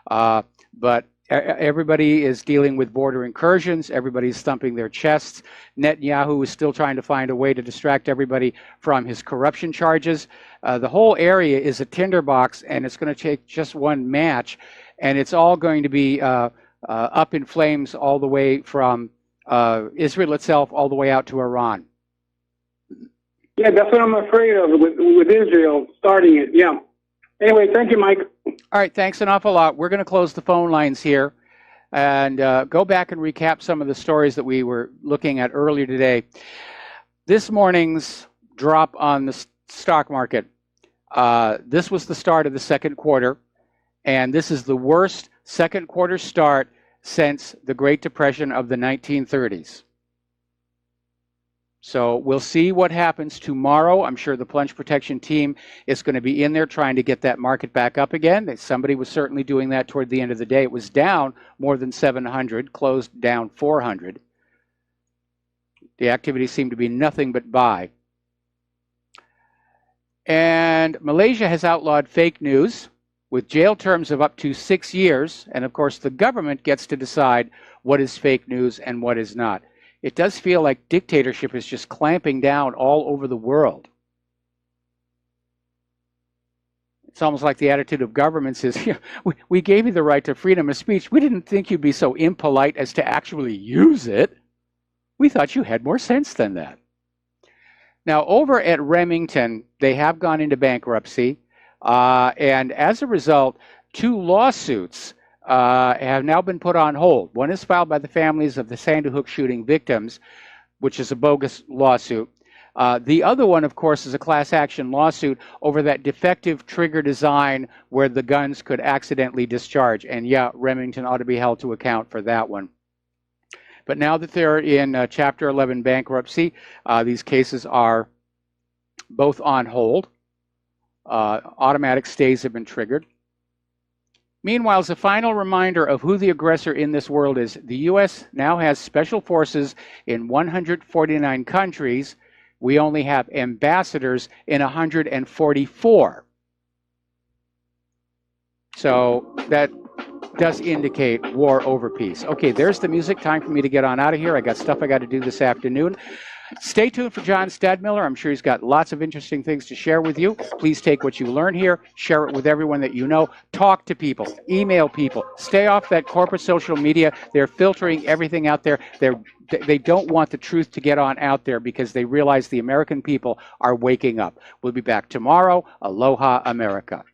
But everybody is dealing with border incursions. Everybody's thumping their chests. Netanyahu is still trying to find a way to distract everybody from his corruption charges. The whole area is a tinderbox, and it's going to take just one match. And it's all going to be up in flames all the way from Israel itself all the way out to Iran. Yeah, that's what I'm afraid of with Israel starting it. Yeah. Anyway, thank you, Mike. All right, thanks an awful lot. We're going to close the phone lines here and go back and recap some of the stories that we were looking at earlier today. This morning's drop on the stock market, this was the start of the second quarter. And this is the worst second quarter start since the Great Depression of the 1930s. So we'll see what happens tomorrow. I'm sure the plunge protection team is going to be in there trying to get that market back up again. Somebody was certainly doing that toward the end of the day. It was down more than 700, closed down 400. The activity seemed to be nothing but buy. And Malaysia has outlawed fake news with jail terms of up to 6 years, and of course the government gets to decide what is fake news and what is not. It does feel like dictatorship is just clamping down all over the world. It's almost like the attitude of governments is, we gave you the right to freedom of speech. We didn't think you'd be so impolite as to actually use it. We thought you had more sense than that. Now, over at Remington, they have gone into bankruptcy. And as a result, 2 lawsuits have now been put on hold. One is filed by the families of the Sandy Hook shooting victims, which is a bogus lawsuit. The other one, of course, is a class action lawsuit over that defective trigger design where the guns could accidentally discharge. And yeah, Remington ought to be held to account for that one. But now that they're in Chapter 11 bankruptcy, these cases are both on hold. Automatic stays have been triggered. Meanwhile, as a final reminder of who the aggressor in this world is, the U.S. now has special forces in 149 countries. We only have ambassadors in 144. So that does indicate war over peace. Okay, there's the music. Time for me to get on out of here. I got stuff I got to do this afternoon. Stay tuned for John Stadmiller. I'm sure he's got lots of interesting things to share with you. Please take what you learn here, share it with everyone that you know. Talk to people, email people. Stay off that corporate social media. They're filtering everything out there. They don't want the truth to get on out there because they realize the American people are waking up. We'll be back tomorrow. Aloha, America.